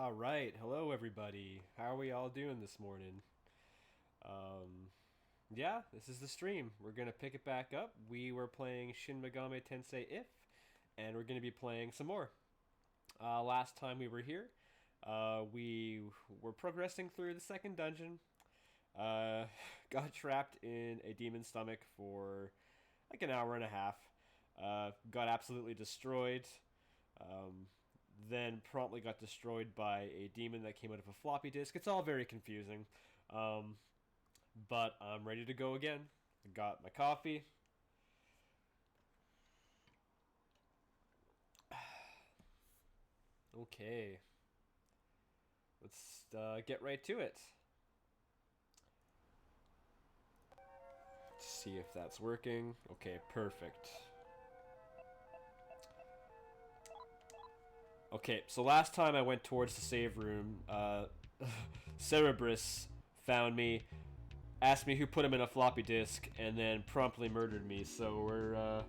All right, hello everybody. How are we all doing this morning? Um, yeah, this is the stream. We're gonna pick it back up. We were playing Shin Megami Tensei If, and we're gonna be playing some more. Last time we were here, we were progressing through the second dungeon. Uh, got trapped in a demon stomach for like an hour and a half. Got absolutely destroyed. Um, then promptly got destroyed by a demon that came out of a floppy disk. It's all very confusing. Um, but I'm ready to go again. I got my coffee. Okay, let's get right to it. Let's see if that's working. Okay, perfect. Okay, so last time I went towards the save room, Cerebrus found me, asked me who put him in a floppy disk, and then promptly murdered me. So we're,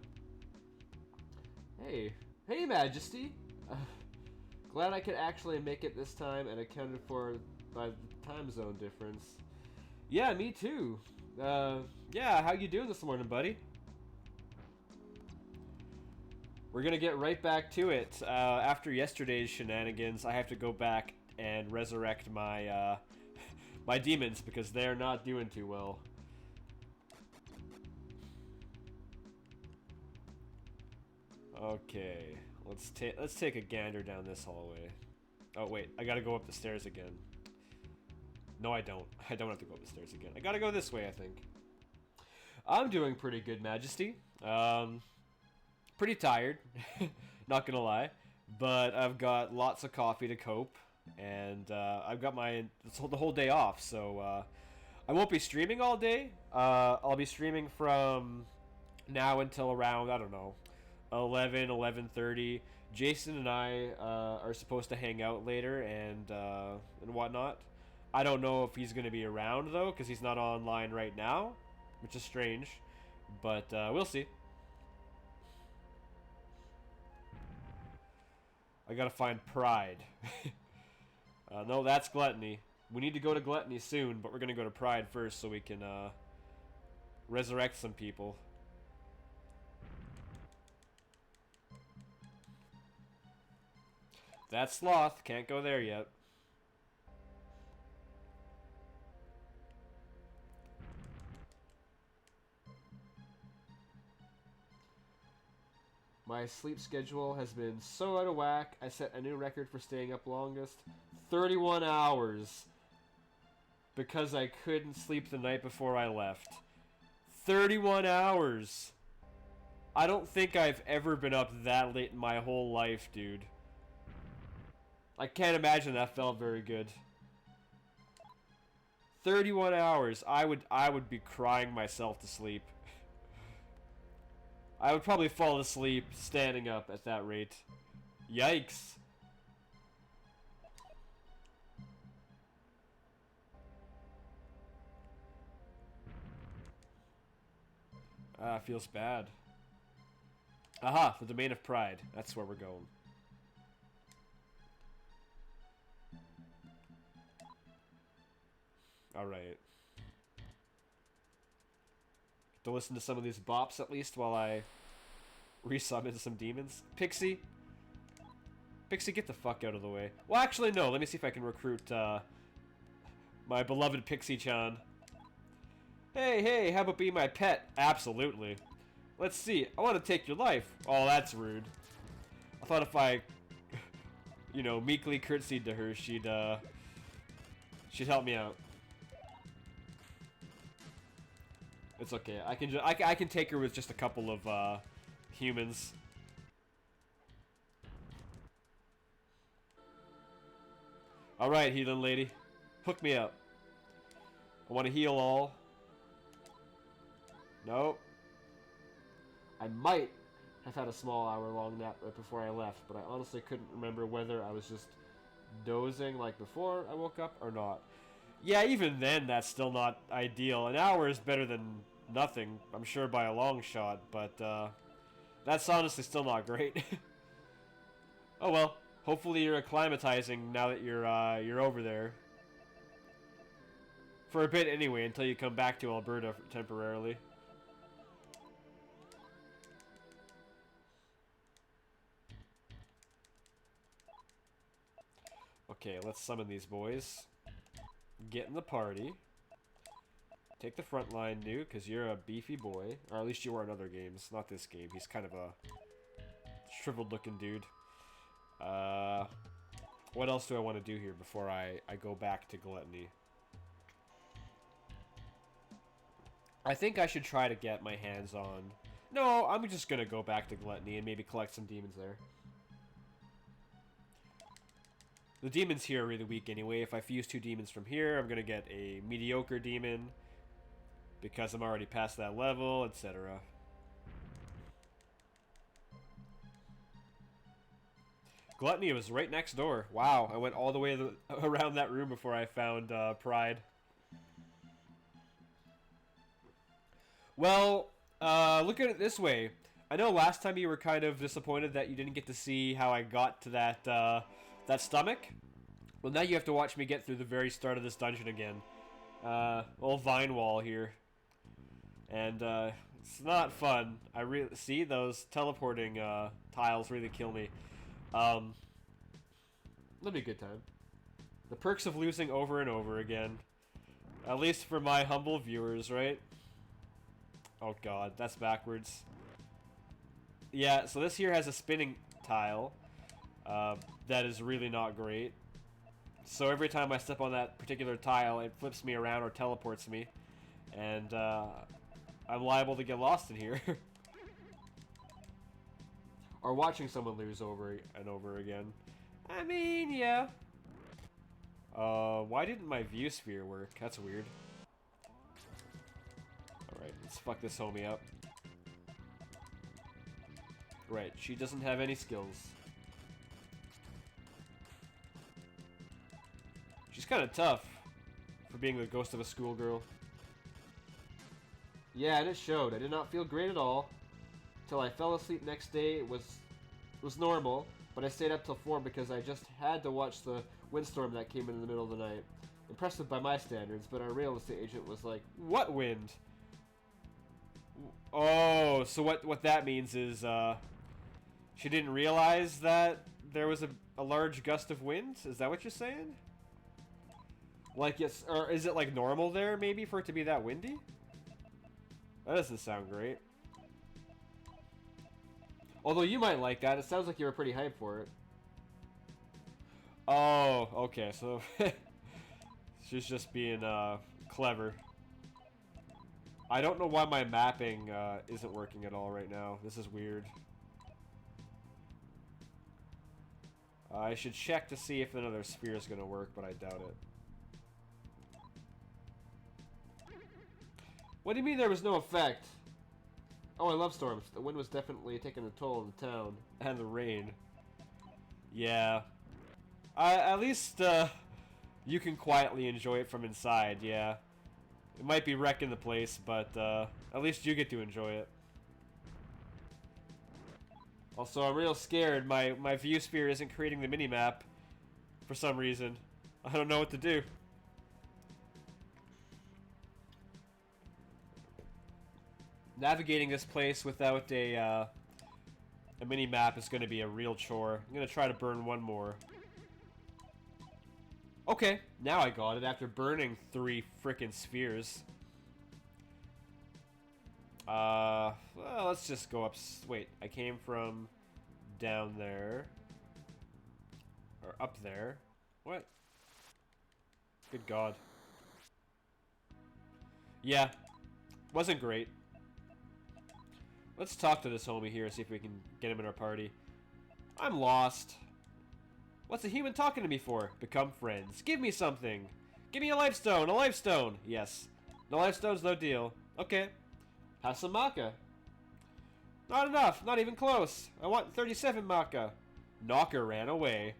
hey, hey, Majesty. Uh, Glad I could actually make it this time and accounted for by the time zone difference. Yeah, me too. Yeah, how you doing this morning, buddy? We're gonna get right back to it. After yesterday's shenanigans, I have to go back and resurrect my my demons because they're not doing too well. Okay, let's take a gander down this hallway. Oh wait, I gotta go up the stairs again. No, I don't. I don't have to go up the stairs again. I gotta go this way, I think. I'm doing pretty good, Majesty. Pretty tired, not gonna lie, but I've got lots of coffee to cope, and I've got the whole day off, so I won't be streaming all day. I'll be streaming from now until around, I don't know, 11:30. Jason and I are supposed to hang out later and whatnot. I don't know if he's gonna be around though, because he's not online right now, which is strange, but we'll see. I gotta find Pride. No, that's Gluttony. We need to go to Gluttony soon, but we're gonna go to Pride first so we can resurrect some people. That's Sloth. Can't go there yet. My sleep schedule has been so out of whack, I set a new record for staying up longest. 31 hours. Because I couldn't sleep the night before I left. 31 hours! I don't think I've ever been up that late in my whole life, dude. I can't imagine that felt very good. 31 hours. I would be crying myself to sleep. I would probably fall asleep standing up at that rate. Yikes. Ah, feels bad. Aha, the domain of pride. That's where we're going. Alright. To listen to some of these bops at least while I resummon some demons. Pixie! Pixie, get the fuck out of the way. Well, actually, no. Let me see if I can recruit my beloved Pixie-chan. Hey, hey, how about being my pet? Absolutely. Let's see. I want to take your life. Oh, that's rude. I thought if I, you know, meekly curtsied to her, she'd help me out. It's okay. I can take her with just a couple of humans. All right, healing lady, hook me up. I want to heal all. Nope. I might have had a small hour-long nap right before I left, but I honestly couldn't remember whether I was just dozing like before I woke up or not. Yeah, even then, that's still not ideal. An hour is better than nothing, I'm sure by a long shot, but that's honestly still not great. Oh well, Hopefully you're acclimatizing now that you're over there. For a bit anyway, until you come back to Alberta temporarily. Okay, let's summon these boys. Get in the party. Take the front line, dude, because you're a beefy boy. Or at least you were in other games. Not this game. He's kind of a shriveled looking dude. What else do I want to do here before I go back to Gluttony? I think I should try to get my hands on... No, I'm just going to go back to Gluttony and maybe collect some demons there. The demons here are really weak anyway. If I fuse 2 demons from here, I'm going to get a mediocre demon. Because I'm already past that level, etc. Gluttony was right next door. Wow, I went all the way around that room before I found Pride. Well, look at it this way. I know last time you were kind of disappointed that you didn't get to see how I got to that stomach. Well, now you have to watch me get through the very start of this dungeon again. Old vine wall here. And, it's not fun. I really... See, those teleporting, tiles really kill me. That'll be a good time. The perks of losing over and over again. At least for my humble viewers, right? Oh god, that's backwards. Yeah, so this here has a spinning tile. That is really not great. So every time I step on that particular tile, it flips me around or teleports me. And, I'm liable to get lost in here. Or watching someone lose over and over again. I mean, yeah. Why didn't my view sphere work? That's weird. Alright, let's fuck this homie up. Right, she doesn't have any skills. She's kind of tough for being the ghost of a schoolgirl. Yeah, and it showed. I did not feel great at all. Till I fell asleep next day, it was normal, but I stayed up till 4 because I just had to watch the windstorm that came in the middle of the night. Impressive by my standards, but our real estate agent was like, "What wind?" Oh, so what that means is, she didn't realize that there was a large gust of wind? Is that what you're saying? Like, yes, or is it like normal there, maybe, for it to be that windy? That doesn't sound great. Although you might like that. It sounds like you were pretty hyped for it. Oh, okay. So she's just being clever. I don't know why my mapping isn't working at all right now. This is weird. I should check to see if another sphere is going to work, but I doubt it. What do you mean there was no effect? Oh, I love storms. The wind was definitely taking a toll on the town. And the rain. Yeah. At least, you can quietly enjoy it from inside, yeah. It might be wrecking the place, but, at least you get to enjoy it. Also, I'm real scared. My view sphere isn't creating the mini-map for some reason. I don't know what to do. Navigating this place without a mini-map is going to be a real chore. I'm going to try to burn one more. Okay, now I got it after burning 3 frickin' spheres. Well, let's just go up. Wait, I came from down there. Or up there. What? Good God. Yeah, wasn't great. Let's talk to this homie here and see if we can get him in our party. I'm lost. What's a human talking to me for? Become friends. Give me something. Give me a life stone. A life stone. Yes. No life stones, no deal. Okay. Have some maca. Not enough. Not even close. I want 37 maca. Knocker ran away.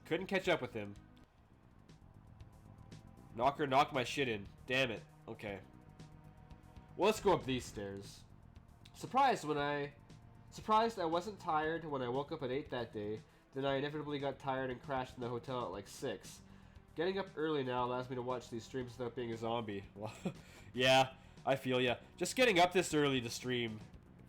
Couldn't catch up with him. Knocker knocked my shit in. Damn it. Okay. Well, let's go up these stairs. Surprised I wasn't tired when I woke up at 8 that day. Then I inevitably got tired and crashed in the hotel at like 6. Getting up early now allows me to watch these streams without being a zombie. Well, yeah, I feel ya. Just getting up this early to stream,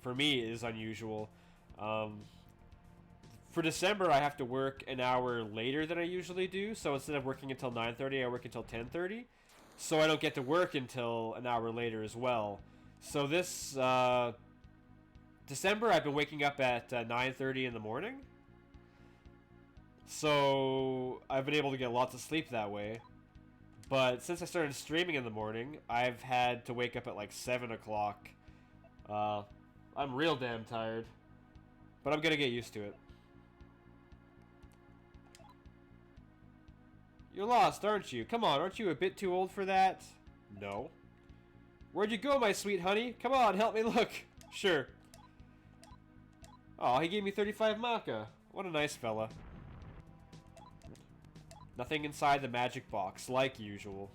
for me, is unusual. For December, I have to work an hour later than I usually do. So instead of working until 9:30, I work until 10:30. So I don't get to work until an hour later as well. So this December, I've been waking up at 9:30 in the morning. So I've been able to get lots of sleep that way. But since I started streaming in the morning, I've had to wake up at like 7 o'clock. I'm real damn tired. But I'm gonna get used to it. You're lost, aren't you? Come on, aren't you a bit too old for that? No. Where'd you go, my sweet honey? Come on, help me look. Sure. Oh, he gave me 35 maca. What a nice fella. Nothing inside the magic box, like usual.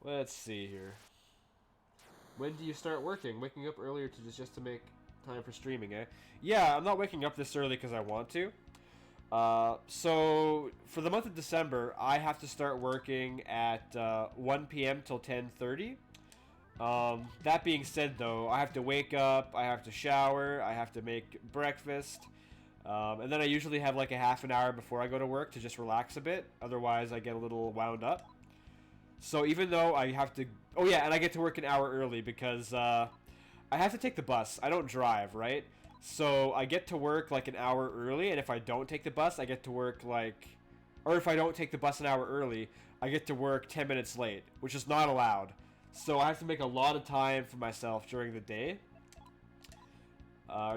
Let's see here. When do you start working? Waking up earlier just to make time for streaming, eh? Yeah, I'm not waking up this early because I want to. So for the month of December, I have to start working at 1 p.m. till 10:30. That being said, though, I have to wake up, I have to shower, I have to make breakfast, and then I usually have like a half an hour before I go to work to just relax a bit. Otherwise, I get a little wound up. So even though I have to... Oh yeah, and I get to work an hour early because I have to take the bus. I don't drive, right? So I get to work like an hour early, and if I don't take the bus, I get to work like... Or if I don't take the bus an hour early, I get to work 10 minutes late, which is not allowed. So I have to make a lot of time for myself during the day.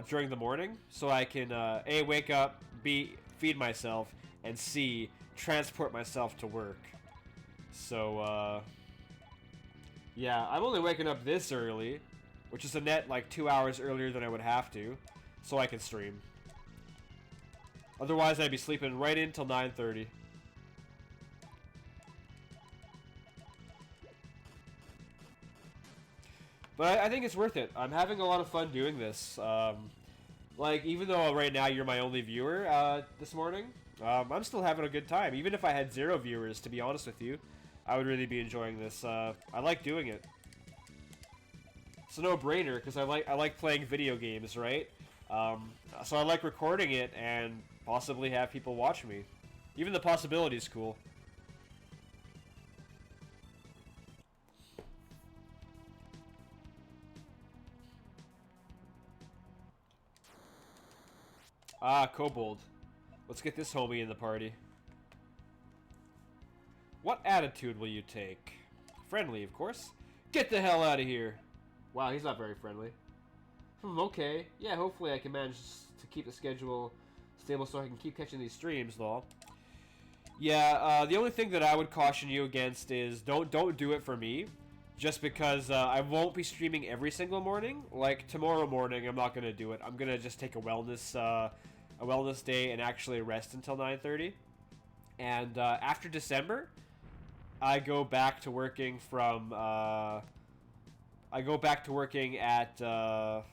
During the morning. So I can, A, wake up, B, feed myself, and C, transport myself to work. So, yeah, I'm only waking up this early, which is a net like 2 hours earlier than I would have to, so I can stream. Otherwise, I'd be sleeping right in till 9:30. But I think it's worth it. I'm having a lot of fun doing this. Like, even though right now you're my only viewer this morning, I'm still having a good time. Even if I had 0 viewers, to be honest with you, I would really be enjoying this. I like doing it. It's a no-brainer because I like playing video games, right? So I like recording it and possibly have people watch me. Even the possibility is cool. Ah, Kobold. Let's get this homie in the party. What attitude will you take? Friendly, of course. Get the hell out of here. Wow, he's not very friendly. Okay. Yeah, hopefully I can manage to keep the schedule stable so I can keep catching these streams, though. Yeah, the only thing that I would caution you against is don't do it for me. Just because I won't be streaming every single morning. Like, tomorrow morning, I'm not going to do it. I'm going to just take a wellness day and actually rest until 9:30. And after December, I go back to working from... I go back to working at 12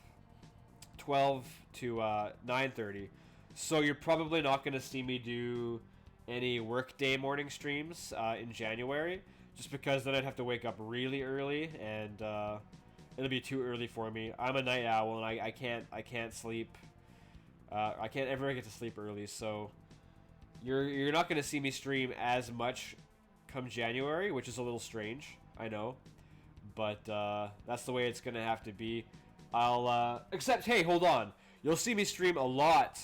to 9:30. So you're probably not going to see me do any workday morning streams in January. Just because then I'd have to wake up really early, and it'll be too early for me. I'm a night owl, and I can't sleep. I can't ever get to sleep early, so you're not going to see me stream as much come January, which is a little strange, I know, but that's the way it's going to have to be. Except, hey, hold on, you'll see me stream a lot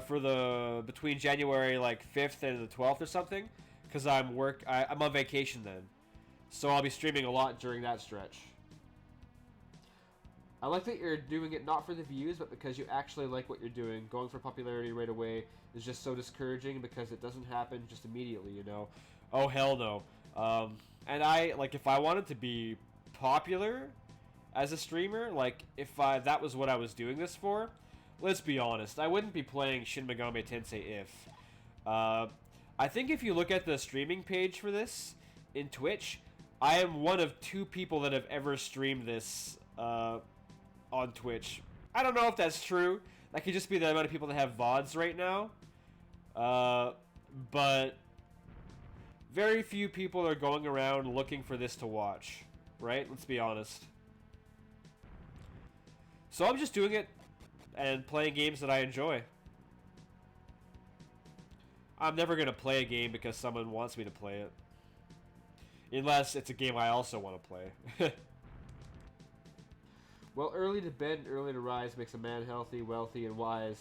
for between January like 5th and the 12th or something. Because I'm on vacation then. So I'll be streaming a lot during that stretch. I like that you're doing it not for the views, but because you actually like what you're doing. Going for popularity right away is just so discouraging because it doesn't happen just immediately, you know? Oh, hell no. And if I wanted to be popular as a streamer, like, if that was what I was doing this for, let's be honest, I wouldn't be playing Shin Megami Tensei if. I think if you look at the streaming page for this, in Twitch, I am one of 2 people that have ever streamed this on Twitch. I don't know if that's true. That could just be the amount of people that have VODs right now. But very few people are going around looking for this to watch, right? Let's be honest. So I'm just doing it and playing games that I enjoy. I'm never going to play a game because someone wants me to play it. Unless it's a game I also want to play. Well, early to bed and early to rise makes a man healthy, wealthy, and wise.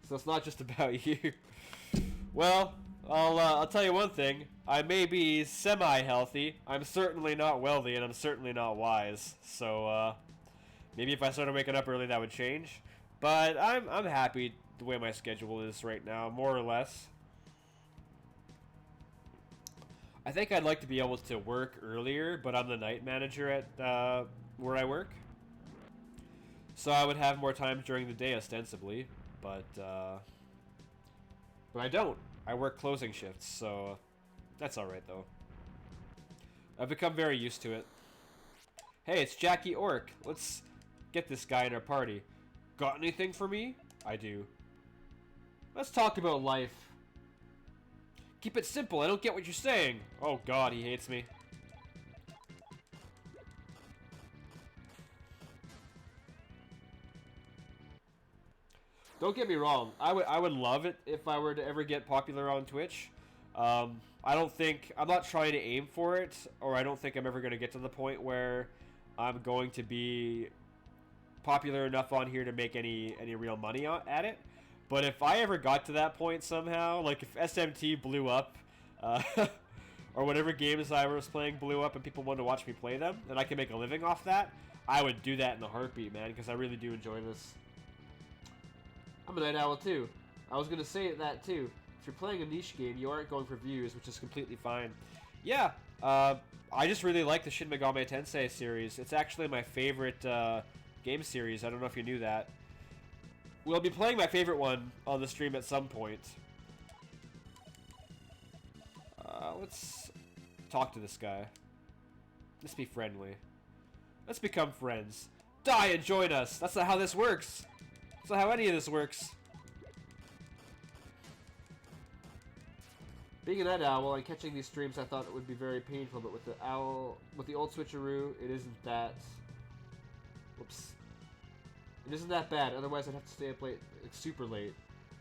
So it's not just about you. Well, I'll tell you one thing. I may be semi-healthy. I'm certainly not wealthy, and I'm certainly not wise. So, maybe if I started waking up early, that would change. But I'm happy the way my schedule is right now, more or less. I think I'd like to be able to work earlier, but I'm the night manager at where I work. So I would have more time during the day, ostensibly, but I don't. I work closing shifts, so that's all right, though. I've become very used to it. Hey, it's Jackie Orc. Let's get this guy in our party. Got anything for me? I do. Let's talk about life. Keep it simple. I don't get what you're saying. Oh, God, he hates me. Don't get me wrong. I would love it if I were to ever get popular on Twitch. I'm not trying to aim for it, or I don't think I'm ever going to get to the point where I'm going to be popular enough on here to make any real money at it. But if I ever got to that point somehow, like if SMT blew up, or whatever games I was playing blew up and people wanted to watch me play them, and I could make a living off that, I would do that in a heartbeat, man, because I really do enjoy this. I'm a night owl too. I was going to say that too. If you're playing a niche game, you aren't going for views, which is completely fine. Yeah, I just really like the Shin Megami Tensei series. It's actually my favorite game series. I don't know if you knew that. We'll be playing my favorite one on the stream at some point. Let's talk to this guy. Let's be friendly. Let's become friends. Die and join us! That's not how this works! That's not how any of this works. Being a night owl and catching these streams, I thought it would be very painful, but with the old switcheroo, it isn't that. Whoops. It isn't that bad. Otherwise, I'd have to stay up late, like super late.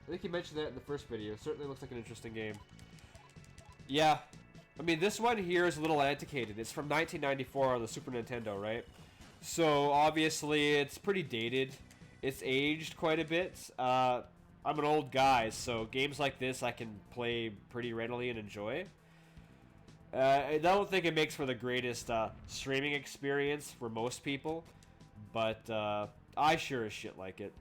I think you mentioned that in the first video. It certainly looks like an interesting game. Yeah, I mean this one here is a little antiquated. It's from 1994 on the Super Nintendo, right? So obviously it's pretty dated. It's aged quite a bit. I'm an old guy, so games like this I can play pretty readily and enjoy. I don't think it makes for the greatest streaming experience for most people, but I sure as shit like it.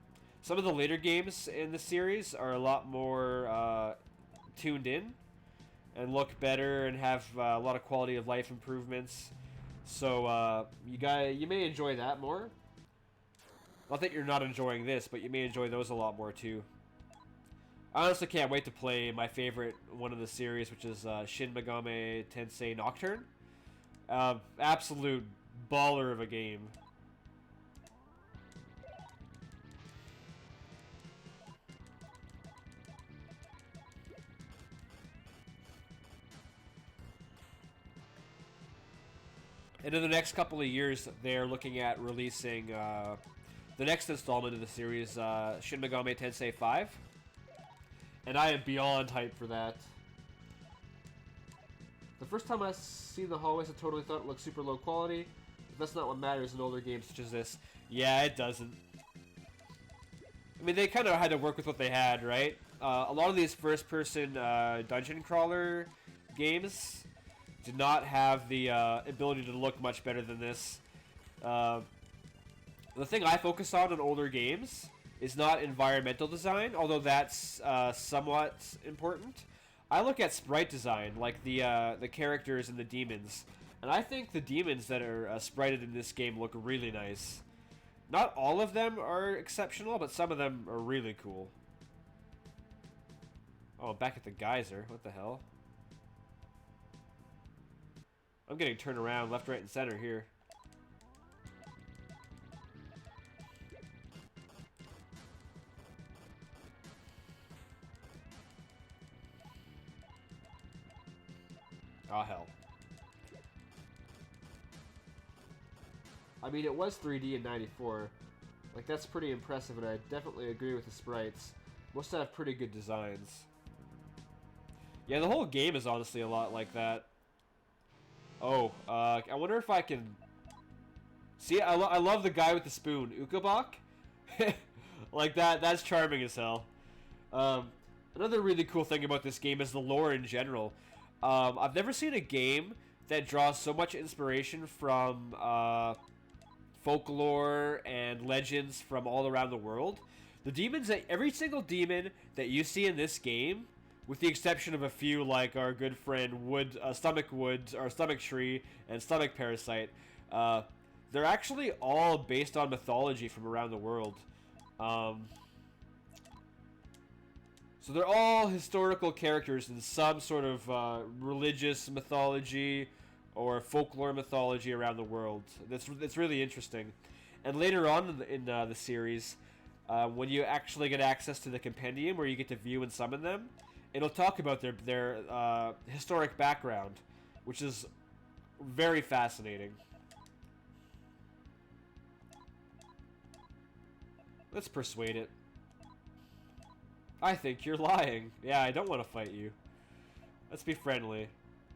Some of the later games in the series are a lot more tuned in and look better and have a lot of quality of life improvements. So you may enjoy that more. Not that you're not enjoying this, but you may enjoy those a lot more too. I honestly can't wait to play my favorite one of the series, which is Shin Megami Tensei Nocturne. Absolute baller of a game. And in the next couple of years, they're looking at releasing the next installment of the series, Shin Megami Tensei 5. And I am beyond hyped for that. The first time I see the hallways, I totally thought it looked super low quality. But that's not what matters in older games such as this. Yeah, it doesn't. I mean, they kind of had to work with what they had, right? A lot of these first-person dungeon crawler games did not have the ability to look much better than this. The thing I focus on in older games is not environmental design, although that's somewhat important. I look at sprite design, like the characters and the demons. And I think the demons that are sprited in this game look really nice. Not all of them are exceptional, but some of them are really cool. Oh, back at the geyser. What the hell? I'm getting turned around left, right, and center here. Oh, hell. I mean, it was 3D in 94. Like, that's pretty impressive, and I definitely agree with the sprites. Most have pretty good designs. Yeah, the whole game is honestly a lot like that. Oh, I wonder if I can... See, I love the guy with the spoon. Ukabak? Like, that's charming as hell. Another really cool thing about this game is the lore in general. I've never seen a game that draws so much inspiration from folklore and legends from all around the world. The demons, every single demon that you see in this game, with the exception of a few like our good friend Stomach Tree, and Stomach Parasite, they're actually all based on mythology from around the world. So they're all historical characters in some sort of religious mythology or folklore mythology around the world. That's really interesting. And later on in the series, when you actually get access to the compendium where you get to view and summon them, it'll talk about their historic background, which is very fascinating. Let's persuade it. I think you're lying. Yeah, I don't want to fight you. Let's be friendly.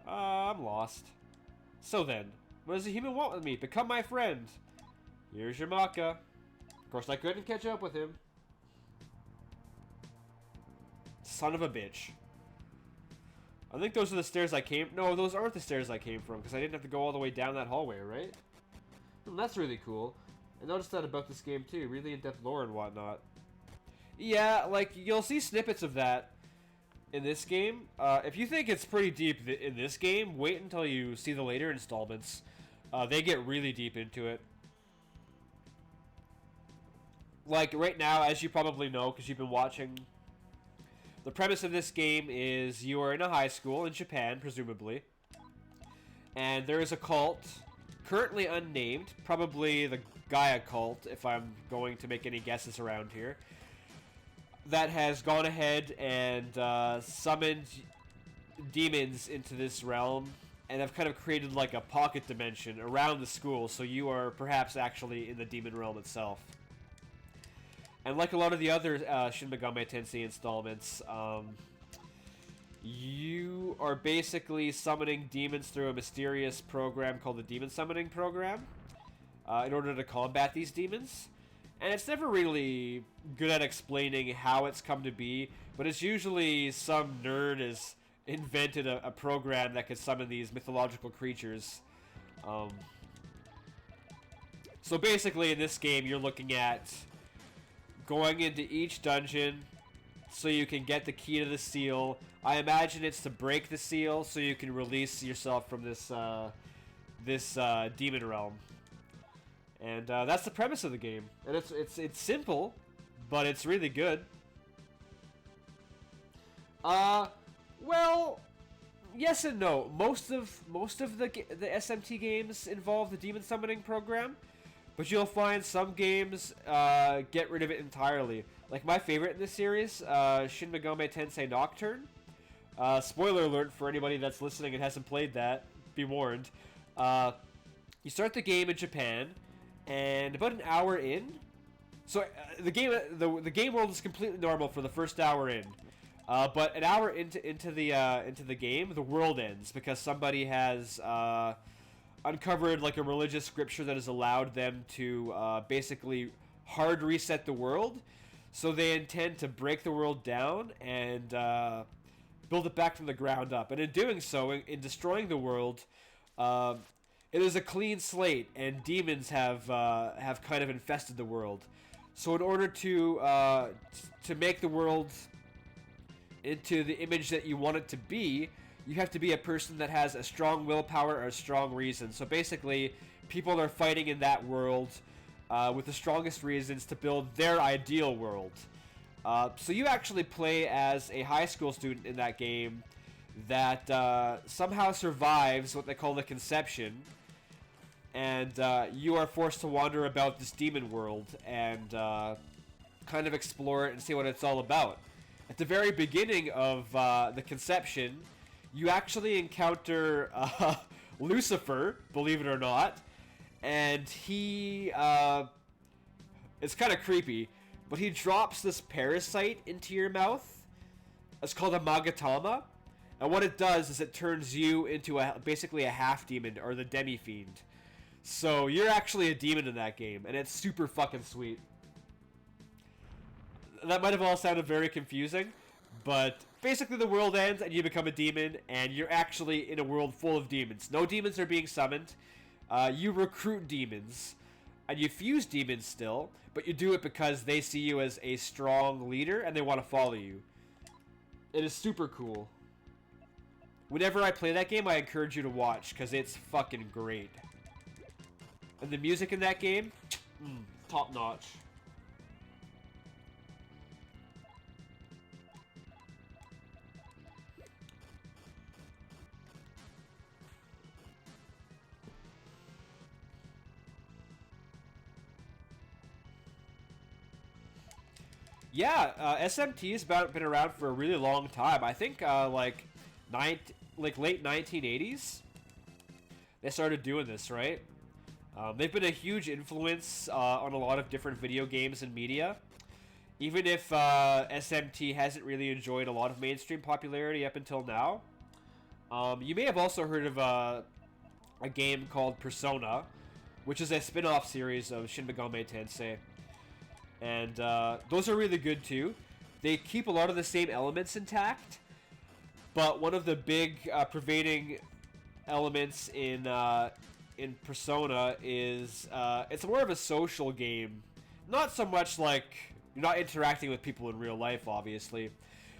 I'm lost. So then, what does a human want with me? Become my friend. Here's your Maka. Of course, I couldn't catch up with him. Son of a bitch. I think those are the stairs I came... No, those aren't the stairs I came from, because I didn't have to go all the way down that hallway, right? That's really cool. I noticed that about this game, too. Really in-depth lore and whatnot. Yeah, like, you'll see snippets of that in this game. If you think it's pretty deep in this game, wait until you see the later installments. They get really deep into it. Like, right now, as you probably know, because you've been watching, the premise of this game is you are in a high school in Japan, presumably, and there is a cult, currently unnamed, probably the Gaia cult, if I'm going to make any guesses around here, that has gone ahead and summoned demons into this realm and have kind of created like a pocket dimension around the school, so you are perhaps actually in the demon realm itself. And like a lot of the other Shin Megami Tensei installments, you are basically summoning demons through a mysterious program called the Demon Summoning Program in order to combat these demons. And it's never really good at explaining how it's come to be, but it's usually some nerd has invented a program that could summon these mythological creatures. So basically in this game you're looking at going into each dungeon so you can get the key to the seal. I imagine it's to break the seal so you can release yourself from this demon realm. And that's the premise of the game. And it's simple, but it's really good. Well, yes and no. Most of the SMT games involve the demon summoning program, but you'll find some games get rid of it entirely. Like my favorite in this series, Shin Megami Tensei Nocturne. Spoiler alert for anybody that's listening and hasn't played that. Be warned. You start the game in Japan, and about an hour in, so the game world is completely normal for the first hour in, but an hour into the game, the world ends because somebody has uncovered like a religious scripture that has allowed them to basically hard reset the world. So they intend to break the world down and build it back from the ground up. And in doing so, in destroying the world, it is a clean slate, and demons have kind of infested the world. So in order to make the world into the image that you want it to be, you have to be a person that has a strong willpower or a strong reason. So basically, people are fighting in that world with the strongest reasons to build their ideal world. So you actually play as a high school student in that game that somehow survives what they call the conception, and you are forced to wander about this demon world and kind of explore it and see what it's all about. At the very beginning of the conception, you actually encounter Lucifer, believe it or not, and he it's kind of creepy, but he drops this parasite into your mouth. It's called a Magatama, and what it does is it turns you into basically a half demon, or the demi-fiend. So you're actually a demon in that game, and it's super fucking sweet. That might have all sounded very confusing, but basically the world ends and you become a demon, and you're actually in a world full of demons. No demons are being summoned. You recruit demons, and you fuse demons still, but you do it because they see you as a strong leader and they want to follow you. It is super cool. Whenever I play that game, I encourage you to watch, because it's fucking great. And the music in that game, top notch. Yeah, SMT has been around for a really long time. I think like late 1980s, they started doing this, right? They've been a huge influence on a lot of different video games and media. Even if SMT hasn't really enjoyed a lot of mainstream popularity up until now. You may have also heard of a game called Persona, which is a spin-off series of Shin Megami Tensei. And those are really good too. They keep a lot of the same elements intact, but one of the big pervading elements in Persona is it's more of a social game. Not so much like you're not interacting with people in real life, obviously,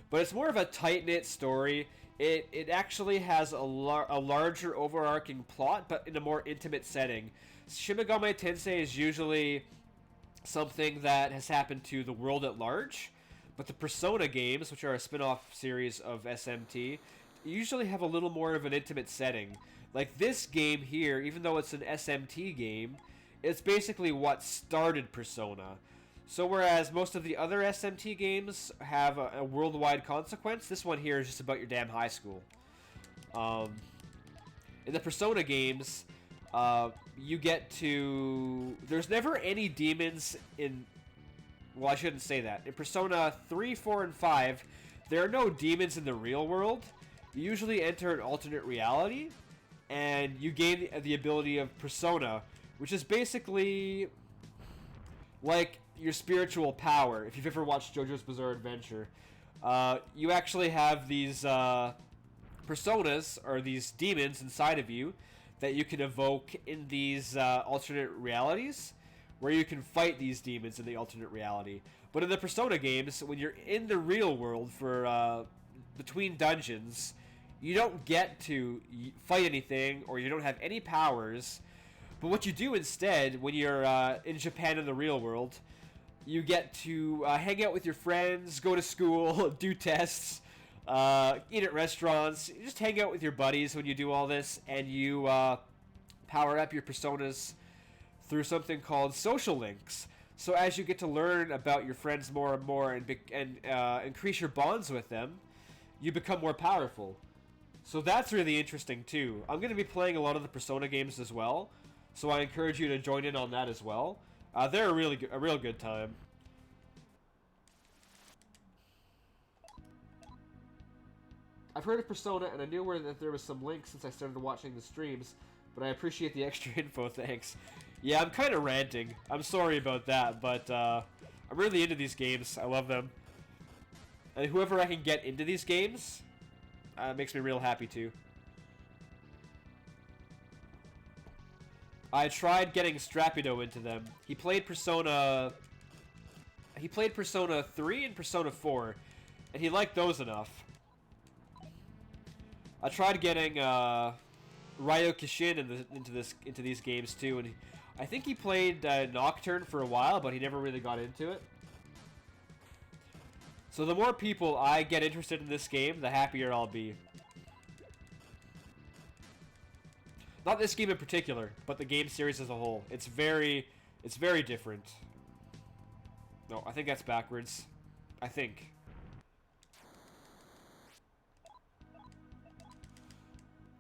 but it's more of a tight-knit story. It actually has a larger overarching plot, but in a more intimate setting. Shin Megami Tensei is usually something that has happened to the world at large, but the Persona games, which are a spin-off series of SMT, usually have a little more of an intimate setting. Like this game here, even though it's an SMT game, it's basically what started Persona. So whereas most of the other SMT games have a worldwide consequence, this one here is just about your damn high school. In the Persona games, you get to... There's never any demons in... Well, I shouldn't say that. In Persona 3, 4, and 5, there are no demons in the real world. You usually enter an alternate reality, and you gain the ability of Persona, which is basically like your spiritual power. If you've ever watched JoJo's Bizarre Adventure, you actually have these personas, or these demons inside of you, that you can evoke in these alternate realities, where you can fight these demons in the alternate reality. But in the Persona games, when you're in the real world for between dungeons, you don't get to fight anything, or you don't have any powers. But what you do instead, when you're in Japan in the real world, you get to hang out with your friends, go to school, do tests, eat at restaurants, you just hang out with your buddies when you do all this, and you power up your personas through something called social links. So as you get to learn about your friends more and more, and increase your bonds with them, you become more powerful. So that's really interesting too. I'm going to be playing a lot of the Persona games as well, so I encourage you to join in on that as well. They're a real good time. I've heard of Persona, and I knew that there was some links since I started watching the streams, but I appreciate the extra info, thanks. Yeah, I'm kind of ranting. I'm sorry about that, but I'm really into these games. I love them. And whoever I can get into these games makes me real happy too. I tried getting Strapido into them. He played Persona 3 and Persona 4, and he liked those enough. I tried getting Ryo Kishin into these games too, and I think he played Nocturne for a while, but he never really got into it. So the more people I get interested in this game, the happier I'll be. Not this game in particular, but the game series as a whole. It's very different. No, I think that's backwards. I think.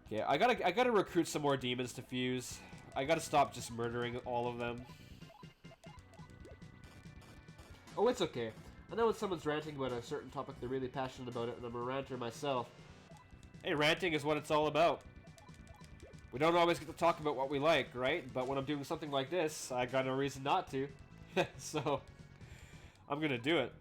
Yeah, I gotta recruit some more demons to fuse. I gotta stop just murdering all of them. Oh, it's okay. I know when someone's ranting about a certain topic, they're really passionate about it, and I'm a ranter myself. Hey, ranting is what it's all about. We don't always get to talk about what we like, right? But when I'm doing something like this, I got no reason not to. So, I'm gonna do it.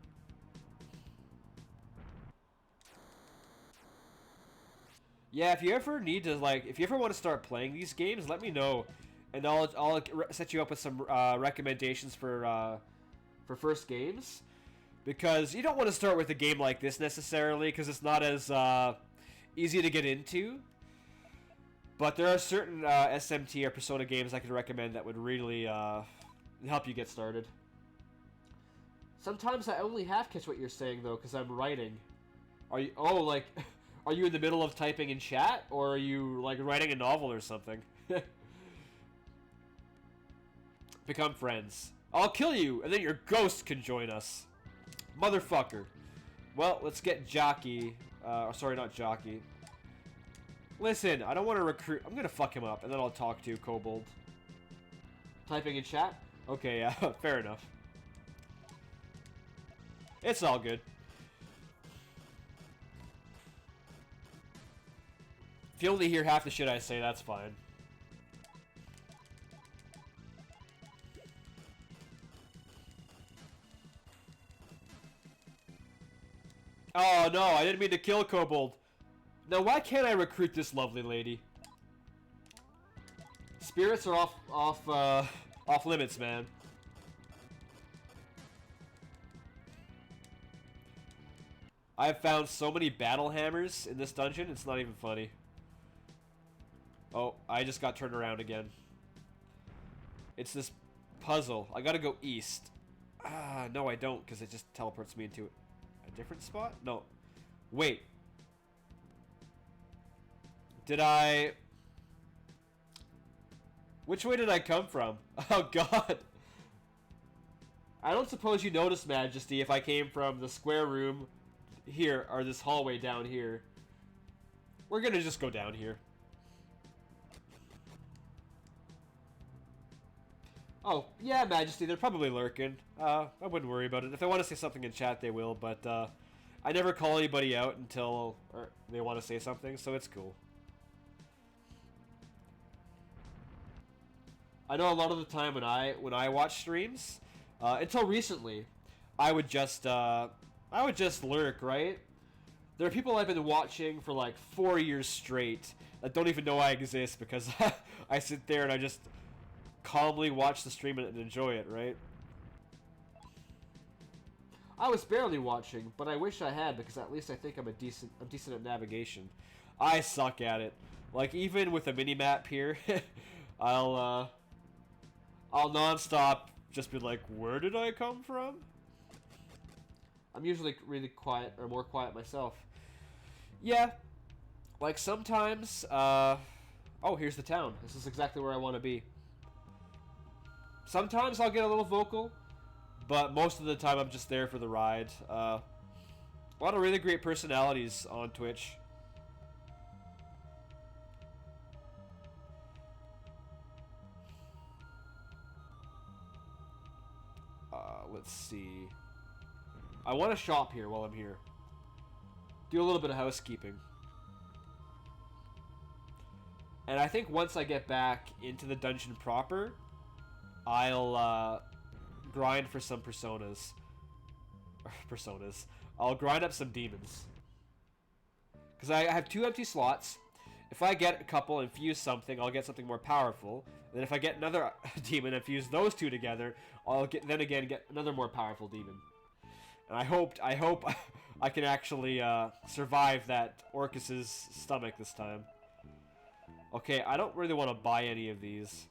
Yeah, if you ever need to, like, if you ever want to start playing these games, let me know. And I'll set you up with some recommendations for first games. Because you don't want to start with a game like this necessarily, because it's not as easy to get into. But there are certain SMT or Persona games I could recommend that would really help you get started. Sometimes I only half catch what you're saying though, because I'm writing. Are you? Oh, like, are you in the middle of typing in chat, or are you like writing a novel or something? Become friends. I'll kill you, and then your ghost can join us. Motherfucker. Well, let's get Jockey. Sorry, not Jockey. Listen, I don't want to recruit. I'm gonna fuck him up, and then I'll talk to Kobold. Typing in chat? Okay, yeah, fair enough. It's all good. If you only hear half the shit I say, that's fine. Oh no, I didn't mean to kill Kobold. Now why can't I recruit this lovely lady? Spirits are off limits, man. I've found so many battle hammers in this dungeon, it's not even funny. Oh, I just got turned around again. It's this puzzle. I gotta go east. Ah, no I don't, because it just teleports me into a different spot? No. Wait. Did I... Which way did I come from? Oh god. I don't suppose you noticed, Majesty, if I came from the square room here, or this hallway down here. We're gonna just go down here. Oh, yeah, Majesty, they're probably lurking. I wouldn't worry about it. If they want to say something in chat, they will, but I never call anybody out until they want to say something, so it's cool. I know a lot of the time when I watch streams, until recently, I would just lurk, right? There are people I've been watching for like 4 years straight that don't even know I exist because I sit there and I just calmly watch the stream and enjoy it, right? I was barely watching, but I wish I had because at least I think I'm decent at navigation. I suck at it. Like even with a mini map here, I'll nonstop just be like, where did I come from? I'm usually really quiet, or more quiet myself. Yeah, like sometimes, oh, here's the town. This is exactly where I want to be. Sometimes I'll get a little vocal, but most of the time I'm just there for the ride. A lot of really great personalities on Twitch. Let's see. I want to shop here while I'm here. Do a little bit of housekeeping. And I think once I get back into the dungeon proper, I'll grind for some personas. I'll grind up some demons. Because I have 2 empty slots. If I get a couple and fuse something, I'll get something more powerful. And then if I get another demon and fuse those 2 together, I'll get another more powerful demon. And I hope I can actually survive that Orcus's stomach this time. Okay, I don't really want to buy any of these.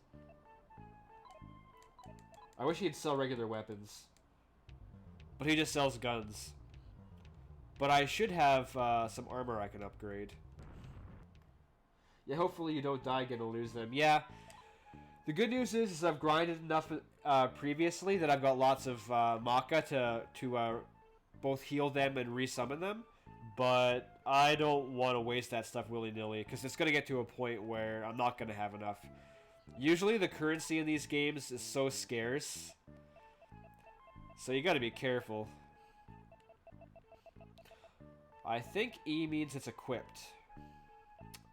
I wish he'd sell regular weapons. But he just sells guns. But I should have some armor I can upgrade. Yeah, hopefully you don't die again and lose them. Yeah. The good news is I've grinded enough previously that I've got lots of Maka to both heal them and resummon them. But I don't want to waste that stuff willy-nilly, because it's going to get to a point where I'm not going to have enough. Usually the currency in these games is so scarce, so you got to be careful. I think E means it's equipped.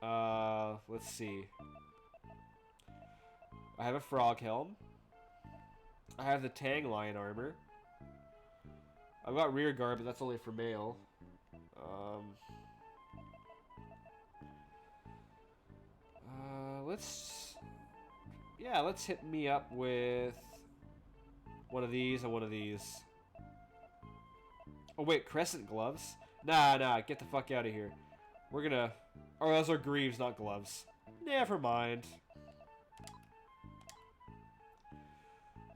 Let's see. I have a frog helm. I have the Tang Lion armor. I've got rear guard, but that's only for male. Let's hit me up with one of these and one of these. Oh wait, crescent gloves? Nah, get the fuck out of here. We're gonna... Oh, those are greaves, not gloves. Never mind.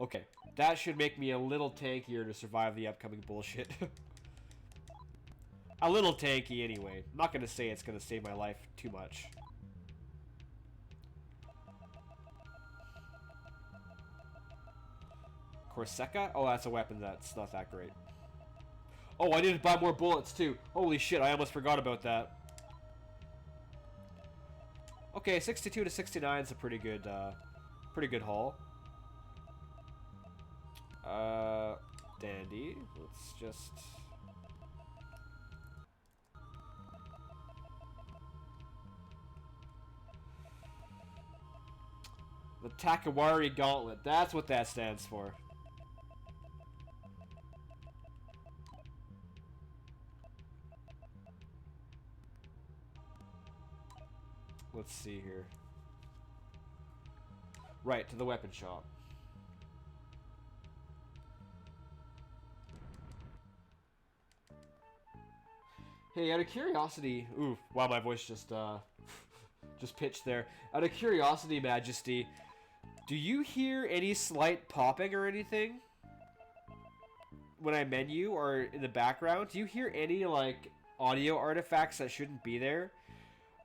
Okay, that should make me a little tankier to survive the upcoming bullshit. A little tanky anyway. I'm not gonna say it's gonna save my life too much. Corsica? Oh, that's a weapon that's not that great. Oh, I need to buy more bullets too. Holy shit, I almost forgot about that. Okay, 62 to 69 is a pretty good haul. Dandy. Let's just... The Takawari Gauntlet. That's what that stands for. Let's see here. Right, to the weapon shop. Hey, out of curiosity... Ooh, wow, my voice just pitched there. Out of curiosity, Majesty, do you hear any slight popping or anything? When I menu or in the background? Do you hear any, like, audio artifacts that shouldn't be there?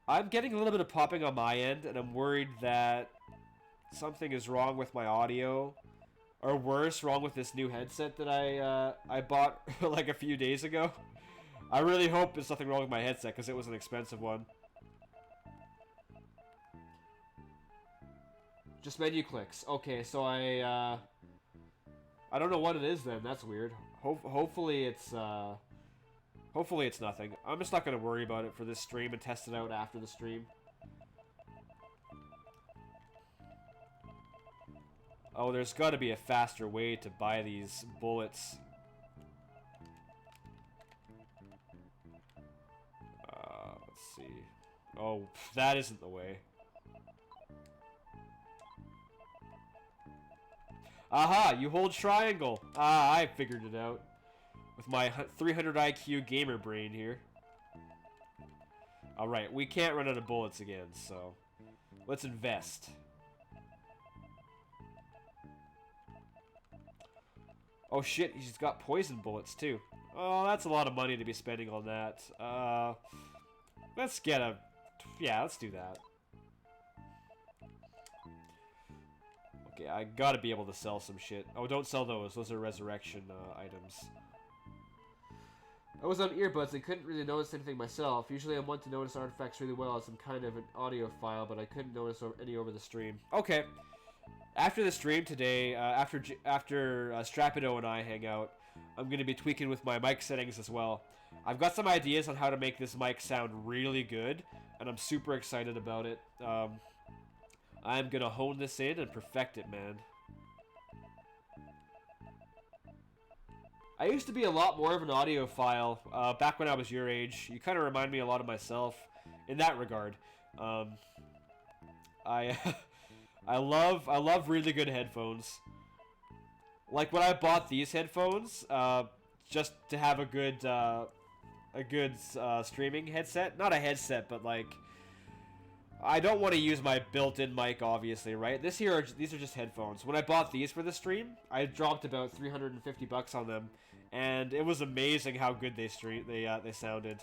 I'm getting a little bit of popping on my end, and I'm worried that something is wrong with my audio. Or worse, wrong with this new headset that I bought, like, a few days ago. I really hope there's nothing wrong with my headset, because it was an expensive one. Just menu clicks. Okay, so I don't know what it is then. That's weird. Hopefully it's nothing. I'm just not going to worry about it for this stream and test it out after the stream. Oh, there's got to be a faster way to buy these bullets. Let's see. Oh, that isn't the way. Aha! You hold triangle! Ah, I figured it out. With my 300 IQ gamer brain here. Alright, we can't run out of bullets again, so... Let's invest. Oh shit, he's got poison bullets too. Oh, that's a lot of money to be spending on that. Let's get a... Yeah, let's do that. Okay, I gotta be able to sell some shit. Oh, don't sell those. Those are resurrection items. I was on earbuds and couldn't really notice anything myself. Usually I'm one to notice artifacts really well as I'm kind of an audiophile, but I couldn't notice any over the stream. Okay. After the stream today, after Strapido and I hang out, I'm going to be tweaking with my mic settings as well. I've got some ideas on how to make this mic sound really good, and I'm super excited about it. I'm going to hone this in and perfect it, man. I used to be a lot more of an audiophile back when I was your age. You kind of remind me a lot of myself in that regard. I love really good headphones. Like when I bought these headphones, just to have a good streaming headset. Not a headset, but like, I don't want to use my built-in mic, obviously, right? These are just headphones. When I bought these for the stream, I dropped about $350 on them, and it was amazing how good they sounded.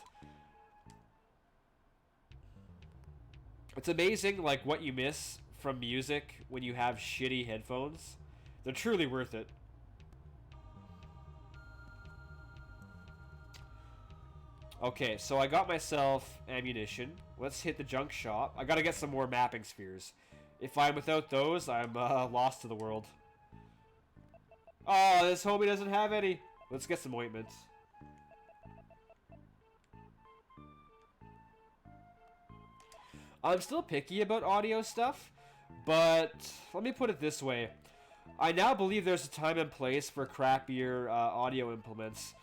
It's amazing, like, what you miss from music when you have shitty headphones. They're truly worth it. Okay, so I got myself ammunition. Let's hit the junk shop. I gotta get some more mapping spheres. If I'm without those, I'm lost to the world. Oh, this homie doesn't have any. Let's get some ointments. I'm still picky about audio stuff, but let me put it this way. I now believe there's a time and place for crappier audio implements.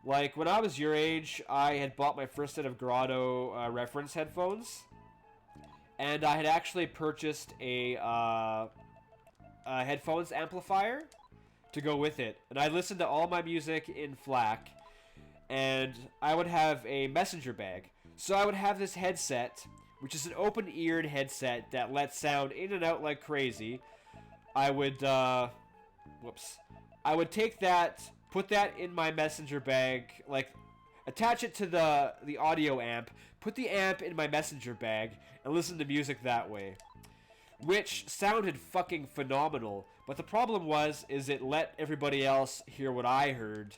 Like, when I was your age, I had bought my first set of Grotto reference headphones. And I had actually purchased a headphones amplifier to go with it. And I listened to all my music in FLAC. And I would have a messenger bag. So I would have this headset, which is an open-eared headset that lets sound in and out like crazy. I would, I would take that, put that in my messenger bag, like, attach it to the audio amp, put the amp in my messenger bag, and listen to music that way. Which sounded fucking phenomenal, but the problem is it let everybody else hear what I heard,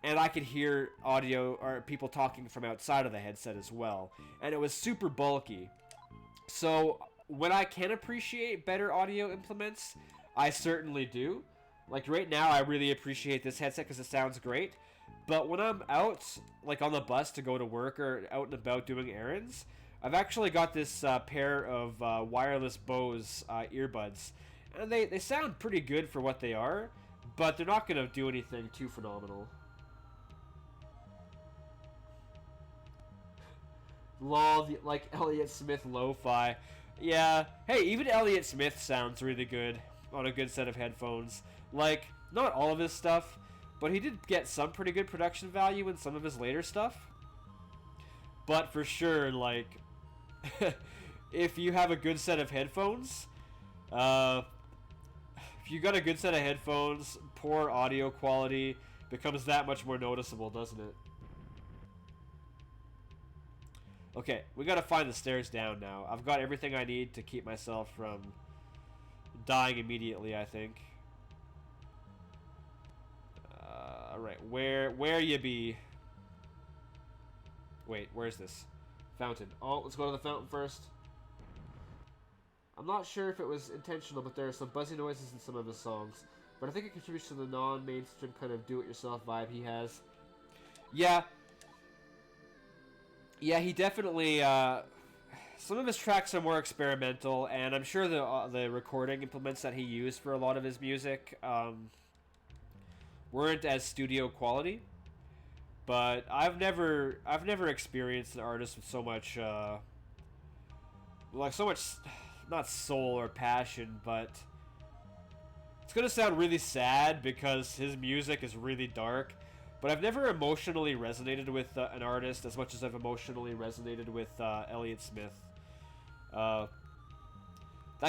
and I could hear audio, or people talking from outside of the headset as well, and it was super bulky. So, when I can appreciate better audio implements, I certainly do. Like, right now, I really appreciate this headset because it sounds great. But when I'm out, like, on the bus to go to work or out and about doing errands, I've actually got this pair of wireless Bose earbuds. And they sound pretty good for what they are, but they're not going to do anything too phenomenal. Lol, like Elliott Smith lo-fi. Yeah, hey, even Elliott Smith sounds really good on a good set of headphones. Like, not all of his stuff, but he did get some pretty good production value in some of his later stuff. But for sure, like, if you have a good set of headphones, if you got a good set of headphones, poor audio quality becomes that much more noticeable, doesn't it? Okay, we gotta find the stairs down now. I've got everything I need to keep myself from dying immediately, I think. Alright, where you be? Wait, where's this? Fountain. Oh, let's go to the fountain first. I'm not sure if it was intentional, but there are some buzzy noises in some of his songs. But I think it contributes to the non-mainstream kind of do-it-yourself vibe he has. Yeah. Yeah, he definitely, some of his tracks are more experimental, and I'm sure the recording implements that he used for a lot of his music, weren't as studio quality. But I've never experienced an artist with so much, like, so much, not soul or passion, but it's gonna sound really sad because his music is really dark, but I've never emotionally resonated with an artist as much as I've emotionally resonated with Elliott Smith. That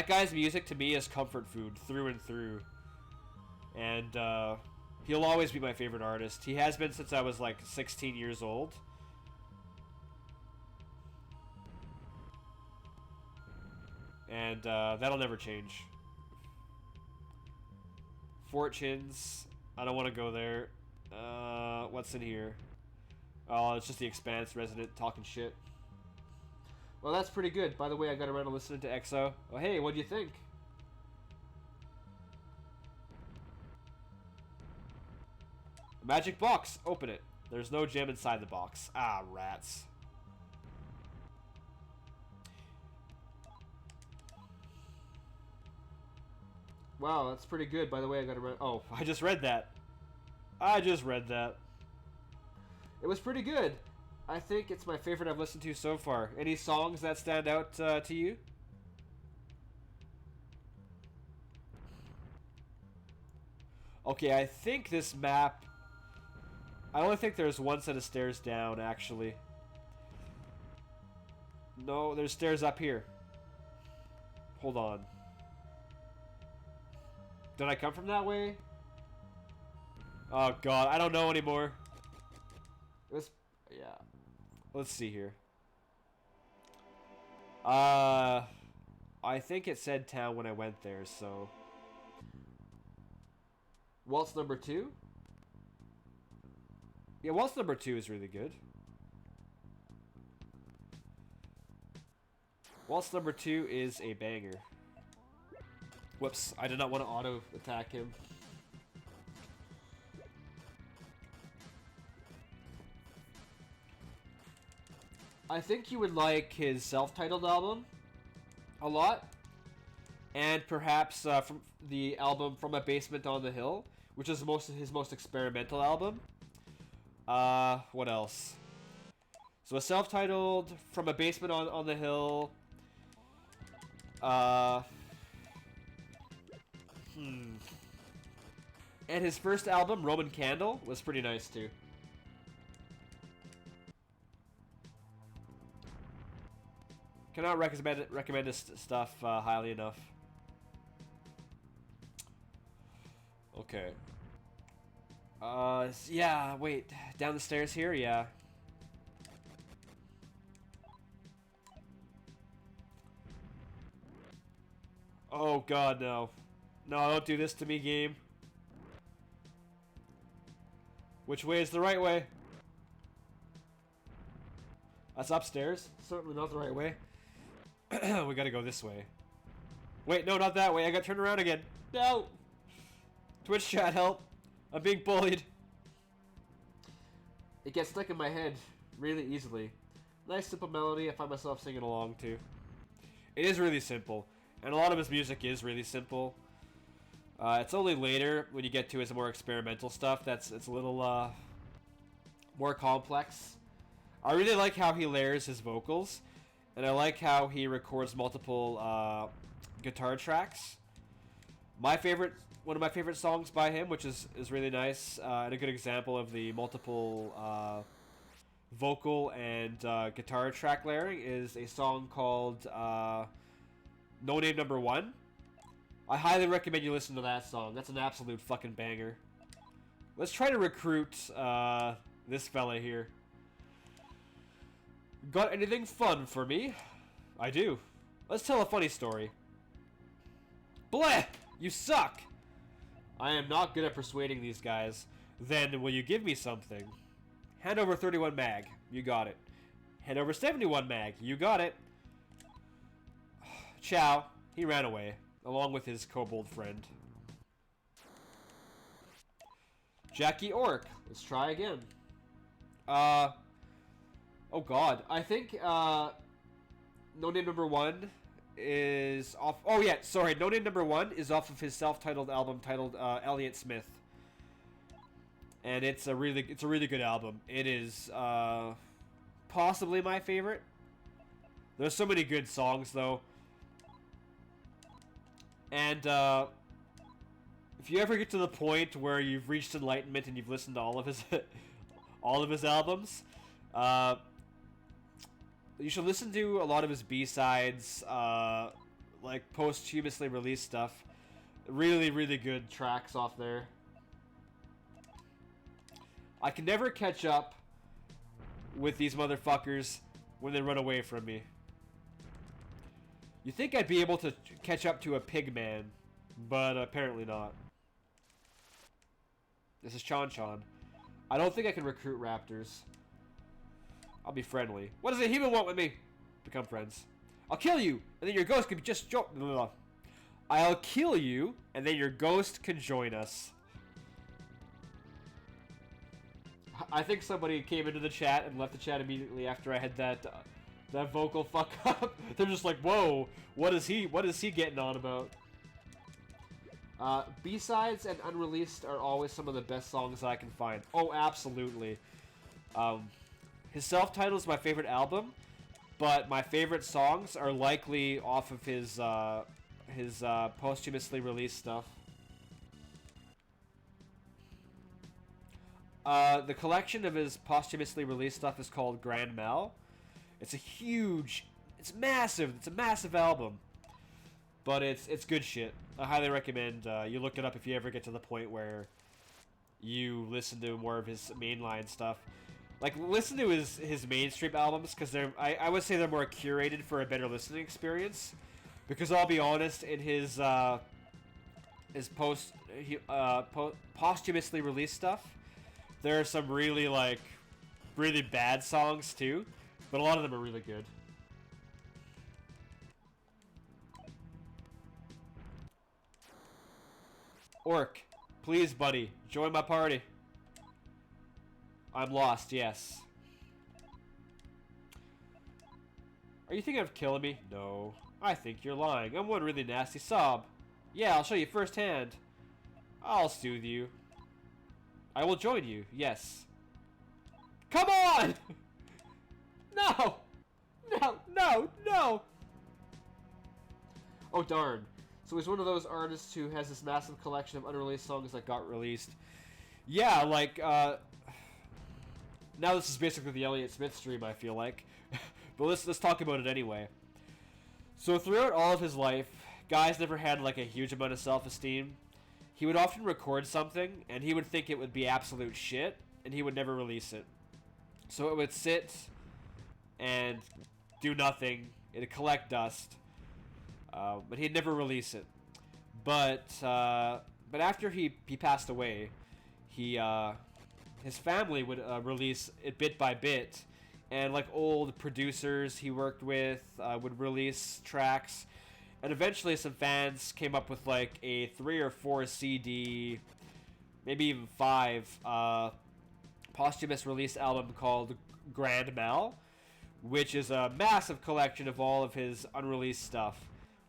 guy's music to me is comfort food through and through, and he'll always be my favorite artist. He has been since I was like 16 years old. And that'll never change. Fortunes. I don't want to go there. What's in here? Oh, it's just the Expanse resident talking shit. Well, that's pretty good. By the way, I got around to listening to EXO. Oh, hey, what do you think? Magic box. Open it. There's no gem inside the box. Ah, rats. Wow, that's pretty good. By the way, I got around... Oh, I just read that. I just read that. It was pretty good. I think it's my favorite I've listened to so far. Any songs that stand out to you? Okay, I think this map... I only think there's one set of stairs down, actually. No, there's stairs up here. Hold on. Did I come from that way? Oh god, I don't know anymore. Yeah. Let's see here. Uh, I think it said town when I went there, so... Waltz number 2? Yeah, Waltz number 2 is really good. Waltz number 2 is a banger. Whoops, I did not want to auto-attack him. I think you would like his self-titled album a lot. And perhaps from the album From a Basement on the Hill, which is his most experimental album. What else? So a self-titled From a Basement on the Hill. And his first album, Roman Candle, was pretty nice too. Cannot recommend this stuff highly enough. Okay. Yeah, wait. Down the stairs here? Yeah. Oh god, no. No, don't do this to me, game. Which way is the right way? That's upstairs. Certainly not the right way. We gotta go this way. Wait, no, not that way. I got turned around again. No! Twitch chat, help. I'm being bullied. It gets stuck in my head really easily. Nice simple melody. I find myself singing along too. It is really simple. And a lot of his music is really simple. It's only later when you get to his more experimental stuff it's a little more complex. I really like how he layers his vocals, and I like how he records multiple guitar tracks. One of my favorite songs by him, which is really nice, and a good example of the multiple vocal and guitar track layering, is a song called No Name Number 1. I highly recommend you listen to that song. That's an absolute fucking banger. Let's try to recruit this fella here. Got anything fun for me? I do. Let's tell a funny story. Bleh! You suck! I am not good at persuading these guys. Then will you give me something? Hand over 31 mag. You got it. Hand over 71 mag. You got it. Ciao. He ran away, along with his kobold friend. Jackie Orc. Let's try again. Oh god. I think, No Name Number 1 is off... Oh yeah, sorry. No Name Number 1 is off of his self-titled album titled Elliott Smith. And it's a really good album. It is possibly my favorite. There's so many good songs though. And if you ever get to the point where you've reached enlightenment and you've listened to all of his albums, you should listen to a lot of his B-sides, like posthumously released stuff. Really, really good tracks off there. I can never catch up with these motherfuckers when they run away from me. You think I'd be able to catch up to a pig man, but apparently not. This is Chon Chon. I don't think I can recruit raptors. I'll be friendly. What does a human want with me? Become friends. I'll kill you, and then your ghost can just join. I'll kill you, and then your ghost can join us. I think somebody came into the chat and left the chat immediately after I had that vocal fuck up. They're just like, whoa, what is he getting on about? B-sides and unreleased are always some of the best songs I can find. Oh, absolutely. His self-titled is my favorite album, but my favorite songs are likely off of his posthumously released stuff. The collection of his posthumously released stuff is called Grand Mal. It's a massive album. But it's good shit. I highly recommend you look it up if you ever get to the point where you listen to more of his mainline stuff. Like, listen to his mainstream albums, because I would say they're more curated for a better listening experience. Because I'll be honest, in his posthumously released stuff, there are some really, like, really bad songs too, but a lot of them are really good. Orc, please, buddy, join my party. I'm lost, yes. Are you thinking of killing me? No. I think you're lying. I'm one really nasty sob. Yeah, I'll show you firsthand. I'll soothe you. I will join you, yes. Come on! No! No, no, no! Oh, darn. So he's one of those artists who has this massive collection of unreleased songs that got released. Yeah, like, now this is basically the Elliott Smith stream, I feel like. But let's talk about it anyway. So throughout all of his life, Guy's never had, like, a huge amount of self-esteem. He would often record something, and he would think it would be absolute shit, and he would never release it. So it would sit and do nothing. It'd collect dust. But he'd never release it. But after he passed away, his family would release it bit by bit, and like old producers he worked with would release tracks, and eventually some fans came up with like a 3 or 4 CD, maybe even 5 posthumous release album called Grand Mal, which is a massive collection of all of his unreleased stuff.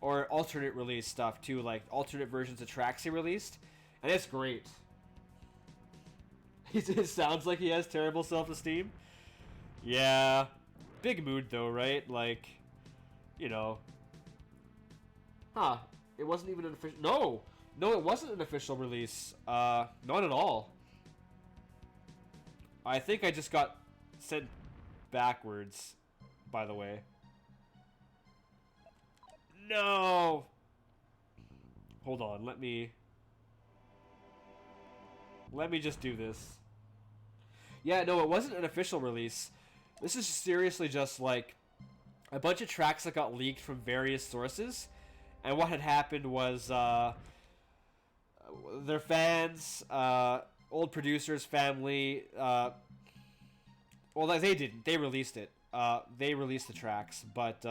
Or alternate release stuff too, like alternate versions of tracks he released, and it's great. It sounds like he has terrible self-esteem. Yeah, big mood though, right? Like, you know. Huh? It wasn't even an official. No, it wasn't an official release. Not at all. I think I just got sent backwards. By the way. No! Hold on, let me just do this. Yeah, no, it wasn't an official release. This is seriously just like a bunch of tracks that got leaked from various sources. And what had happened was their fans, old producers, family, well, they didn't. They released it. They released the tracks, but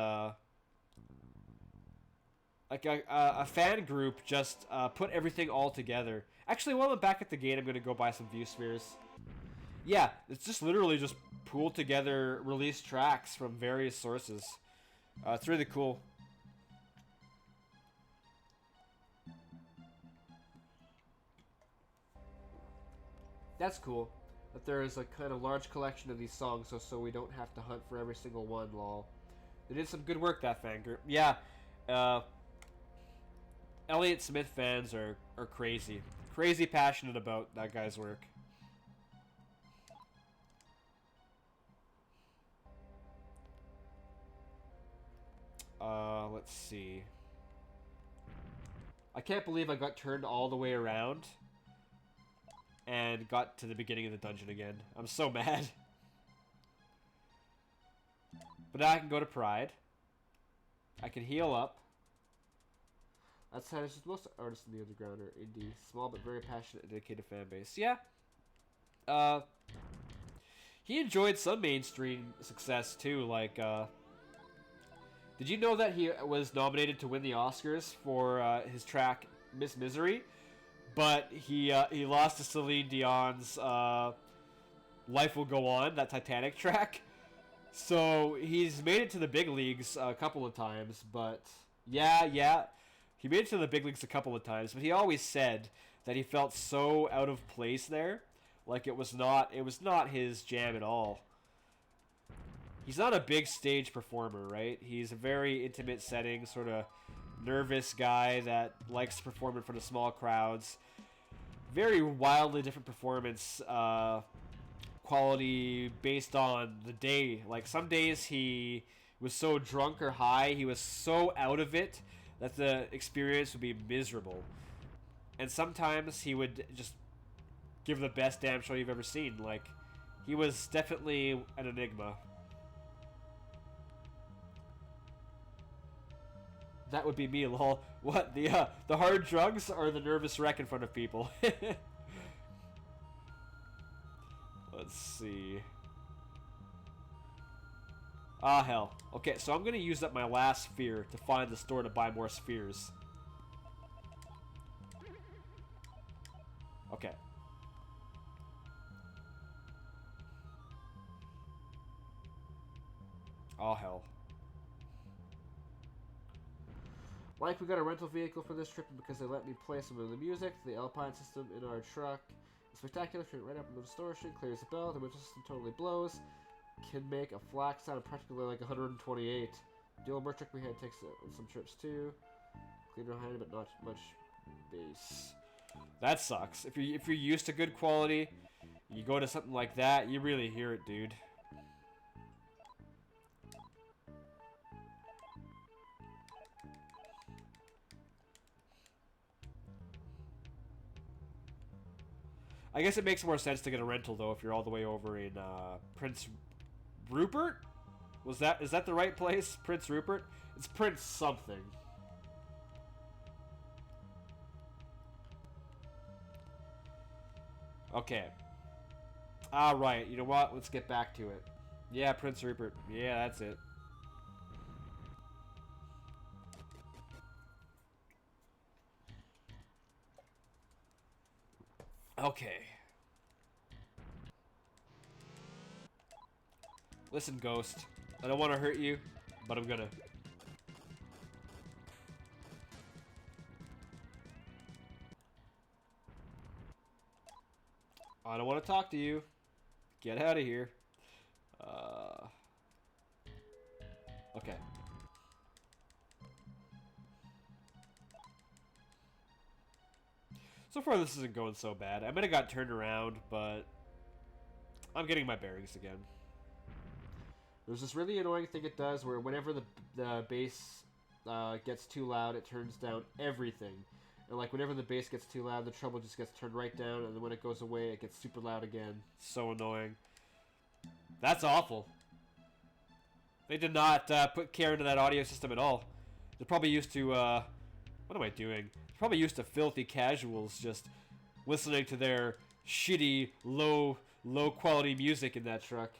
like a fan group just put everything all together. Actually, while I'm back at the gate, I'm going to go buy some view spheres. Yeah, it's just literally just pooled together released tracks from various sources. It's really cool. That's cool. That there is a kind of large collection of these songs, so we don't have to hunt for every single one, lol. They did some good work, that fan group. Yeah, Elliott Smith fans are crazy. Crazy passionate about that guy's work. Let's see. I can't believe I got turned all the way around and got to the beginning of the dungeon again. I'm so mad. But now I can go to Pride. I can heal up. That's how most artists in the underground are indie. Small but very passionate and dedicated fan base. Yeah. He enjoyed some mainstream success too, like, did you know that he was nominated to win the Oscars for his track Miss Misery? But he lost to Celine Dion's Life Will Go On, that Titanic track. So he's made it to the big leagues a couple of times, but yeah. He made it to the big leagues a couple of times, but he always said that he felt so out of place there. Like it was not his jam at all. He's not a big stage performer, right? He's a very intimate setting, sort of nervous guy that likes to perform in front of small crowds. Very wildly different performance quality based on the day. Like some days he was so drunk or high, he was so out of it that the experience would be miserable. And sometimes he would just give the best damn show you've ever seen. Like He was definitely an enigma. That would be me, lol. What, the hard drugs or the nervous wreck in front of people? Let's see. Ah, hell. Okay, so I'm gonna use up my last sphere to find the store to buy more spheres. Okay. Oh, hell. Like, we got a rental vehicle for this trip because they let me play some of the music. The Alpine system in our truck is spectacular. Straight right up in the distortion, clears the bell. The winter system totally blows. Can make a flack sound practically like 128. Dual merc truck we had takes some trips too. Cleaner behind, but not much bass. That sucks. If you're used to good quality, you go to something like that, you really hear it, dude. I guess it makes more sense to get a rental though if you're all the way over in Prince Rupert? Is that the right place? Prince Rupert? It's Prince something. Okay. Alright, you know what? Let's get back to it. Yeah, Prince Rupert. Yeah, that's it. Okay. Listen, Ghost. I don't want to hurt you, but I'm gonna. I don't want to talk to you. Get out of here. Okay. So far, this isn't going so bad. I might have got turned around, but I'm getting my bearings again. There's this really annoying thing it does where whenever the bass gets too loud, it turns down everything. And like whenever the bass gets too loud, the treble just gets turned right down, and then when it goes away, it gets super loud again. So annoying. That's awful. They did not put care into that audio system at all. They're probably used to, what am I doing? They're probably used to filthy casuals just listening to their shitty, low quality music in that truck.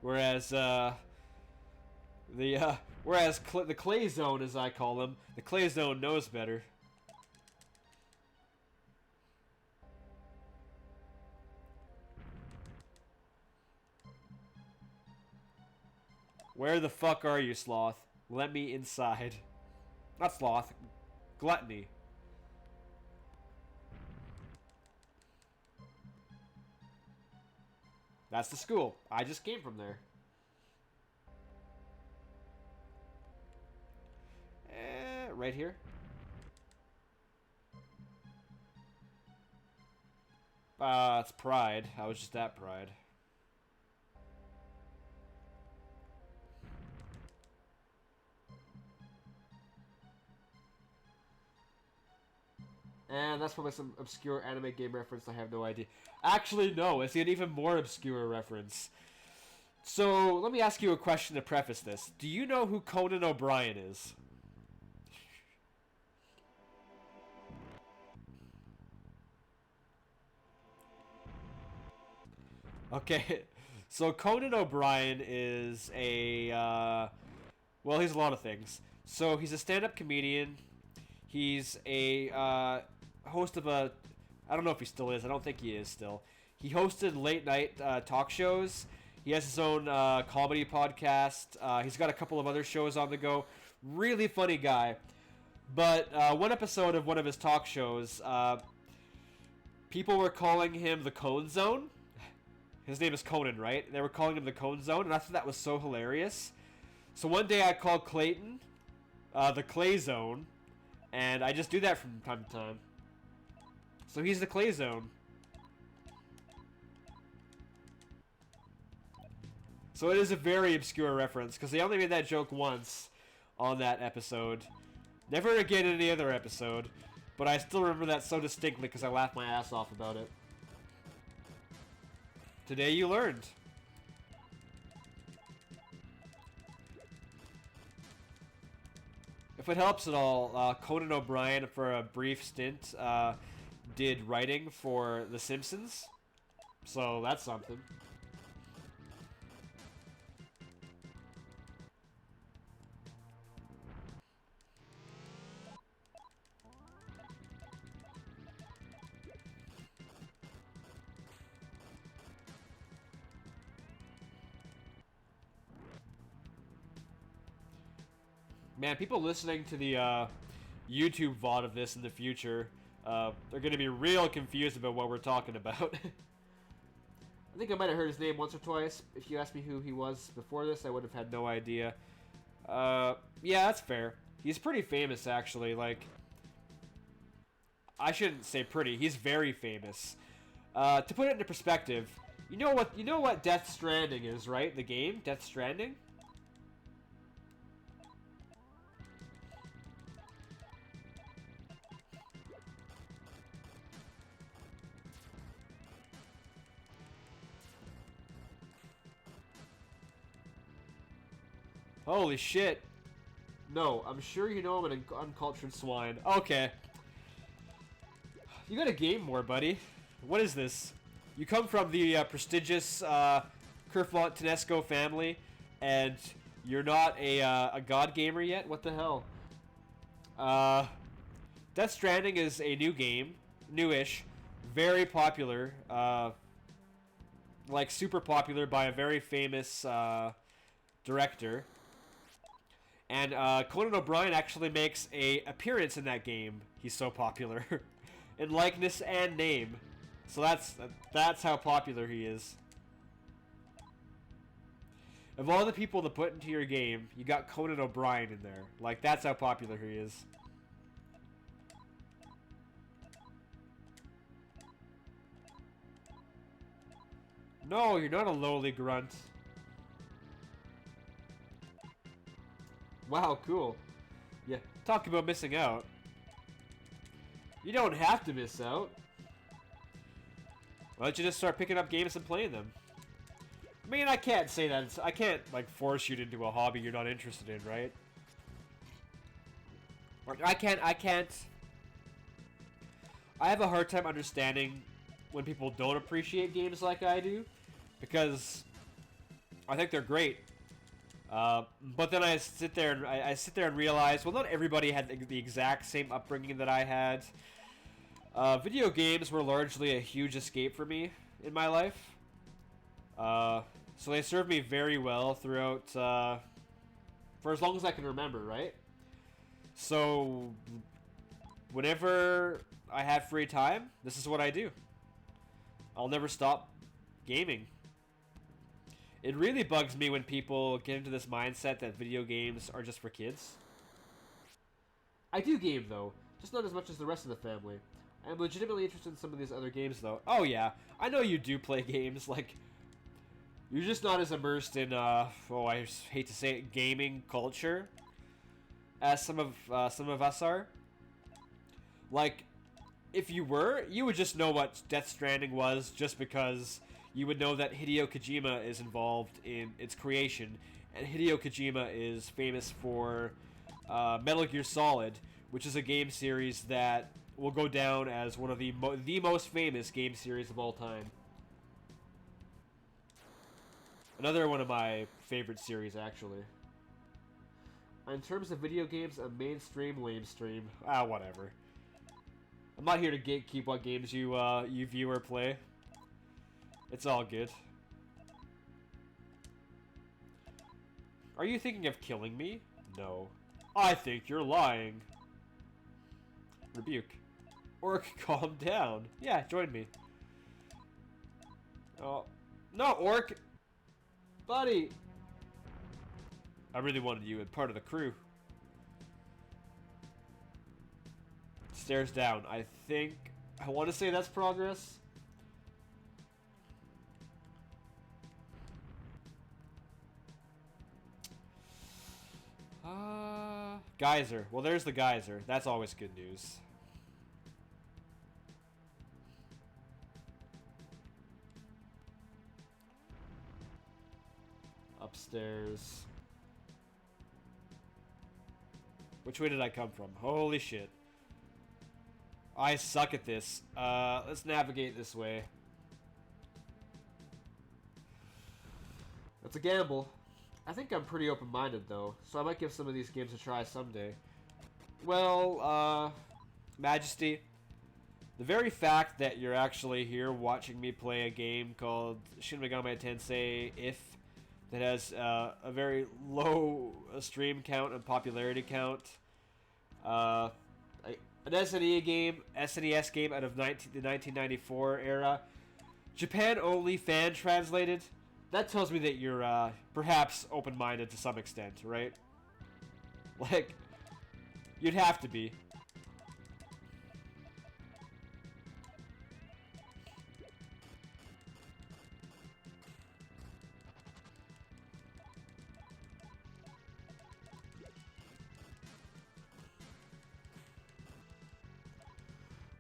Whereas, the Clay Zone, as I call them, the Clay Zone knows better. Where the fuck are you, Sloth? Let me inside. Not Sloth. Gluttony. That's the school. I just came from there. Right here. It's Pride. I was just at Pride. And that's probably some obscure anime game reference. I have no idea. Actually, no. It's an even more obscure reference. So, let me ask you a question to preface this. Do you know who Conan O'Brien is? Okay. So, Conan O'Brien is a... well, he's a lot of things. So, he's a stand-up comedian. He's a host of a... I don't know if he still is. I don't think he is still. He hosted late-night talk shows. He has his own comedy podcast. He's got a couple of other shows on the go. Really funny guy. But one episode of one of his talk shows, people were calling him the Cone Zone. His name is Conan, right? They were calling him the Cone Zone, and I thought that was so hilarious. So one day I called Clayton the Clay Zone, and I just do that from time to time. So he's the Clay Zone. So it is a very obscure reference, because they only made that joke once on that episode. Never again in any other episode. But I still remember that so distinctly because I laughed my ass off about it. Today you learned. If it helps at all, Conan O'Brien, for a brief stint, did writing for The Simpsons. So that's something. Man, people listening to the YouTube VOD of this in the future, they're going to be real confused about what we're talking about. I think I might have heard his name once or twice. If you asked me who he was before this, I would have had no idea. Yeah, that's fair. He's pretty famous, actually. Like, I shouldn't say pretty. He's very famous. To put it into perspective, you know what Death Stranding is, right? The game, Death Stranding? Holy shit. No, I'm sure you know I'm an uncultured swine. Okay. You gotta game more, buddy. What is this? You come from the prestigious Kerfont Tenesco family, and you're not a god gamer yet? What the hell? Death Stranding is a new game. Newish. Very popular. Like, super popular by a very famous director. And Conan O'Brien actually makes a appearance in that game. He's so popular. In likeness and name. So that's how popular he is. Of all the people to put into your game, you got Conan O'Brien in there. Like, that's how popular he is. No, you're not a lowly grunt. Wow, cool. Yeah, talk about missing out. You don't have to miss out. Why don't you just start picking up games and playing them? I mean, I can't say that. I can't, like, force you into a hobby you're not interested in, right? Or I can't... I have a hard time understanding when people don't appreciate games like I do. Because I think they're great. But then I sit there and realize, well, not everybody had the exact same upbringing that I had. Video games were largely a huge escape for me in my life. So they served me very well throughout, for as long as I can remember, right? So whenever I have free time, this is what I do. I'll never stop gaming. It really bugs me when people get into this mindset that video games are just for kids. I do game, though. Just not as much as the rest of the family. I'm legitimately interested in some of these other games, though. Oh, yeah. I know you do play games. Like, you're just not as immersed in, I hate to say it, gaming culture as some of us are. Like, if you were, you would just know what Death Stranding was just because... you would know that Hideo Kojima is involved in its creation, and Hideo Kojima is famous for Metal Gear Solid, which is a game series that will go down as one of the most famous game series of all time. Another one of my favorite series, actually. In terms of video games, a mainstream, lamestream. Whatever. I'm not here to gatekeep what games you view or play. It's all good. Are you thinking of killing me? No. I think you're lying. Rebuke. Orc, calm down. Yeah, join me. Oh. No, Orc! Buddy! I really wanted you as part of the crew. Stairs down. I want to say that's progress. Geyser. Well, there's the geyser. That's always good news. upstairs. Which way did I come from? Holy shit. I suck at this. Let's navigate this way. That's a gamble. I think I'm pretty open-minded, though, so I might give some of these games a try someday. Well, Majesty, the very fact that you're actually here watching me play a game called Shin Megami Tensei If, that has a very low stream count and popularity count, an SNES game out of the 1994 era, Japan only fan translated, that tells me that you're perhaps open-minded to some extent, right? Like, you'd have to be.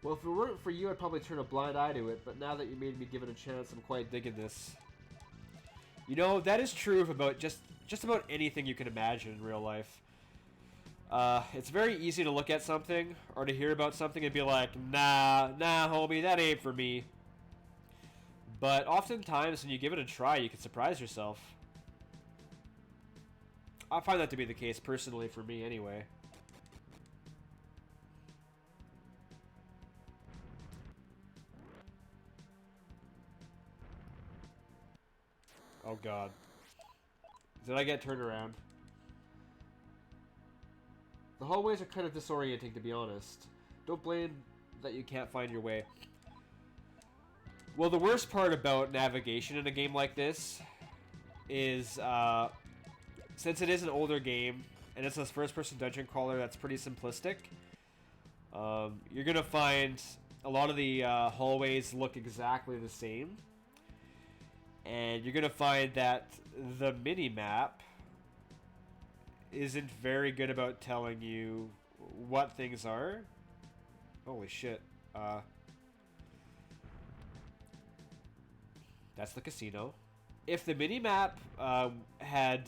Well, if it weren't for you, I'd probably turn a blind eye to it, but now that you made me give it a chance, I'm quite digging this. You know, that is true of about just about anything you can imagine in real life. It's very easy to look at something, or to hear about something and be like, nah, homie, that ain't for me. But oftentimes, when you give it a try, you can surprise yourself. I find that to be the case, personally, for me, anyway. Oh god. Did I get turned around? The hallways are kind of disorienting, to be honest. Don't blame that you can't find your way. Well, the worst part about navigation in a game like this is, since it is an older game, and it's a first-person dungeon crawler that's pretty simplistic, you're gonna find a lot of the hallways look exactly the same. And you're gonna find that the mini-map isn't very good about telling you what things are. Holy shit. That's the casino. If the mini-map had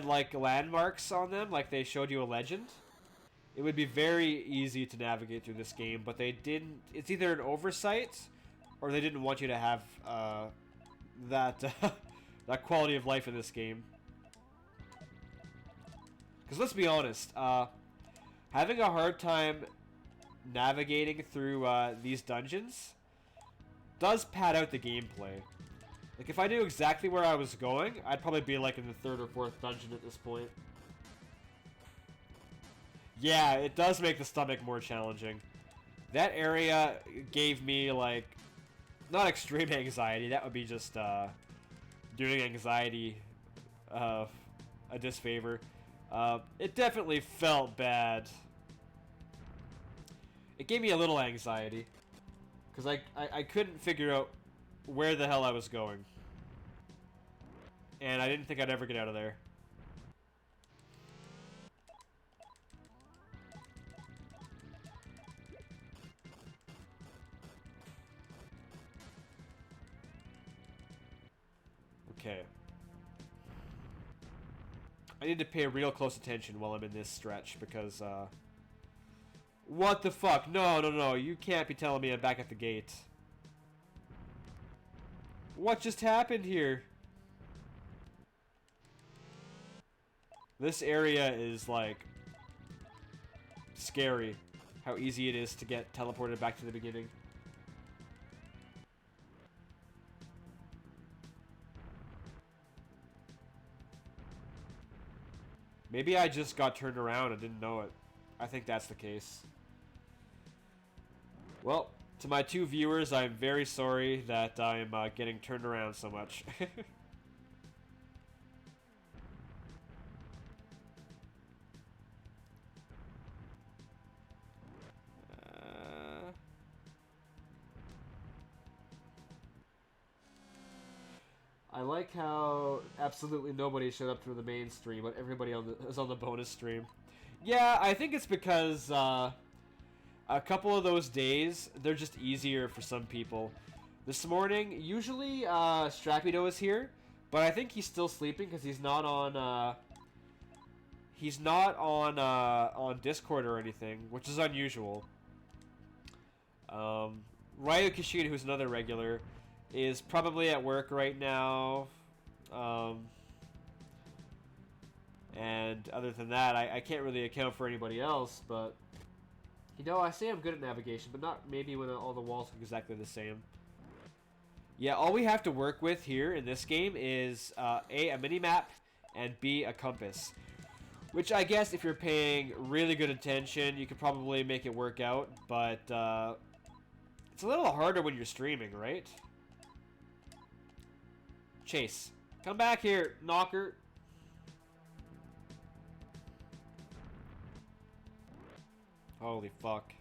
like landmarks on them, like they showed you a legend, it would be very easy to navigate through this game, but they didn't. It's either an oversight, or they didn't want you to have that that quality of life in this game. Because let's be honest, having a hard time navigating through these dungeons does pad out the gameplay. Like, if I knew exactly where I was going, I'd probably be like in the 3rd or 4th dungeon at this point. Yeah, it does make the stomach more challenging. That area gave me, like, not extreme anxiety, that would be just doing anxiety a disfavor. It definitely felt bad. It gave me a little anxiety, because I couldn't figure out where the hell I was going. And I didn't think I'd ever get out of there. Okay. I need to pay real close attention while I'm in this stretch, because, what the fuck? No, you can't be telling me I'm back at the gate. What just happened here? This area is, like, scary. How easy it is to get teleported back to the beginning. Maybe I just got turned around and didn't know it. I think that's the case. Well, to my 2 viewers, I'm very sorry that I'm getting turned around so much. I like how absolutely nobody showed up through the main stream, but everybody is on the bonus stream. Yeah, I think it's because a couple of those days, they're just easier for some people. This morning, usually Strapido is here, But I think he's still sleeping because he's not on. He's not on Discord or anything, which is unusual. Ryo Kishida, who's another regular, is probably at work right now. And other than that, I can't really account for anybody else, but... You know, I say I'm good at navigation, but not maybe when all the walls look exactly the same. Yeah, all we have to work with here in this game is A, a mini-map, and B, a compass. Which I guess if you're paying really good attention, you could probably make it work out, but it's a little harder when you're streaming, right? Chase. Come back here, knocker. Holy fuck.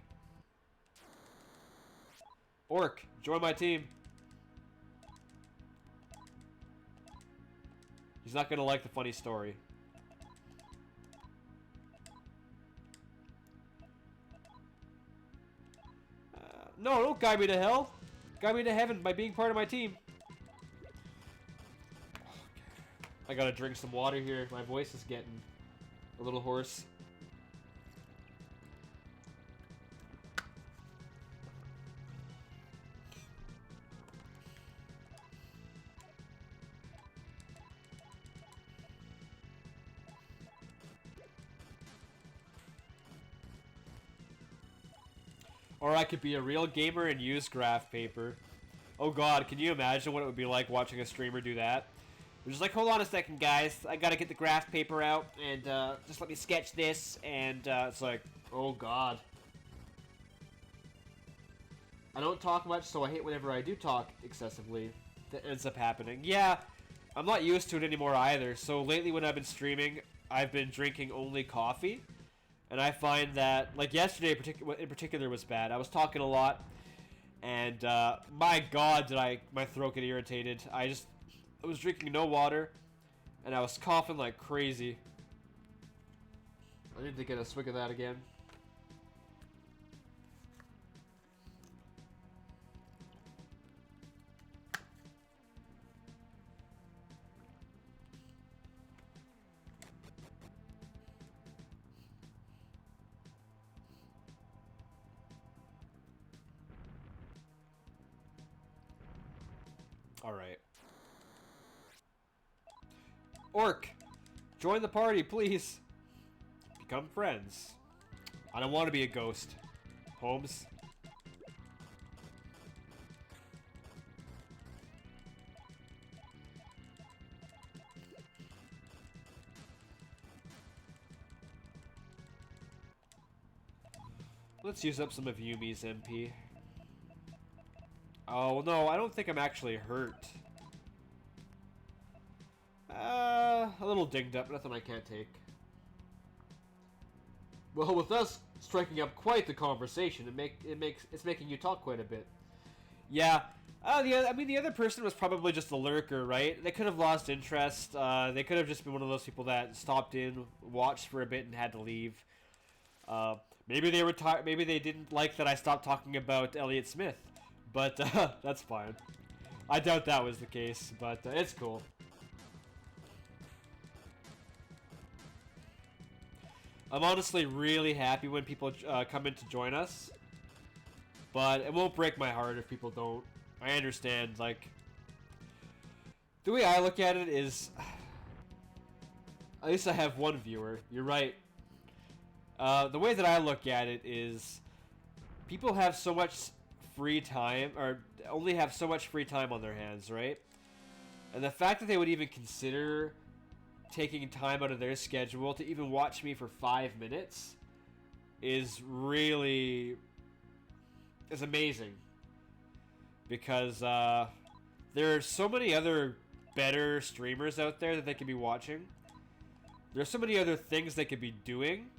Orc, join my team. He's not gonna like the funny story. No, don't guide me to hell. Guide me to heaven by being part of my team. I gotta drink some water here. My voice is getting a little hoarse. Or I could be a real gamer and use graph paper. Oh god, can you imagine what it would be like watching a streamer do that? They're just like, hold on a second, guys. I gotta get the graph paper out, and just let me sketch this, and it's like, oh god. I don't talk much, so I hate whenever I do talk excessively. That ends up happening. Yeah, I'm not used to it anymore either, so lately when I've been streaming, I've been drinking only coffee. And I find that, like yesterday in particular was bad. I was talking a lot, and my god did my throat get irritated. I was drinking no water, and I was coughing like crazy. I need to get a swig of that again. Alright. Orc! Join the party, please! Become friends. I don't want to be a ghost. Holmes? Let's use up some of Yumi's MP. Oh, no, I don't think I'm actually hurt. A little dinged up, nothing I can't take. Well, with us striking up quite the conversation, it's making you talk quite a bit. Yeah, the other person was probably just a lurker, right? They could have lost interest. They could have just been one of those people that stopped in, watched for a bit, and had to leave. Maybe they were maybe they didn't like that I stopped talking about Elliott Smith. But, that's fine. I doubt that was the case, but it's cool. I'm honestly really happy when people come in to join us. But it won't break my heart if people don't. I understand, like... The way I look at it is... At least I have one viewer. You're right. The way that I look at it is... People have so much... free time, or only have so much free time on their hands, right? And the fact that they would even consider taking time out of their schedule to even watch me for 5 minutes is really... is amazing. Because there are so many other better streamers out there that they could be watching. There's so many other things they could be doing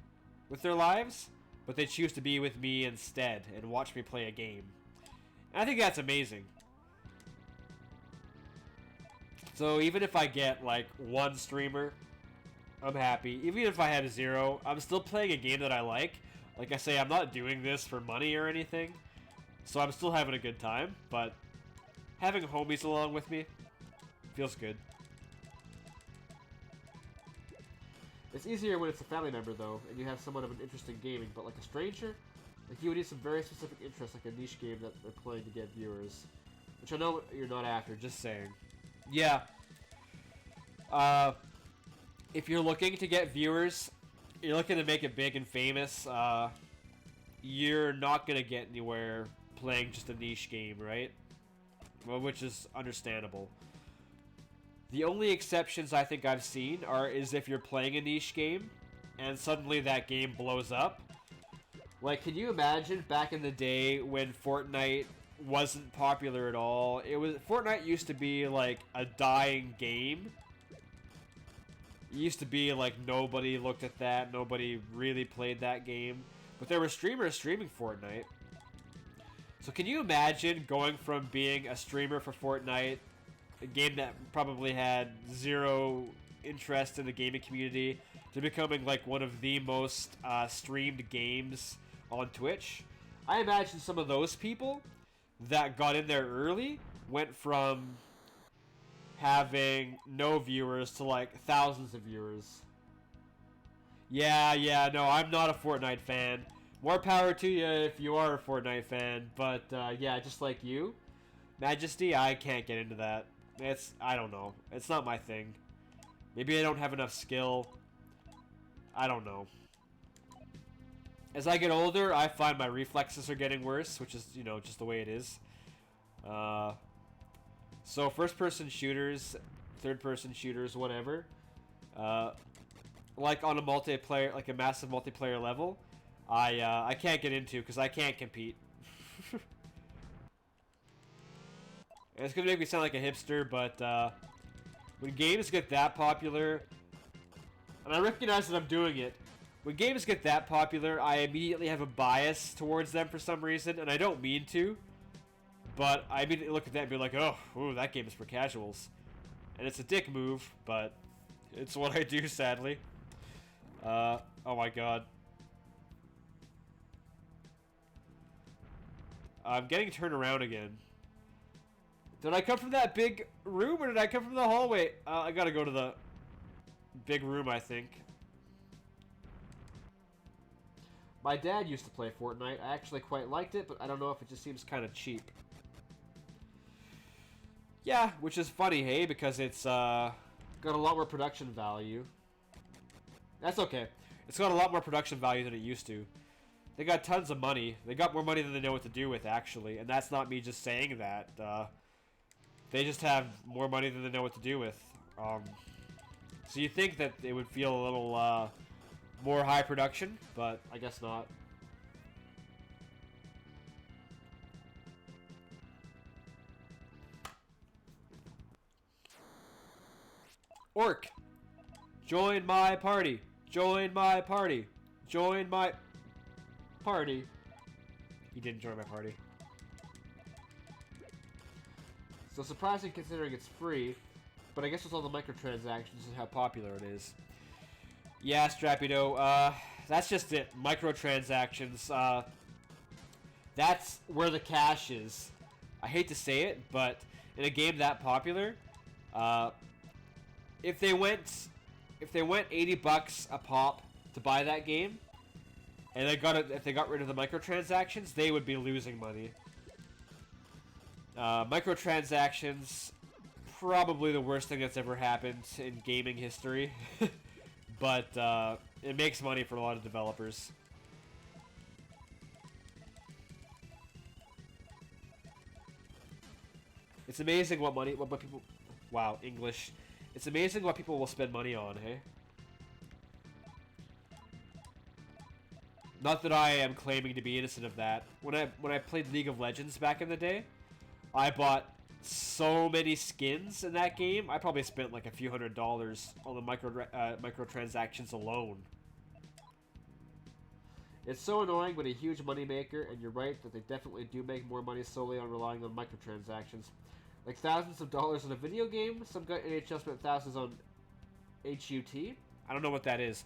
with their lives, but they choose to be with me instead and watch me play a game. I think that's amazing. So even if I get like one streamer, I'm happy. Even if I have 0, I'm still playing a game that I like. Like I say, I'm not doing this for money or anything. So I'm still having a good time, but having homies along with me feels good. It's easier when it's a family member, though, and you have somewhat of an interest in gaming, but like a stranger, like you would need some very specific interest, like a niche game that they're playing to get viewers. Which I know you're not after, just saying. Yeah. If you're looking to get viewers, you're looking to make it big and famous, you're not going to get anywhere playing just a niche game, right? Well, which is understandable. The only exceptions I think I've seen is if you're playing a niche game and suddenly that game blows up. Like, can you imagine back in the day when Fortnite wasn't popular at all? Fortnite used to be like a dying game. It used to be like nobody looked at that, nobody really played that game. But there were streamers streaming Fortnite. So can you imagine going from being a streamer for Fortnite, a game that probably had zero interest in the gaming community, to becoming like one of the most streamed games on Twitch? I imagine some of those people that got in there early went from having no viewers to like thousands of viewers. Yeah, no, I'm not a Fortnite fan. More power to you if you are a Fortnite fan, but yeah, just like you, Majesty, I can't get into that. I don't know. It's not my thing. Maybe I don't have enough skill. I don't know. As I get older, I find my reflexes are getting worse, which is, you know, just the way it is. So first-person shooters, third-person shooters, whatever. Like on a multiplayer, like a massive multiplayer level, I can't get into because I can't compete. And it's gonna make me sound like a hipster, but when games get that popular, and I recognize that I'm doing it, when games get that popular, I immediately have a bias towards them for some reason, and I don't mean to, but I immediately look at that and be like, oh, ooh, that game is for casuals. And it's a dick move, but it's what I do, sadly. Oh my god. I'm getting turned around again. Did I come from that big room, or did I come from the hallway? I gotta go to the big room, I think. My dad used to play Fortnite. I actually quite liked it, but I don't know if it just seems kind of cheap. Yeah, which is funny, hey, because it's got a lot more production value. That's okay. It's got a lot more production value than it used to. They got tons of money. They got more money than they know what to do with, actually. And that's not me just saying that. They just have more money than they know what to do with. So you think that it would feel a little more high production, but I guess not. Orc! Join my party! Join my party! Join my party! He didn't join my party. So surprising considering it's free, but I guess with all the microtransactions and how popular it is. Yeah, Strapido, that's just it. Microtransactions, that's where the cash is. I hate to say it, but in a game that popular, if they went $80 a pop to buy that game, and if they got rid of the microtransactions, they would be losing money. Microtransactions, probably the worst thing that's ever happened in gaming history, but it makes money for a lot of developers. It's amazing what people... Wow, English. It's amazing what people will spend money on, hey? Not that I am claiming to be innocent of that. When I played League of Legends back in the day, I bought so many skins in that game. I probably spent like a few $100s on the microtransactions alone. It's so annoying but a huge moneymaker, and you're right that they definitely do make more money solely on relying on microtransactions. Like thousands of dollars in a video game, some guy NHL spent thousands on HUT. I don't know what that is.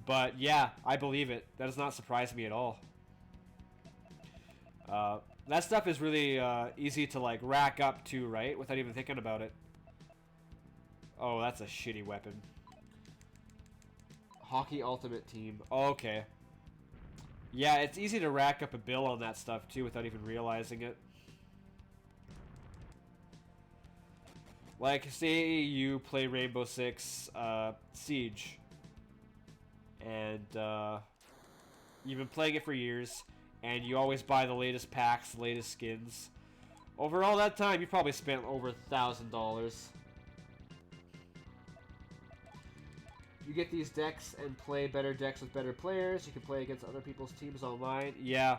But yeah, I believe it. That does not surprise me at all. That stuff is really easy to like rack up too, right? Without even thinking about it. Oh, that's a shitty weapon. Hockey Ultimate Team. Oh, okay. Yeah, it's easy to rack up a bill on that stuff too without even realizing it. Like, say you play Rainbow Six Siege, and you've been playing it for years, and you always buy the latest packs, latest skins. Over all that time, you probably spent over $1,000. You get these decks and play better decks with better players. You can play against other people's teams online. Yeah.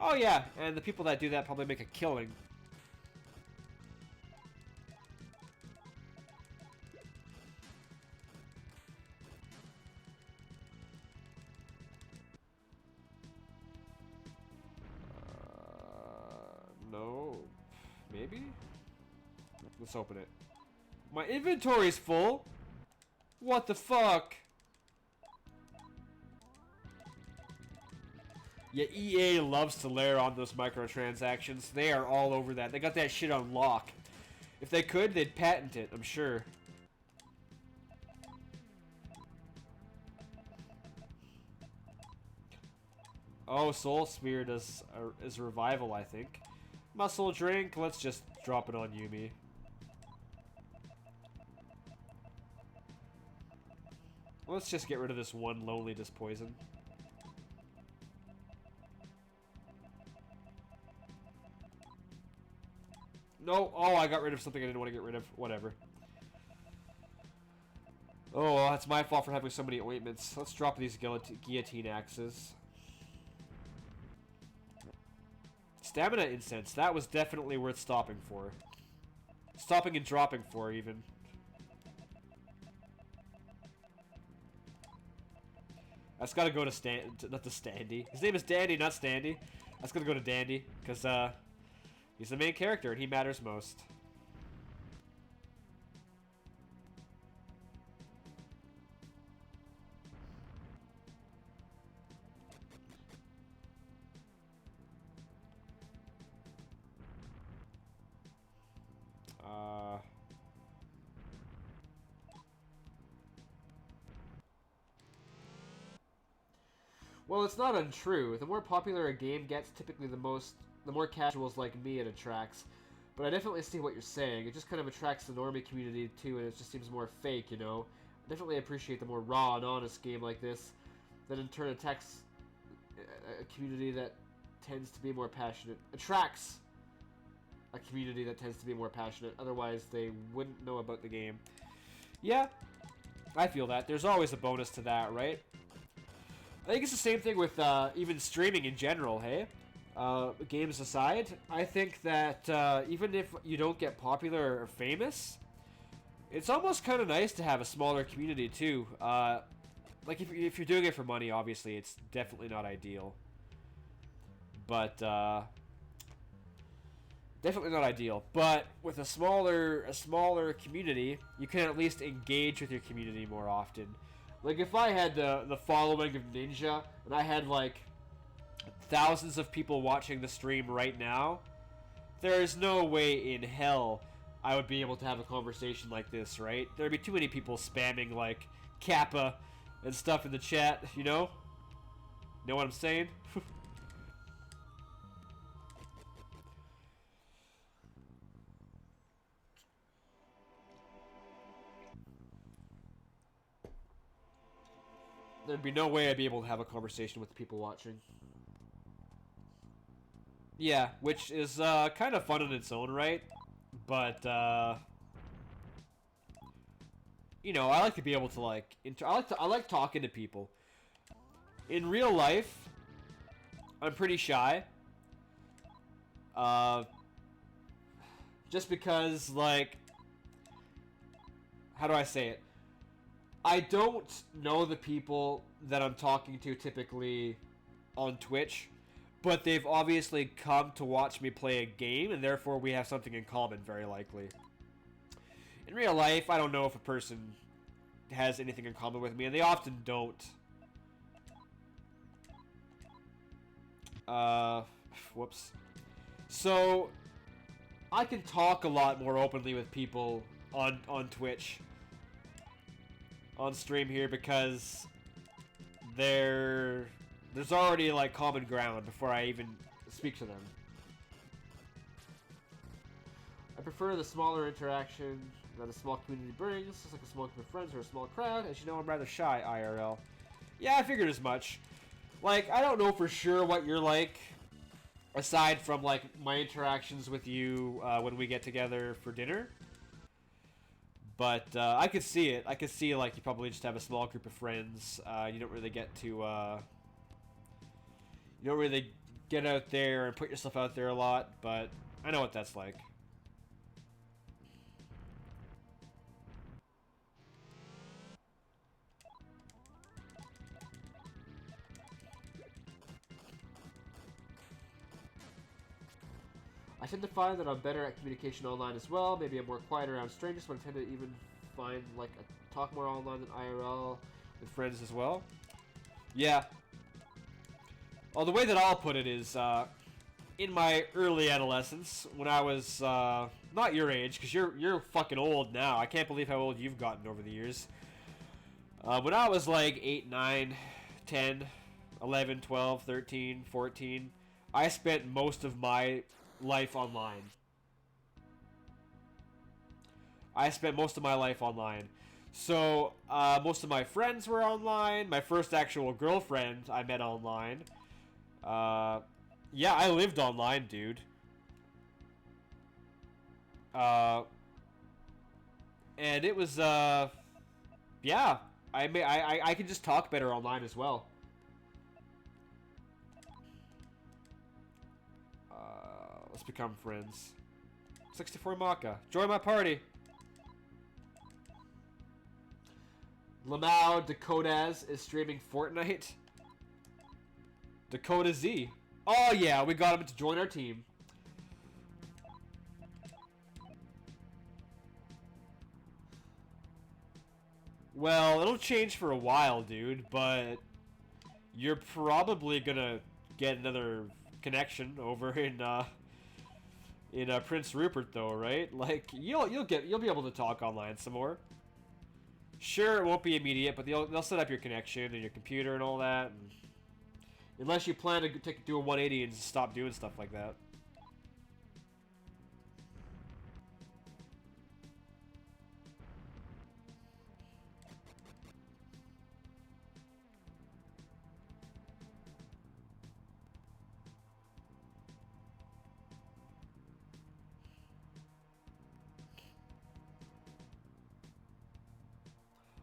Oh yeah, and the people that do that probably make a killing. No. Maybe? Let's open it. My inventory's full? What the fuck? Yeah, EA loves to layer on those microtransactions. They are all over that. They got that shit on lock. If they could, they'd patent it, I'm sure. Oh, Soul Spear is a revival, I think. Muscle drink, let's just drop it on Yumi. Let's just get rid of this one loneliness poison. No, oh, I got rid of something I didn't want to get rid of. Whatever. Oh, well, it's my fault for having so many ointments. Let's drop these guillotine axes. Stamina incense. That was definitely worth stopping for. Stopping and dropping for, even. That's gotta go to not to Standy. His name is Dandy, not Standy. That's gonna go to Dandy, because, he's the main character, and he matters most. Well, it's not untrue. The more popular a game gets, typically the more casuals like me it attracts. But I definitely see what you're saying. It just kind of attracts the normie community too, and it just seems more fake, you know? I definitely appreciate the more raw and honest game like this that in turn attacks a community that tends to be more passionate. Attracts a community that tends to be more passionate. Otherwise, they wouldn't know about the game. Yeah, I feel that. There's always a bonus to that, right? I think it's the same thing with even streaming in general, hey? Games aside, I think that even if you don't get popular or famous, it's almost kind of nice to have a smaller community too. Like if you're doing it for money, obviously it's definitely not ideal. But definitely not ideal. But with a smaller community, you can at least engage with your community more often. Like, if I had the following of Ninja, and I had, like, thousands of people watching the stream right now, there is no way in hell I would be able to have a conversation like this, right? There'd be too many people spamming, like, Kappa and stuff in the chat, you know? Know what I'm saying? There'd be no way I'd be able to have a conversation with the people watching. Yeah, which is kind of fun in its own right, but you know, I like to be able to like I like talking to people. In real life, I'm pretty shy. Just because, like, how do I say it? I don't know the people that I'm talking to typically on Twitch, but they've obviously come to watch me play a game, and therefore we have something in common, very likely. In real life, I don't know if a person has anything in common with me, and they often don't. Whoops. So, I can talk a lot more openly with people on Twitch. On stream here because there's already like common ground before I even speak to them. I prefer the smaller interaction that a small community brings, just like a small group of friends or a small crowd. As you know, I'm rather shy IRL. Yeah, I figured as much. Like, I don't know for sure what you're like, aside from like my interactions with you when we get together for dinner. But I could see it. I could see like you probably just have a small group of friends. You don't really get to. You don't really get out there and put yourself out there a lot. But I know what that's like. I tend to find that I'm better at communication online as well. Maybe I'm more quiet around strangers, but I tend to even find like I talk more online than IRL with friends as well. Yeah. Well, the way that I'll put it is, in my early adolescence, when I was not your age, because you're fucking old now. I can't believe how old you've gotten over the years. When I was like 8, 9, 10, 11, 12, 13, 14, I spent most of my life online. So, most of my friends were online. My first actual girlfriend I met online. Yeah, I lived online, dude. And it was, yeah. I could just talk better online as well. Let's become friends. 64 Maka. Join my party. Lamau Dakotas is streaming Fortnite. Dakota Z. Oh yeah, we got him to join our team. Well, it'll change for a while, dude, but you're probably gonna get another connection over in Prince Rupert, though, right? Like you'll be able to talk online some more. Sure, it won't be immediate, but they'll set up your connection and your computer and all that. And unless you plan to do a 180 and stop doing stuff like that.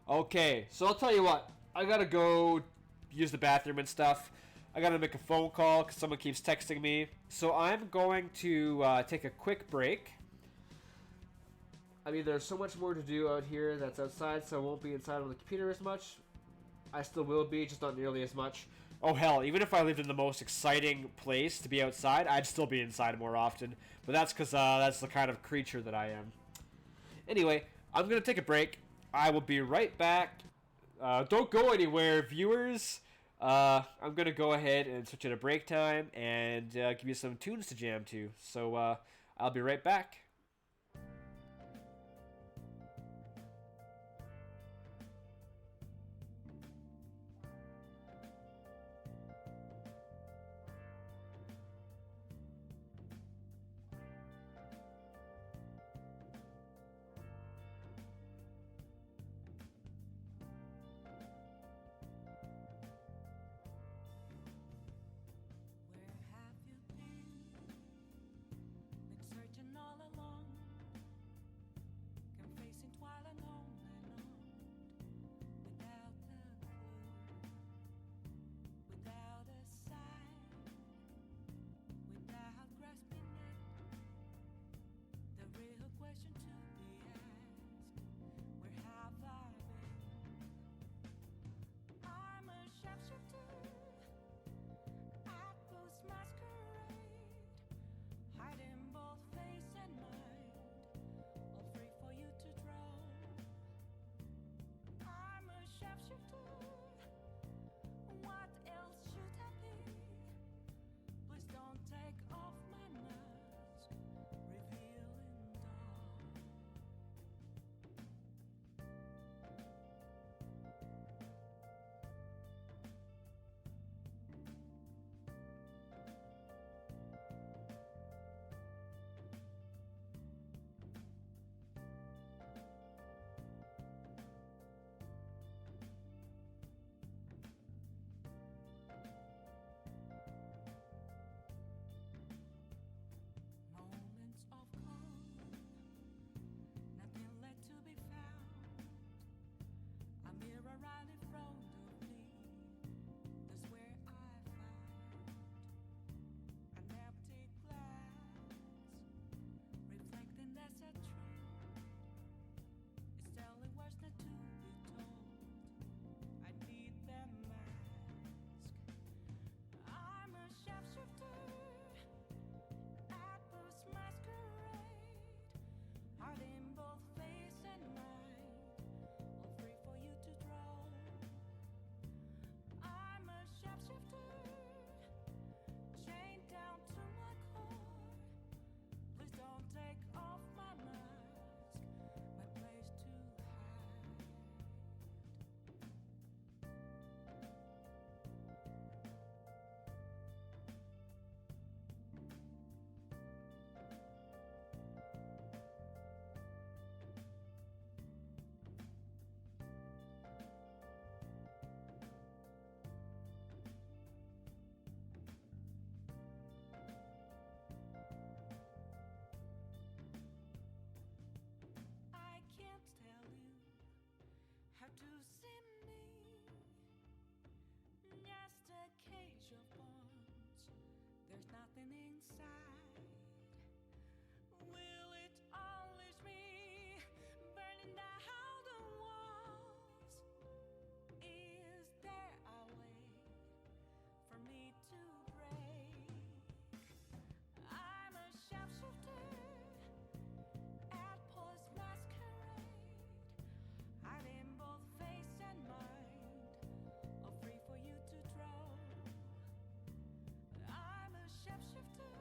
Okay, so I'll tell you what. I gotta go use the bathroom and stuff. I gotta make a phone call because someone keeps texting me. So I'm going to take a quick break. I mean, there's so much more to do out here that's outside, so I won't be inside on the computer as much. I still will be, just not nearly as much. Oh hell, even if I lived in the most exciting place to be outside, I'd still be inside more often. But that's because that's the kind of creature that I am. Anyway, I'm gonna take a break. I will be right back. Don't go anywhere, viewers. I'm gonna go ahead and switch it to break time and give you some tunes to jam to. So I'll be right back. Where have you been? Been searching all along. inside. Will it unleash me, burning down the walls? Is there a way for me to break? I'm a shapeshifter at Paul's masquerade, hiding both face and mind, all free for you to draw. I'm a shapeshifter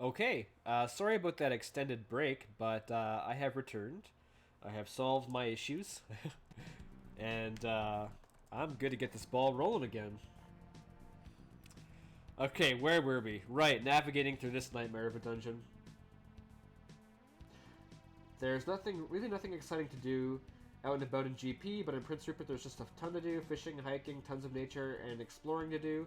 Okay, sorry about that extended break, but I have returned. I have solved my issues. And I'm good to get this ball rolling again. Okay, where were we? Right, navigating through this nightmare of a dungeon. There's really nothing exciting to do out and about in GP, but in Prince Rupert there's just a ton to do. Fishing, hiking, tons of nature, and exploring to do.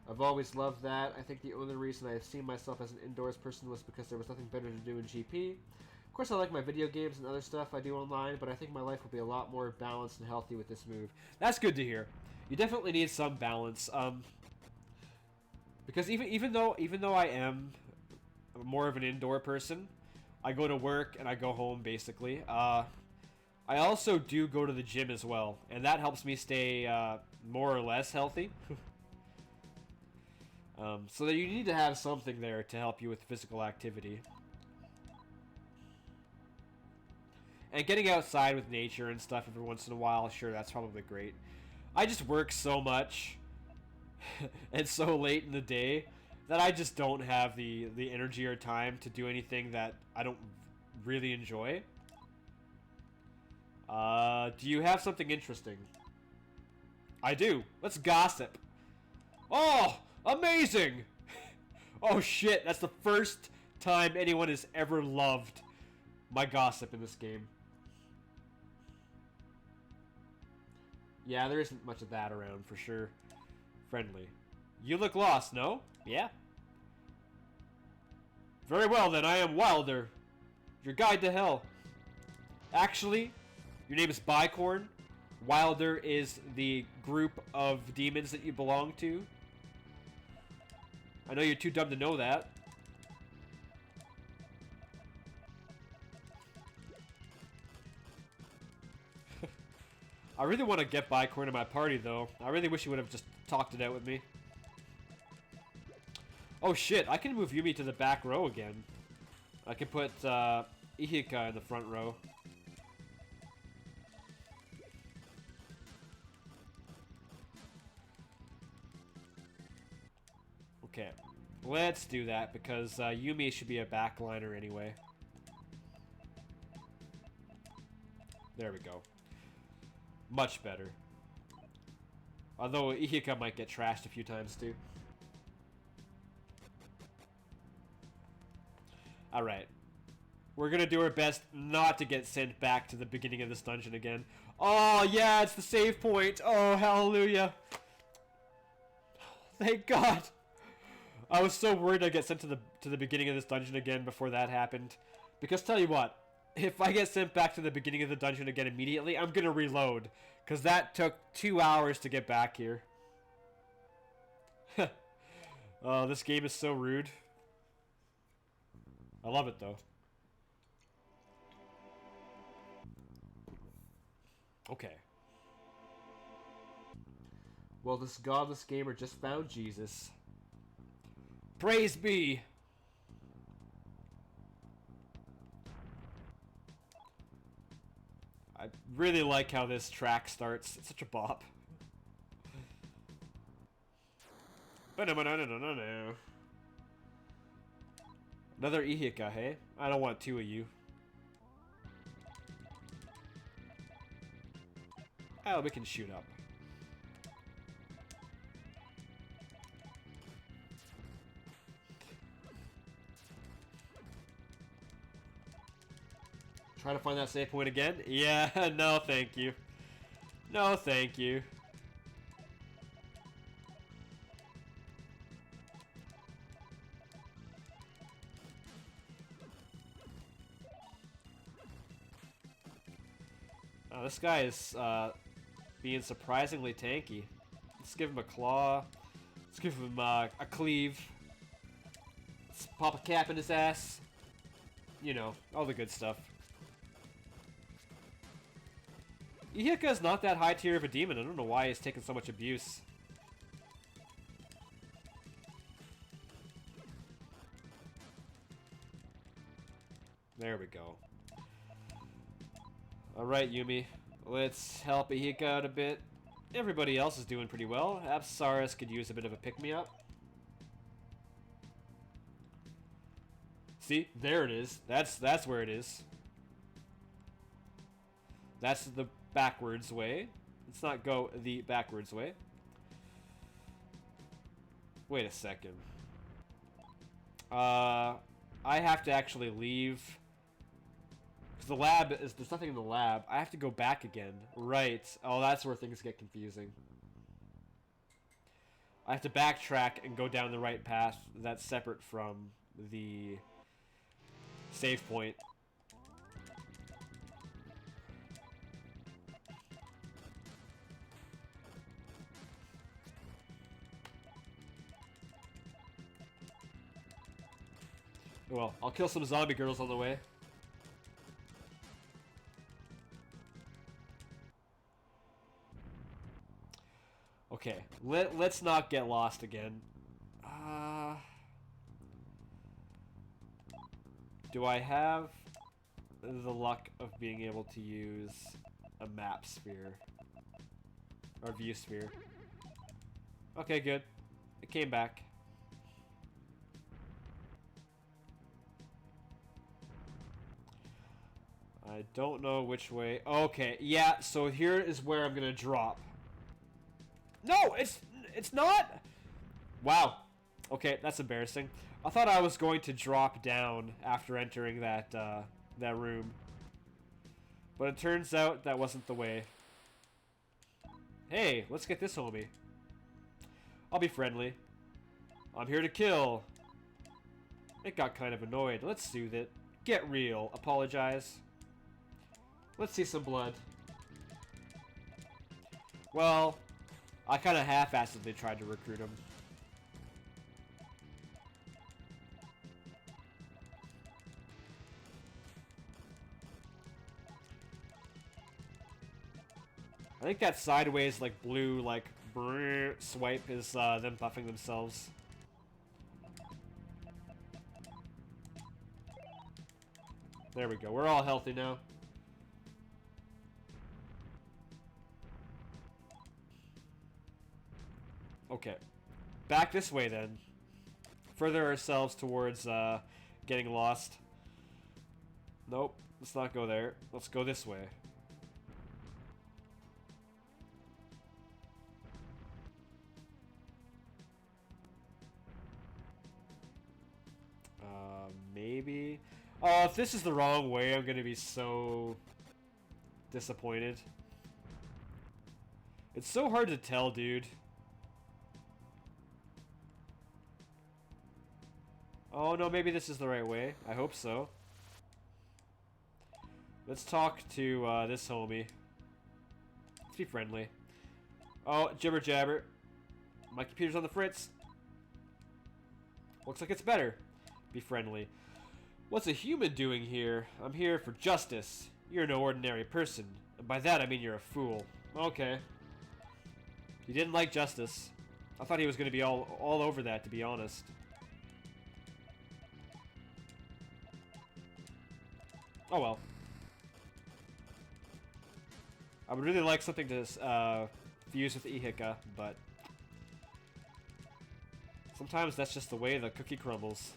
I've always loved that. I think the only reason I've seen myself as an indoors person was because there was nothing better to do in GP. Of course, I like my video games and other stuff I do online, but I think my life will be a lot more balanced and healthy with this move. That's good to hear. You definitely need some balance. Because even though I am more of an indoor person, I go to work and I go home basically. I also do go to the gym as well, and that helps me stay more or less healthy. So that you need to have something there to help you with physical activity. And getting outside with nature and stuff every once in a while, sure, that's probably great. I just work so much and so late in the day that I just don't have the energy or time to do anything that I don't really enjoy. Do you have something interesting? I do. Let's gossip. Oh, amazing! Oh shit, that's the first time anyone has ever loved my gossip in this game. Yeah, there isn't much of that around for sure. Friendly. You look lost, no? Yeah? Very well then, I am Wilder, your guide to hell. Actually, your name is Bicorn. Wilder is the group of demons that you belong to. I know you're too dumb to know that. I really want to get Bicorn in my party, though. I really wish he would have just talked it out with me. Oh shit, I can move Yumi to the back row again. I can put Ihika in the front row. Okay, let's do that because Yumi should be a backliner anyway. There we go. Much better. Although Ihika might get trashed a few times too. Alright. We're gonna do our best not to get sent back to the beginning of this dungeon again. Oh yeah, it's the save point. Oh, hallelujah. Thank God. I was so worried I'd get sent to the beginning of this dungeon again before that happened. Because tell you what, if I get sent back to the beginning of the dungeon again immediately, I'm gonna reload. Because that took 2 hours to get back here. Oh, this game is so rude. I love it though. Okay. Well, this godless gamer just found Jesus. Praise be! I really like how this track starts. It's such a bop. Another Ihika, hey? I don't want two of you. Oh, we can shoot up. Try to find that save point again? Yeah, no thank you. No thank you. Oh, this guy is being surprisingly tanky. Let's give him a claw. Let's give him a cleave. Let's pop a cap in his ass. You know, all the good stuff. Ihika is not that high tier of a demon. I don't know why he's taking so much abuse. There we go. Alright, Yumi. Let's help Ihika out a bit. Everybody else is doing pretty well. Apsaris could use a bit of a pick-me-up. See, there it is. That's where it is. That's the backwards way. Let's not go the backwards way. Wait a second. I have to actually leave. Because the lab is... There's nothing in the lab. I have to go back again. Right. Oh, that's where things get confusing. I have to backtrack and go down the right path that's separate from the save point. Well, I'll kill some zombie girls on the way. Okay, let's not get lost again. Do I have the luck of being able to use a map sphere? Or view sphere? Okay, good. It came back. I don't know which way. Okay, yeah, so here is where I'm gonna drop. No, it's not! Wow. Okay, that's embarrassing. I thought I was going to drop down after entering that room. But it turns out that wasn't the way. Hey, let's get this homie. I'll be friendly. I'm here to kill. It got kind of annoyed. Let's soothe it. Get real. Apologize. Let's see some blood. Well, I kind of half-assedly tried to recruit him. I think that sideways, like, blue, like, brrr swipe is them buffing themselves. There we go. We're all healthy now. Okay. Back this way, then. Further ourselves towards getting lost. Nope. Let's not go there. Let's go this way. Maybe. Oh, if this is the wrong way, I'm gonna be so disappointed. It's so hard to tell, dude. Oh no, maybe this is the right way. I hope so. Let's talk to this homie. Let's be friendly. Oh, jibber jabber. My computer's on the fritz. Looks like it's better. Be friendly. What's a human doing here? I'm here for justice. You're no ordinary person. And by that I mean you're a fool. Okay. He didn't like justice. I thought he was going to be all over that, to be honest. Oh well. I would really like something to fuse with Ihika, but sometimes that's just the way the cookie crumbles.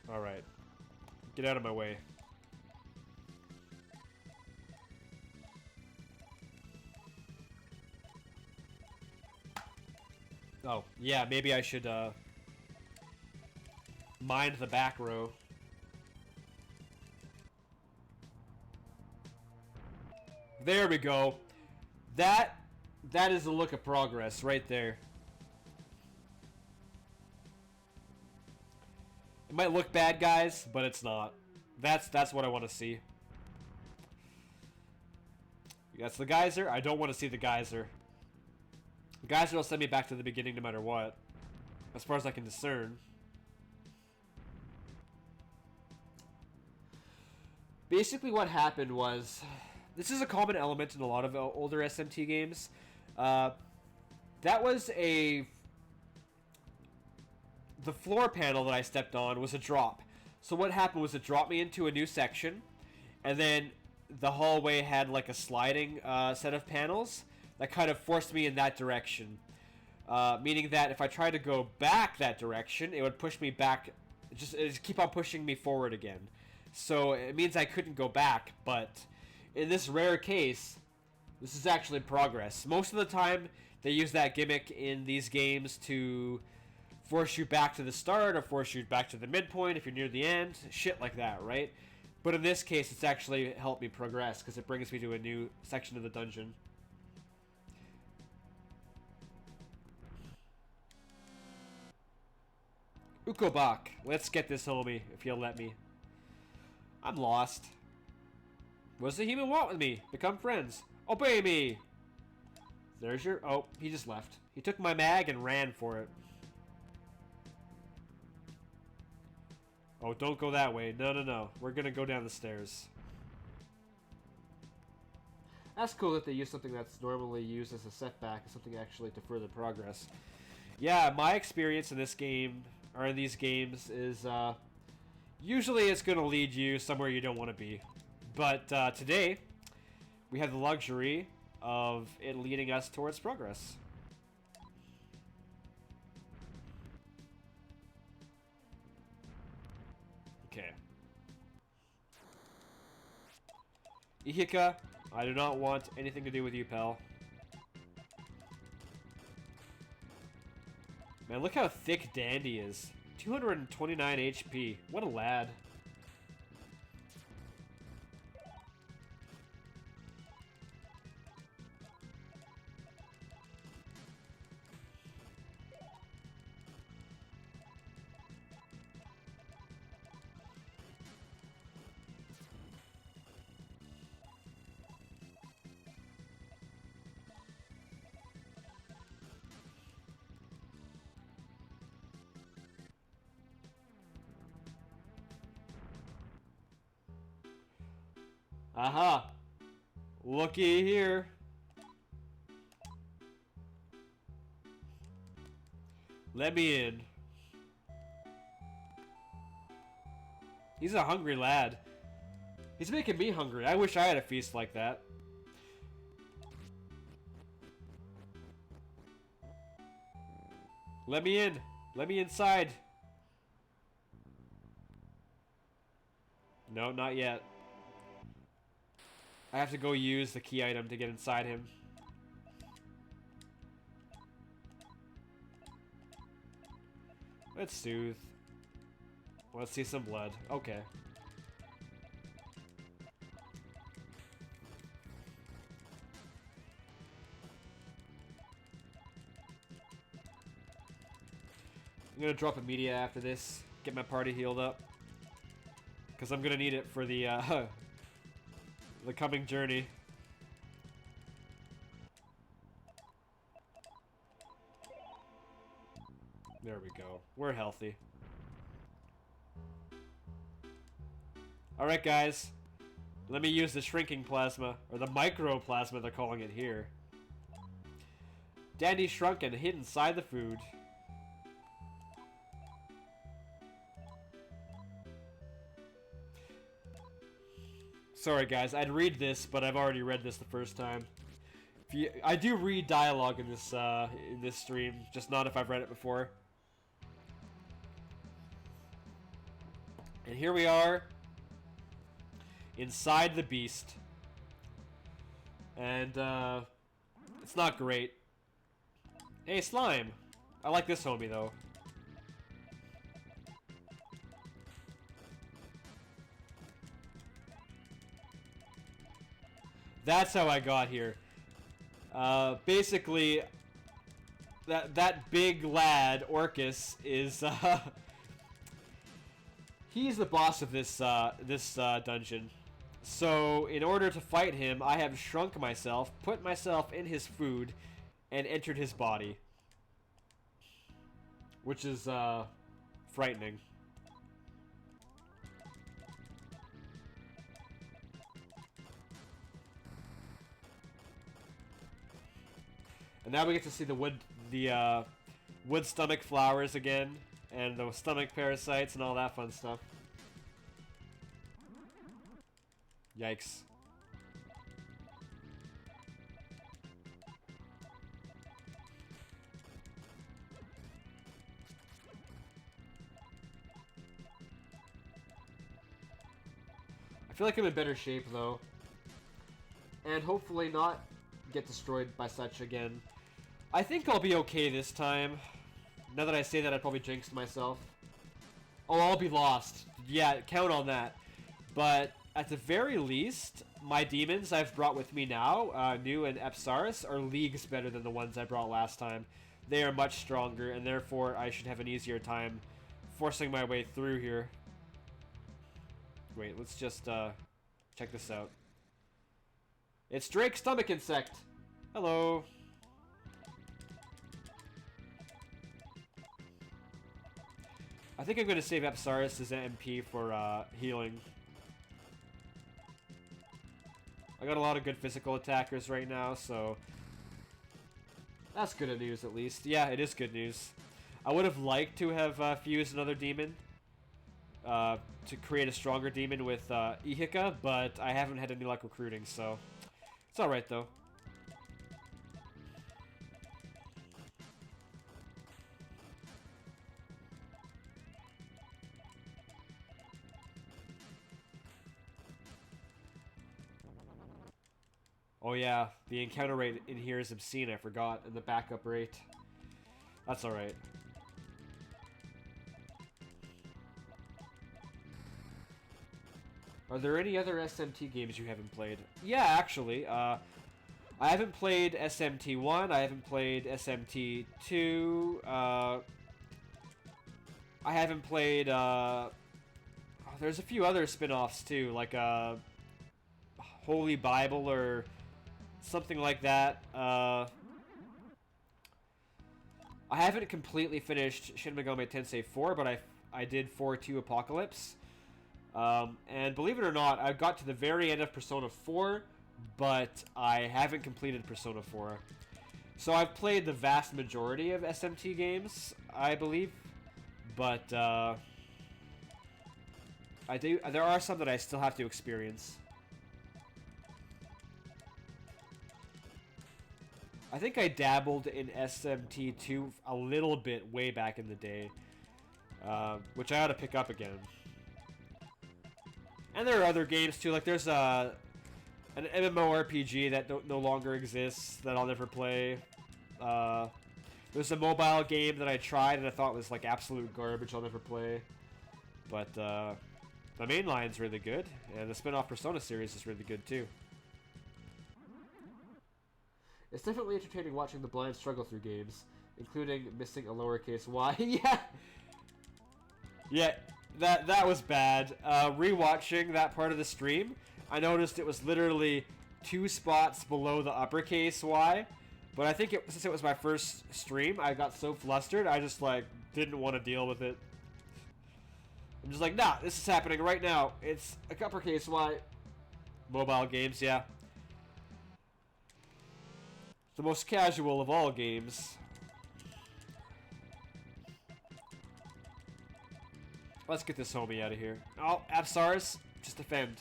Alright. Get out of my way. Oh, yeah, maybe I should, mind the back row. There we go. That is a look of progress right there. It might look bad, guys, but it's not. That's what I want to see. That's the geyser. I don't want to see the geyser. The geyser will send me back to the beginning no matter what, as far as I can discern. Basically what happened was, this is a common element in a lot of older SMT games. That was the floor panel that I stepped on was a drop. So what happened was it dropped me into a new section, and then the hallway had like a sliding set of panels that kind of forced me in that direction. Meaning that if I tried to go back that direction, it would push me back, just keep on pushing me forward again. So it means I couldn't go back, but in this rare case, this is actually progress. Most of the time, they use that gimmick in these games to force you back to the start or force you back to the midpoint if you're near the end, shit like that, right? But in this case, it's actually helped me progress because it brings me to a new section of the dungeon. Ukobak, let's get this, homie, if you'll let me. I'm lost. What does the human want with me? Become friends. Obey me! There's your... Oh, he just left. He took my mag and ran for it. Oh, don't go that way. No, no, no. We're gonna go down the stairs. That's cool that they use something that's normally used as a setback as something actually to further progress. Yeah, my experience in this game, or in these games, is usually it's going to lead you somewhere you don't want to be. But today, we have the luxury of it leading us towards progress. Okay. Ihika, I do not want anything to do with you, pal. Man, look how thick Dandy is. 229 HP. What a lad. Aha! Looky here. Let me in. He's a hungry lad. He's making me hungry. I wish I had a feast like that. Let me in. Let me inside. No, not yet. I have to go use the key item to get inside him. Let's soothe. Let's see some blood. Okay. I'm gonna drop a media after this. Get my party healed up. Because I'm gonna need it for the the coming journey. There we go. We're healthy. Alright guys. Let me use the shrinking plasma, or the microplasma they're calling it here. Dandy shrunk and hid inside the food. Sorry guys, I'd read this, but I've already read this the first time. I do read dialogue in this stream, just not if I've read it before. And here we are, inside the beast. And it's not great. Hey, slime! I like this homie though. That's how I got here. Basically, that big lad, Orcus, is he's the boss of this dungeon. So in order to fight him, I have shrunk myself, put myself in his food, and entered his body, which is frightening. And now we get to see the wood stomach flowers again, and the stomach parasites and all that fun stuff. Yikes. feel like I'm in better shape, though. And hopefully not get destroyed by such again. I think I'll be okay this time. Now that I say that, I probably jinxed myself. Oh, I'll be lost. Yeah, count on that. But at the very least, my demons I've brought with me now, New and Epsaris, are leagues better than the ones I brought last time. They are much stronger, and therefore I should have an easier time forcing my way through here. Wait, let's just check this out. It's Drake's stomach insect. Hello. I think I'm going to save Epsaris as MP for healing. I got a lot of good physical attackers right now, so That's good news, at least. yeah, it is good news. I would have liked to have fused another demon to create a stronger demon with Ihika, but I haven't had any luck recruiting, so it's alright though. Oh yeah, the encounter rate in here is obscene, I forgot, and the backup rate. That's alright. Are there any other SMT games you haven't played? Yeah, actually, I haven't played SMT1, I haven't played SMT2, I haven't played, there's a few other spin-offs too, like, Holy Bible or something like that. I haven't completely finished Shin Megami Tensei 4, but I did 4-2 Apocalypse. And believe it or not, I got to the very end of Persona 4, but I haven't completed Persona 4. So I've played the vast majority of SMT games, I believe, but there are some that I still have to experience. I think I dabbled in SMT2 a little bit way back in the day, which I ought to pick up again. And there are other games too, like there's an MMORPG that no longer exists that I'll never play. There's a mobile game that I tried and I thought was like absolute garbage I'll never play. But the main line's really good, and the spin-off Persona series is really good too. It's definitely entertaining watching the blind struggle through games, including missing a lowercase y. Yeah! Yeah, that was bad. Rewatching that part of the stream, I noticed it was literally 2 spots below the uppercase Y. But I think since it was my first stream, I got so flustered, I just like didn't want to deal with it. I'm just like, nah, this is happening right now. It's a uppercase Y. Mobile games, yeah. The most casual of all games. Let's get this homie out of here. Oh, Apsars, just defend.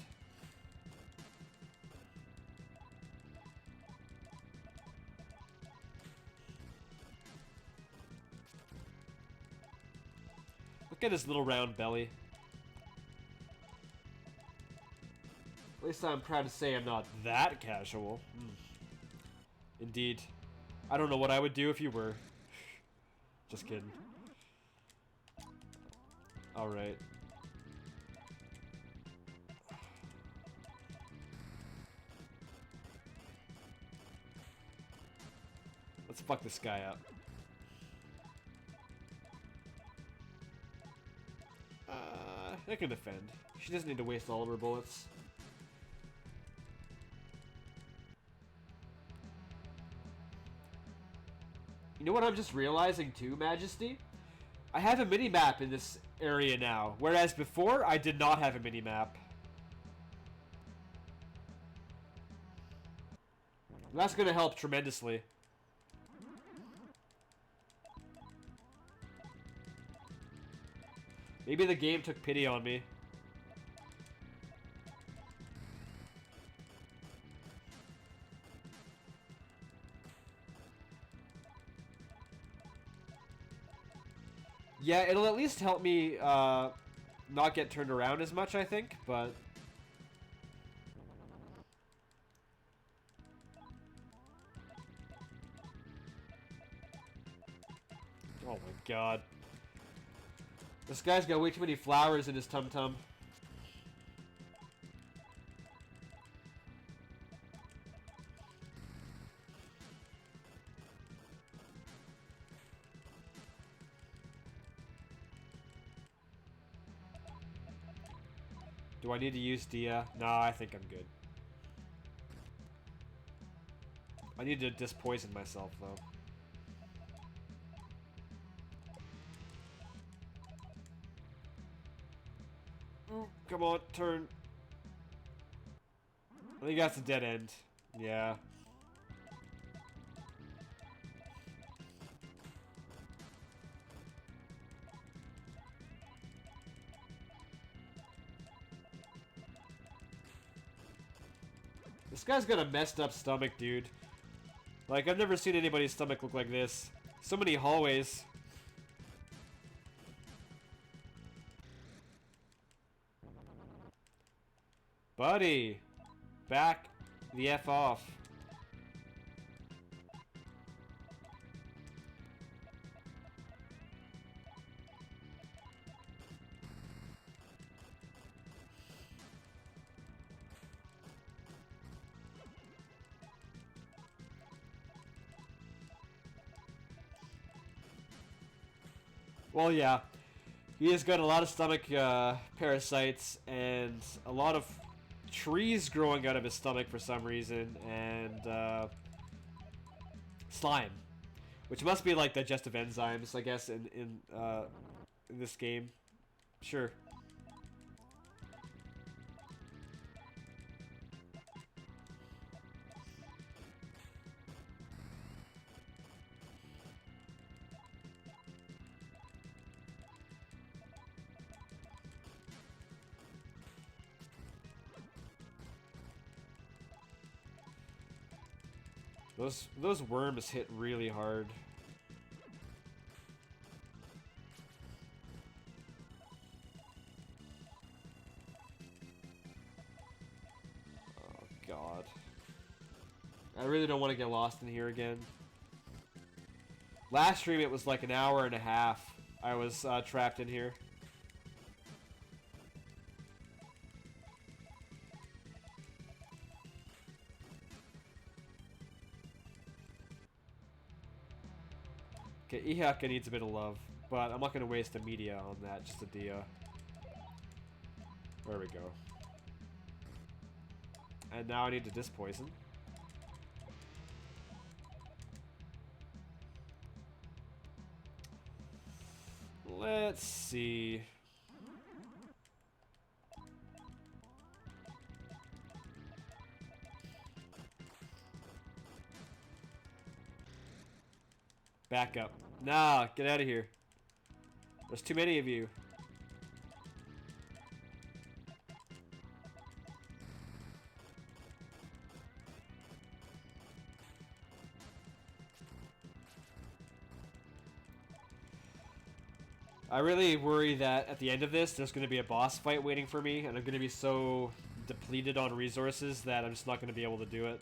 Look at his little round belly. At least I'm proud to say I'm not. That casual. Indeed. I don't know what I would do if you were. Just kidding. Alright. Let's fuck this guy up. I can defend. She doesn't need to waste all of her bullets. You know what I'm just realizing too, Majesty? I have a mini-map in this area now, whereas before I did not have a mini-map. That's gonna help tremendously. Maybe the game took pity on me. Yeah, it'll at least help me not get turned around as much, I think, but God. This guy's got way too many flowers in his tum-tum. Do I need to use Dia? No, I think I'm good. I need to dispoison myself, though. Ooh, come on, turn. I think that's a dead end. Yeah. This guy's got a messed up stomach, dude. Like, I've never seen anybody's stomach look like this. So many hallways. Buddy! Back the F off. Well, yeah. He has got a lot of stomach parasites and a lot of trees growing out of his stomach for some reason, and slime, which must be like digestive enzymes, I guess, in this game. Sure. Those worms hit really hard. Oh God. I really don't want to get lost in here again. Last stream it was like an hour and a half. I was trapped in here. Okay, Ihaka needs a bit of love, but I'm not going to waste a media on that, just a dia. There we go. And now I need to dispoison. Let's see. Back up. Nah, get out of here. There's too many of you. I really worry that at the end of this, there's going to be a boss fight waiting for me, and I'm going to be so depleted on resources that I'm just not going to be able to do it.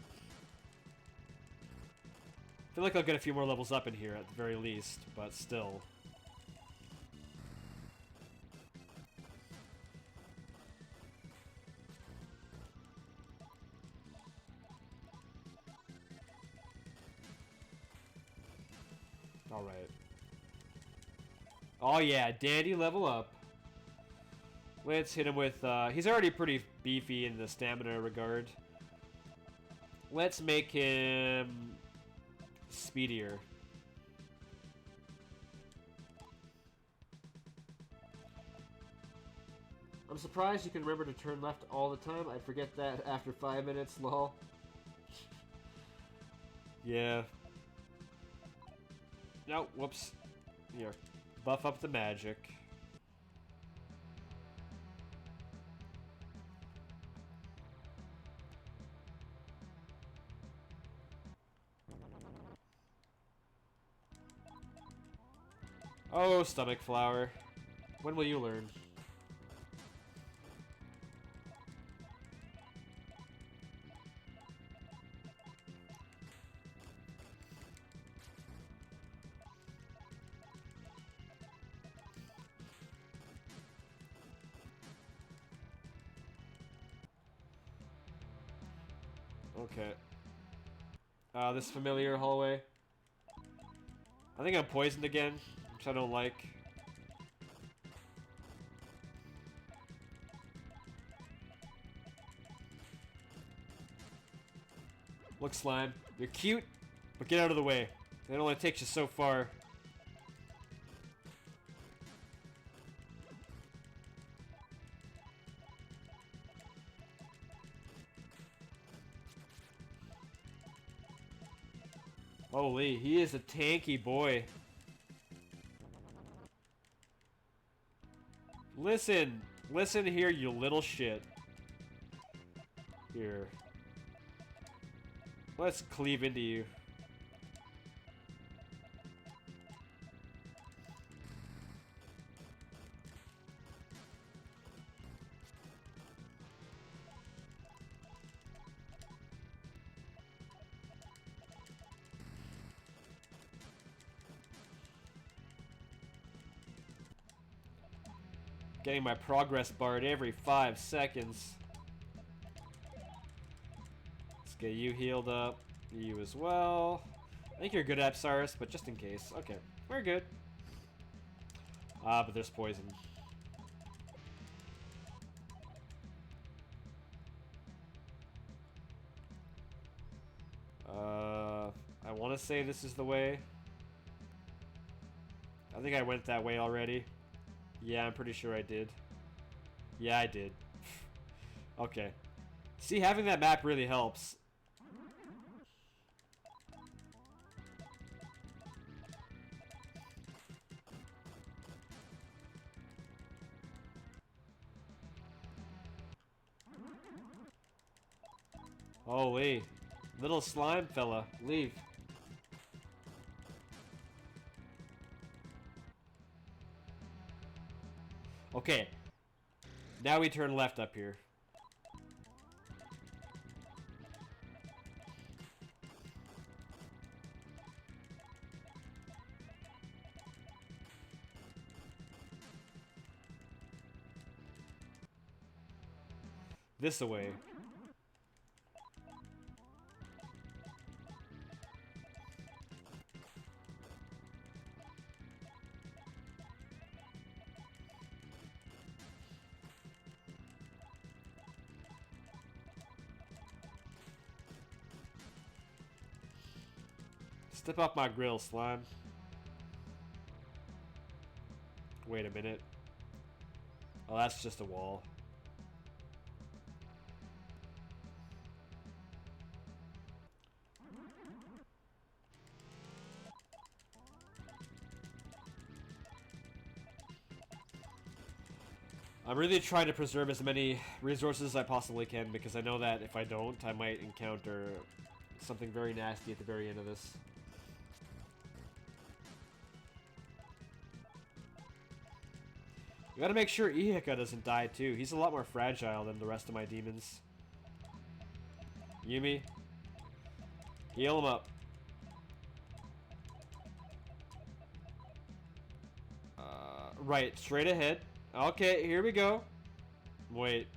I feel like I'll get a few more levels up in here at the very least, but still. Alright. Oh yeah, Dandy level up. Let's hit him with, he's already pretty beefy in the stamina regard. Let's make him speedier. I'm surprised you can remember to turn left all the time. I forget that after 5 minutes, lol. Yeah. No, whoops. Here. Buff up the magic. Oh, stomach flower. When will you learn? Okay. This familiar hallway. I think I'm poisoned again, which I don't like. Look, slime. You're cute, but get out of the way. It only takes you so far. Holy, he is a tanky boy. Listen. Listen here, you little shit. Here. Let's cleave into you. Getting my progress barred every 5 seconds. Let's get you healed up. You as well. I think you're good at Apsaris, but just in case. Okay, we're good. But there's poison. I want to say this is the way. I think I went that way already. Yeah, I'm pretty sure I did. Yeah, I did. Okay. See, having that map really helps. Holy. Little slime fella. Leave. Okay. Now we turn left up here. This away. Step off my grill, slime. Wait a minute. Oh, that's just a wall. I'm really trying to preserve as many resources as I possibly can, because I know that if I don't, I might encounter something very nasty at the very end of this. You gotta make sure Ihika doesn't die too. He's a lot more fragile than the rest of my demons. Yumi. Heal him up. Right, straight ahead. Okay, here we go. Wait.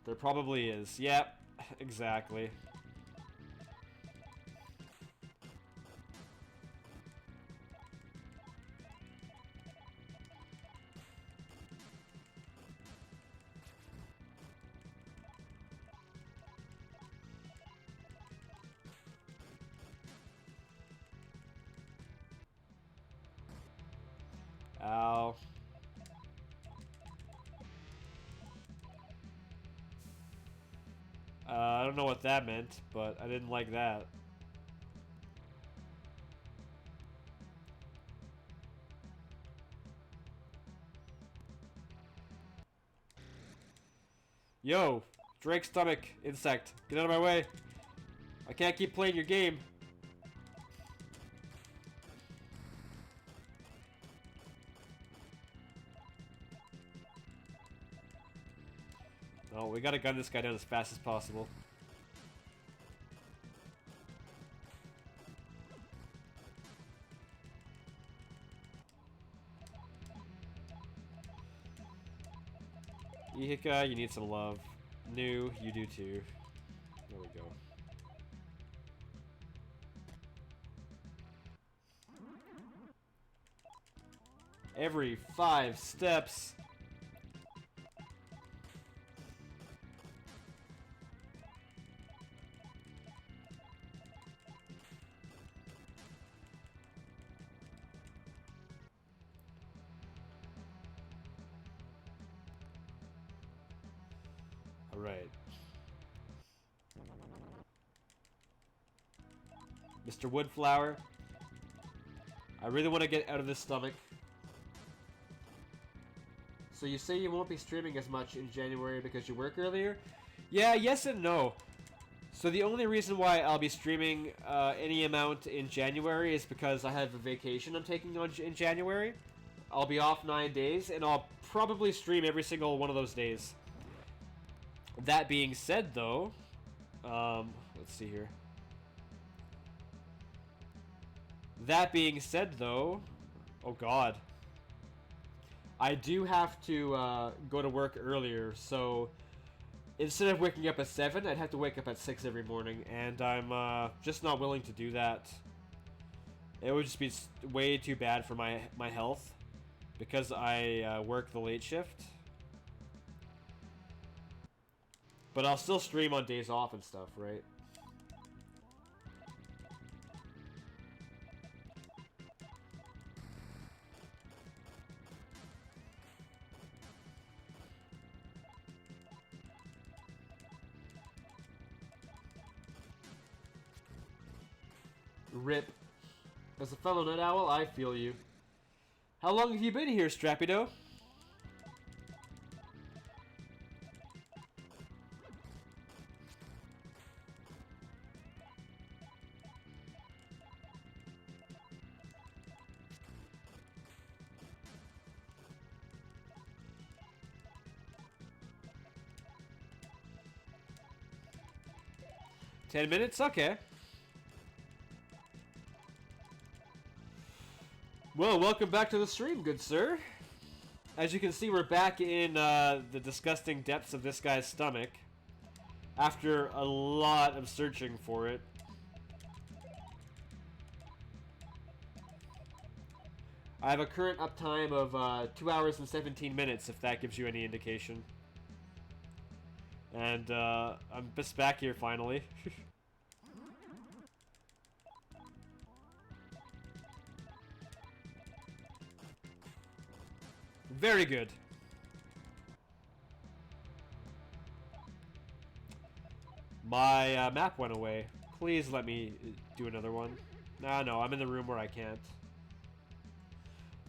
There probably is. Yep, exactly. Ow. I don't know what that meant, but I didn't like that. Yo, Drake stomach insect, get out of my way. I can't keep playing your game. Oh, we gotta gun this guy down as fast as possible. Ihika, you need some love. New, you do too. There we go. Every 5 steps. All right. Mr. Woodflower, I really want to get out of this stomach. So you say you won't be streaming as much in January because you work earlier? Yeah, yes and no. So the only reason why I'll be streaming any amount in January is because I have a vacation I'm taking on in January. I'll be off 9 days, and I'll probably stream every single one of those days. That being said, though, let's see here. That being said, though, oh god. I do have to go to work earlier, so instead of waking up at 7, I'd have to wake up at 6 every morning, and I'm just not willing to do that. It would just be way too bad for my health, because I work the late shift. But I'll still stream on days off and stuff, right? RIP. As a fellow night owl, I feel you. How long have you been here, Strapido? $10 minutes? Okay. Well, welcome back to the stream, good sir. As you can see, we're back in the disgusting depths of this guy's stomach. After a lot of searching for it. I have a current uptime of 2 hours and 17 minutes, if that gives you any indication. And I'm just back here finally. Very good. My map went away. Please let me do another one. No, I'm in the room where I can't.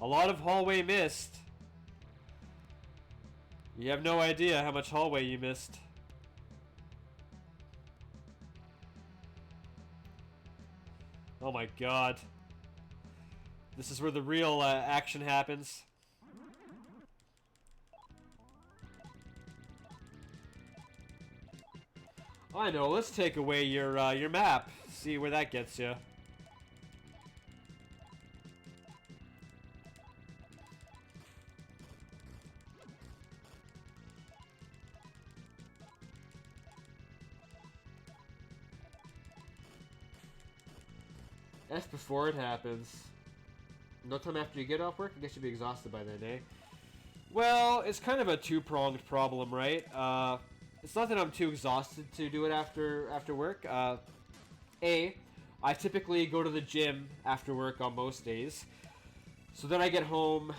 A lot of hallway missed. You have no idea how much hallway you missed. Oh my god. This is where the real action happens. I know, let's take away your map. See where that gets you. That's before it happens. No time after you get off work? I guess you'd be exhausted by then, eh? Well, it's kind of a two-pronged problem, right? It's not that I'm too exhausted to do it after work. I typically go to the gym after work on most days. So then I get home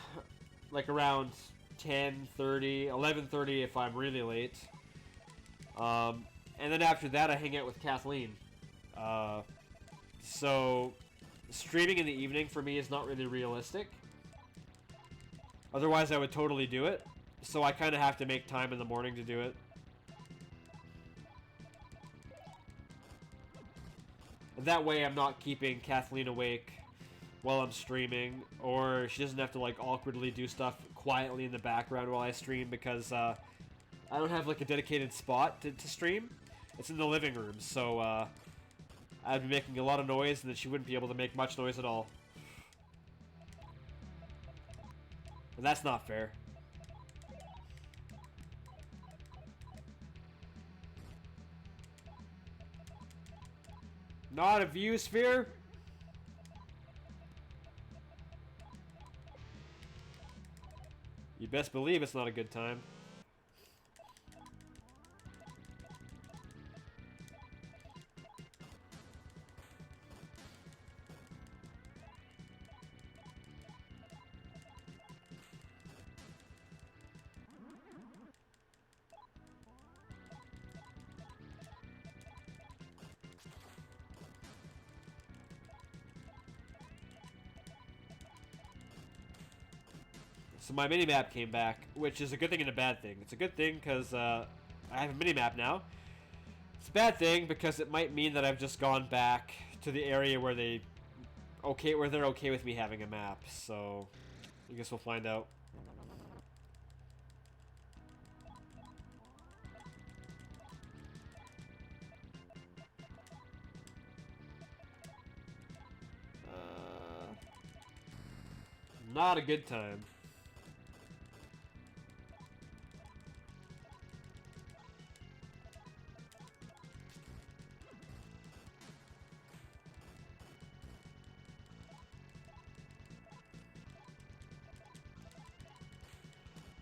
like around 10:30, 11:30 if I'm really late. And then after that I hang out with Kathleen. So streaming in the evening for me is not really realistic. Otherwise I would totally do it. So I kind of have to make time in the morning to do it. That way I'm not keeping Kathleen awake while I'm streaming, or she doesn't have to like awkwardly do stuff quietly in the background while I stream because I don't have like a dedicated spot to stream. It's in the living room, so I'd be making a lot of noise and then she wouldn't be able to make much noise at all. And that's not fair. Not a view sphere? You best believe it's not a good time. So my minimap came back, which is a good thing and a bad thing. It's a good thing because I have a minimap now. It's a bad thing because it might mean that I've just gone back to the area where they're okay with me having a map. So I guess we'll find out. Not a good time.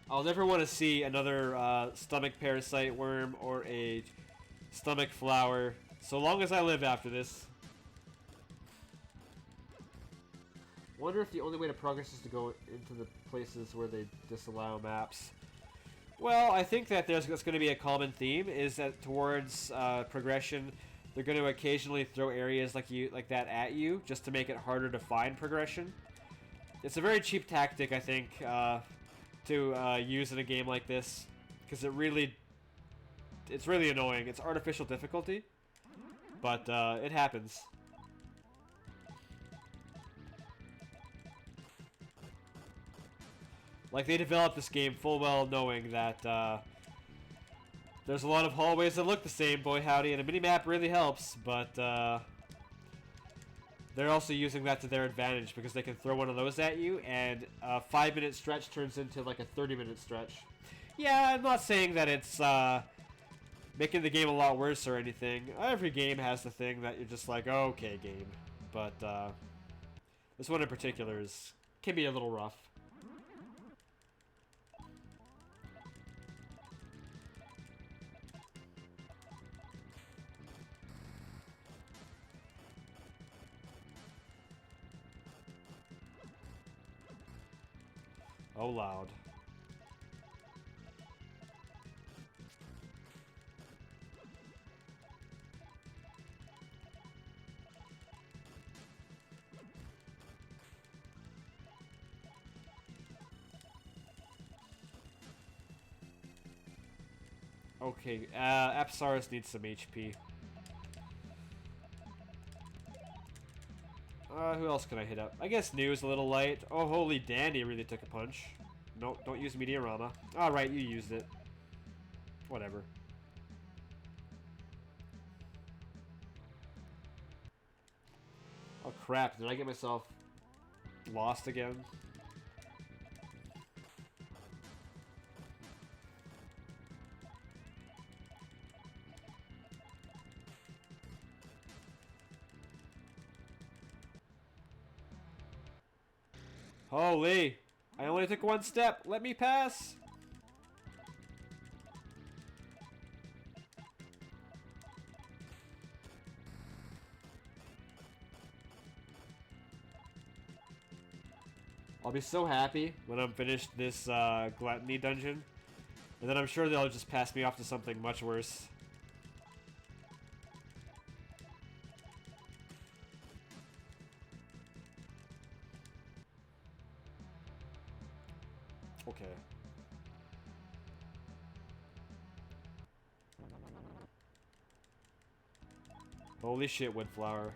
I'll never want to see another stomach parasite worm or a stomach flower so long as I live after this. Wonder if the only way to progress is to go into the places where they disallow maps. Well, I think that that's going to be a common theme, is that towards progression, they're going to occasionally throw areas like that at you, just to make it harder to find progression. It's a very cheap tactic, I think, to use in a game like this, because it's really annoying. It's artificial difficulty, but it happens. Like, they developed this game full well knowing that there's a lot of hallways that look the same, boy howdy, and a minimap really helps, but they're also using that to their advantage because they can throw one of those at you, and a 5-minute stretch turns into like a 30-minute stretch. Yeah, I'm not saying that it's making the game a lot worse or anything. Every game has the thing that you're just like, oh, okay, game. But this one in particular can be a little rough. Oh, loud. Okay, Apsaurus needs some HP. Who else can I hit up? I guess New's a little light. Oh, holy Dandy really took a punch. No, don't use Meteorama. Alright, you used it. Whatever. Oh crap, did I get myself lost again? Holy! I only took one step. Let me pass. I'll be so happy when I'm finished this gluttony dungeon, and then I'm sure they'll just pass me off to something much worse. Okay. Holy shit, Woodflower.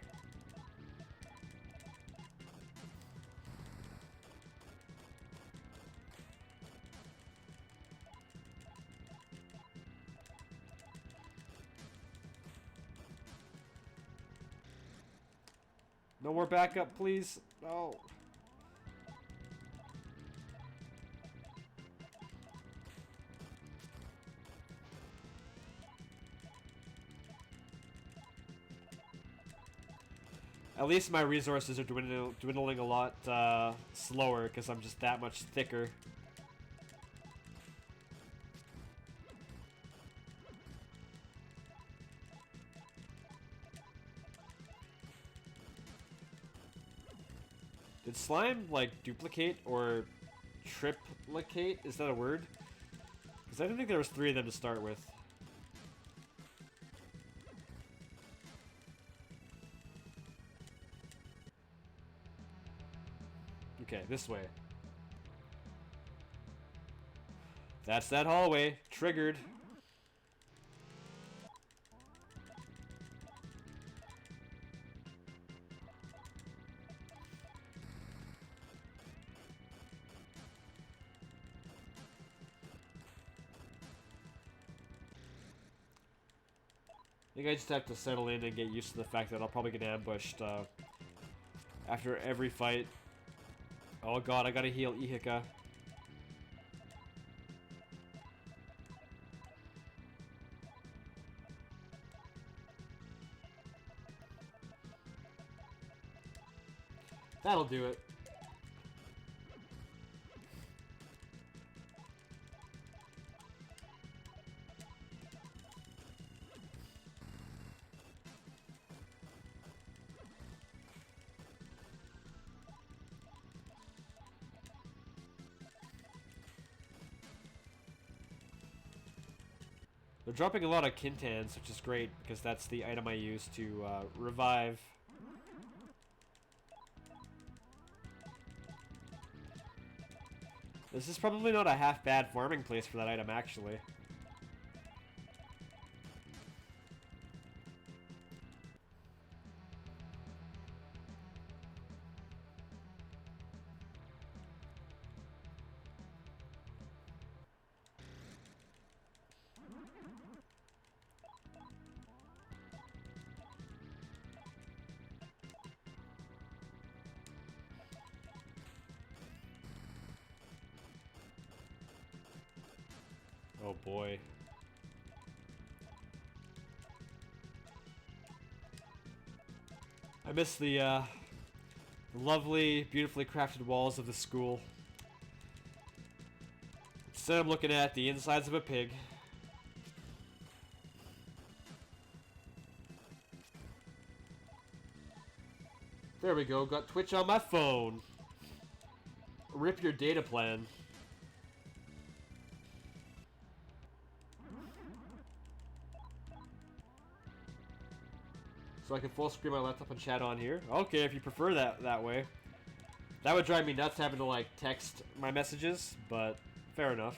No more backup, please. No. At least my resources are dwindling a lot slower because I'm just that much thicker. Did slime, like, duplicate or triplicate? Is that a word? Because I didn't think there was 3 of them to start with. Okay, this way. That's that hallway. Triggered. I think I just have to settle in and get used to the fact that I'll probably get ambushed after every fight. Oh god, I gotta heal Ihika. That'll do it. They're dropping a lot of Kintans, which is great, because that's the item I use to revive. This is probably not a half-bad farming place for that item, actually. Oh boy. I miss the lovely, beautifully crafted walls of the school. Instead I'm looking at the insides of a pig. There we go, got Twitch on my phone. Rip your data plan. So I can full screen my laptop and chat on here. Okay, if you prefer that way. That would drive me nuts having to like text my messages, but fair enough.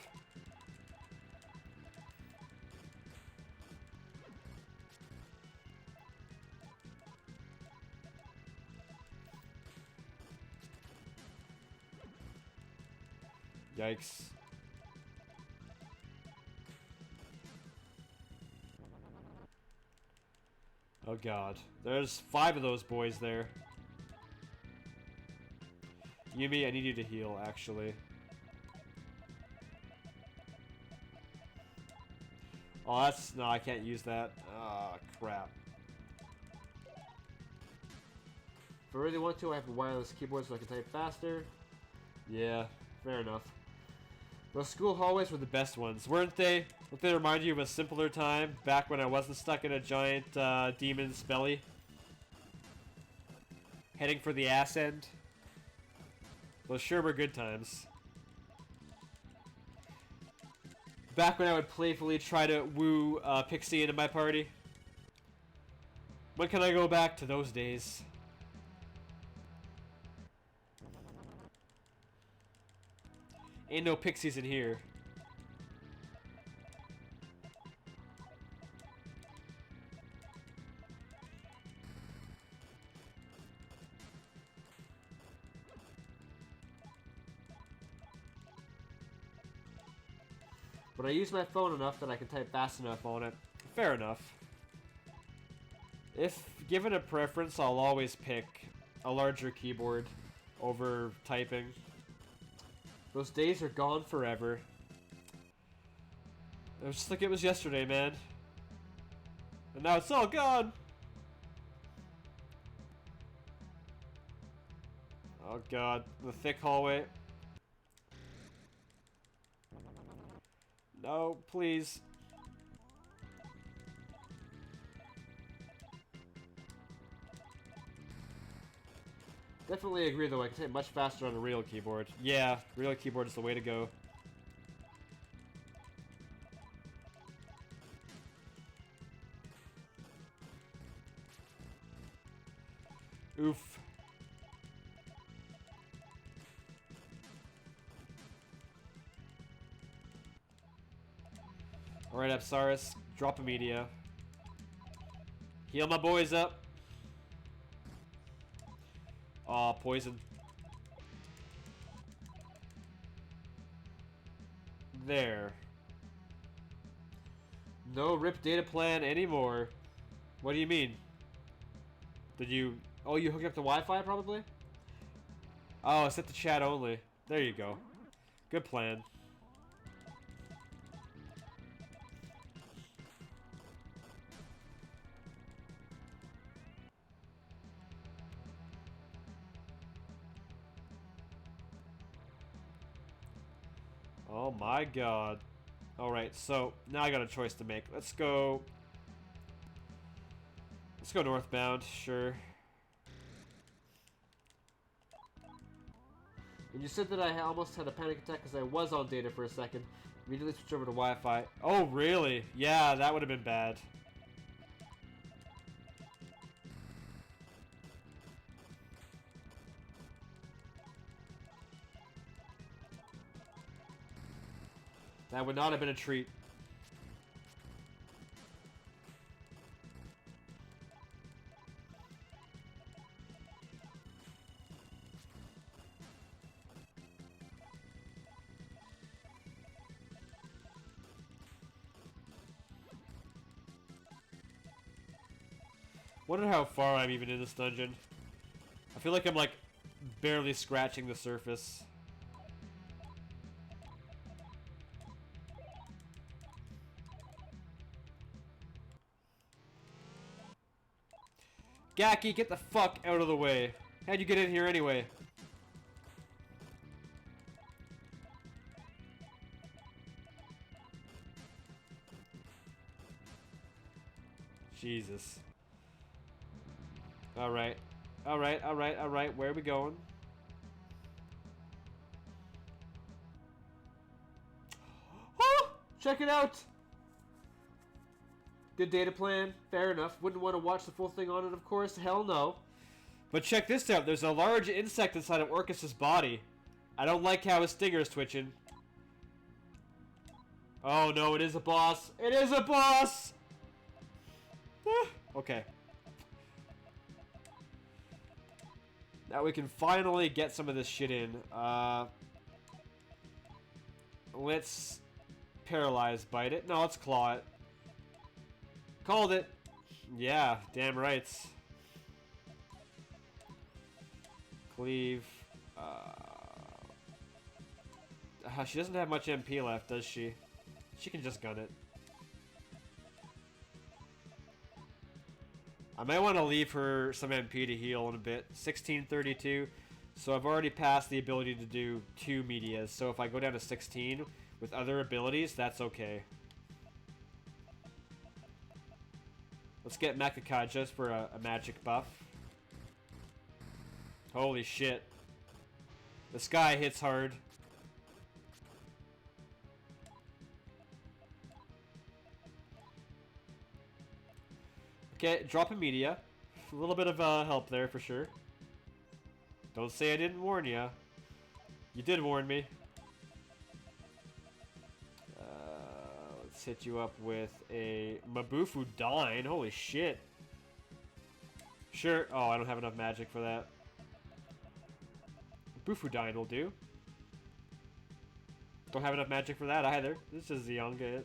Yikes. Oh god. There's 5 of those boys there. Yumi, I need you to heal, actually. Oh, that's... No, I can't use that. Ah, crap. If I really want to, I have a wireless keyboard so I can type faster. Yeah, fair enough. Those school hallways were the best ones, weren't they? Don't they remind you of a simpler time, back when I wasn't stuck in a giant demon's belly? Heading for the ass end? Those sure were good times. Back when I would playfully try to woo Pixie into my party. When can I go back to those days? Ain't no pixies in here. But I use my phone enough that I can type fast enough on it. Fair enough. If given a preference, I'll always pick a larger keyboard over typing. Those days are gone forever. It was just like it was yesterday, man. And now it's all gone! Oh god, the thick hallway. No, please. Definitely agree though, I can hit much faster on a real keyboard. Yeah, real keyboard is the way to go. Oof. Alright, Apsaris, drop a media. Heal my boys up. Aw, poison. There. No RIP data plan anymore. What do you mean? Did you... Oh, you hooked up to Wi-Fi probably? Oh, set the chat only. There you go. Good plan. Oh my god. Alright, so now I got a choice to make. Let's go northbound, sure. And you said that I almost had a panic attack because I was on data for a second. Immediately switched over to Wi-Fi. Oh, really? Yeah, that would have been bad. That would not have been a treat. Wonder how far I'm even in this dungeon. I feel like I'm like barely scratching the surface. Gaki, get the fuck out of the way. How'd you get in here anyway? Jesus. Alright. Alright, alright, alright. Where are we going? Oh! Check it out! Good data plan. Fair enough. Wouldn't want to watch the full thing on it, of course. Hell no. But check this out. There's a large insect inside of Orcus's body. I don't like how his stinger is twitching. Oh no, it is a boss. It is a boss! Okay. Now we can finally get some of this shit in. Let's paralyze bite it. No, let's claw it. Called it. Yeah, damn rights. Cleave. She doesn't have much MP left, does she? She can just gun it. I might want to leave her some MP to heal in a bit. 1632. So I've already passed the ability to do 2 medias. So if I go down to 16 with other abilities, that's okay. Let's get Mekakai just for a magic buff. Holy shit. This guy hits hard. Okay, drop a media. A little bit of help there for sure. Don't say I didn't warn ya. You did warn me. Let's hit you up with a Mabufu Dine. Holy shit. Sure. Oh, I don't have enough magic for that. Bufu Dine will do. Don't have enough magic for that either. This is the young kid.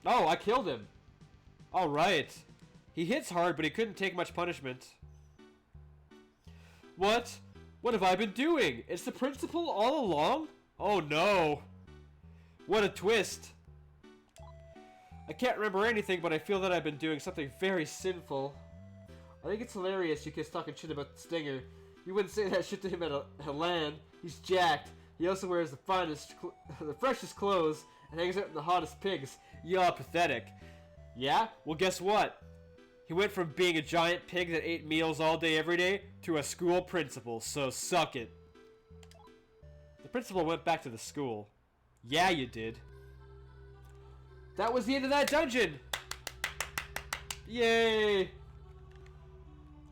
Oh, I killed him. Alright. He hits hard, but he couldn't take much punishment. What? What have I been doing? It's the principal all along? Oh no. What a twist. I can't remember anything, but I feel that I've been doing something very sinful. I think it's hilarious you kids talking shit about Stinger. You wouldn't say that shit to him at LAN. He's jacked. He also wears the freshest clothes and hangs out in the hottest pigs. You're pathetic. Yeah? Well, guess what? He went from being a giant pig that ate meals all day every day to a school principal, so suck it. The principal went back to the school. Yeah, you did. That was the end of that dungeon! Yay!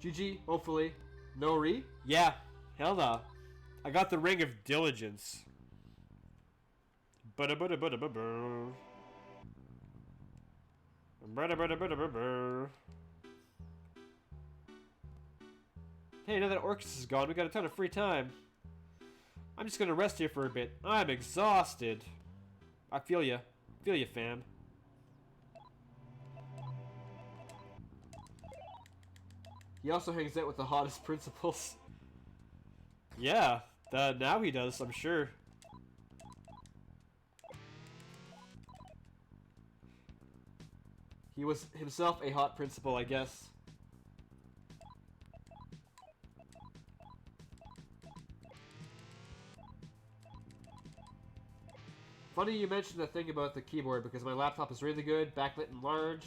GG, hopefully. No re? Yeah, hell no. I got the Ring of Diligence. Ba-da-ba-da-ba-da-ba-ba. Ba-da-ba-da-ba-da-ba-ba. Hey, now that Orcus is gone, we got a ton of free time. I'm just gonna rest here for a bit. I'm exhausted. I feel ya. Feel ya, fam. He also hangs out with the hottest principals. Yeah, now he does, I'm sure. He was himself a hot principal, I guess. Funny you mentioned the thing about the keyboard because my laptop is really good, backlit and large.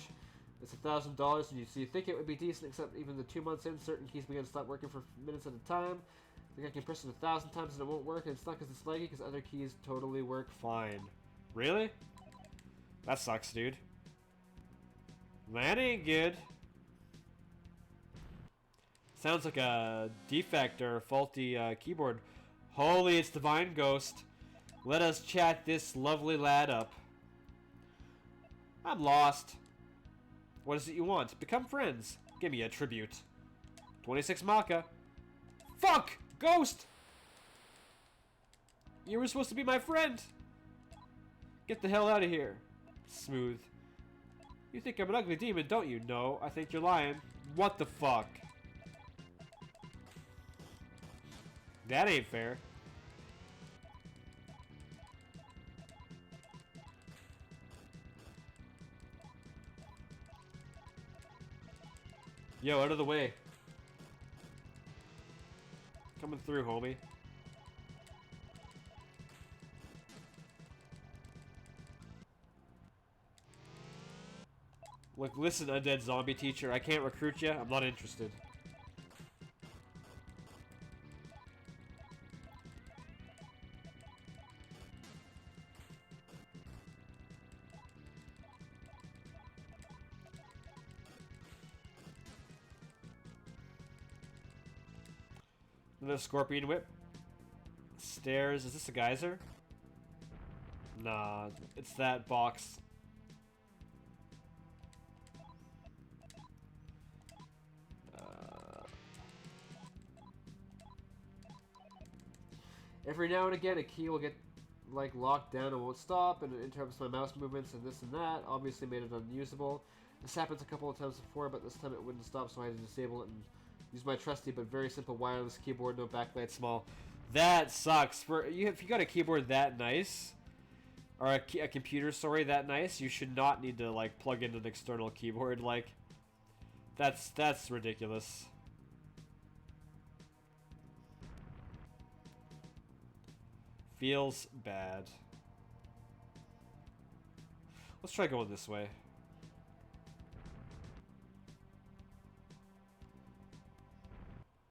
It's $1,000 and you think it would be decent, except even the 2 months in, certain keys begin to stop working for minutes at a time. I think I can press it 1,000 times and it won't work, and it's not because it's laggy, because other keys totally work Fine. Really? That sucks, dude. That ain't good. Sounds like a defect or a faulty keyboard. Holy, it's Divine Ghost. Let us chat this lovely lad up. I'm lost. What is it you want? Become friends. Give me a tribute. 26 Maka. Fuck! Ghost! You were supposed to be my friend. Get the hell out of here. Smooth. You think I'm an ugly demon, don't you? No, I think you're lying. What the fuck? That ain't fair. Yo, out of the way. Coming through, homie. Look, listen, undead zombie teacher. I can't recruit you. I'm not interested. Another scorpion whip. Stairs. Is this a geyser? Nah, it's that box. Every now and again, a key will get like locked down and won't stop, and it interrupts my mouse movements and this and that. Obviously, made it unusable. This happens a couple of times before, but this time it wouldn't stop, so I had to disable it and use my trusty but very simple wireless keyboard, no backlight, small. That sucks. If you got a keyboard that nice, or a computer, sorry, that nice, you should not need to like plug in an external keyboard. Like, that's ridiculous. Feels bad. Let's try going this way.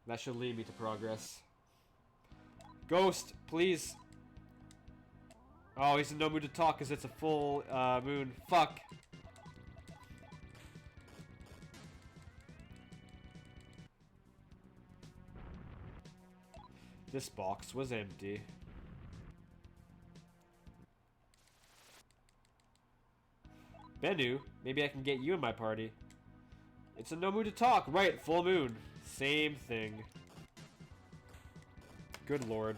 That should lead me to progress. Ghost, please. Oh, he's in no mood to talk because it's a full moon. Fuck. This box was empty. Bennu, maybe I can get you in my party. It's a no mood to talk. Right, full moon. Same thing. Good lord.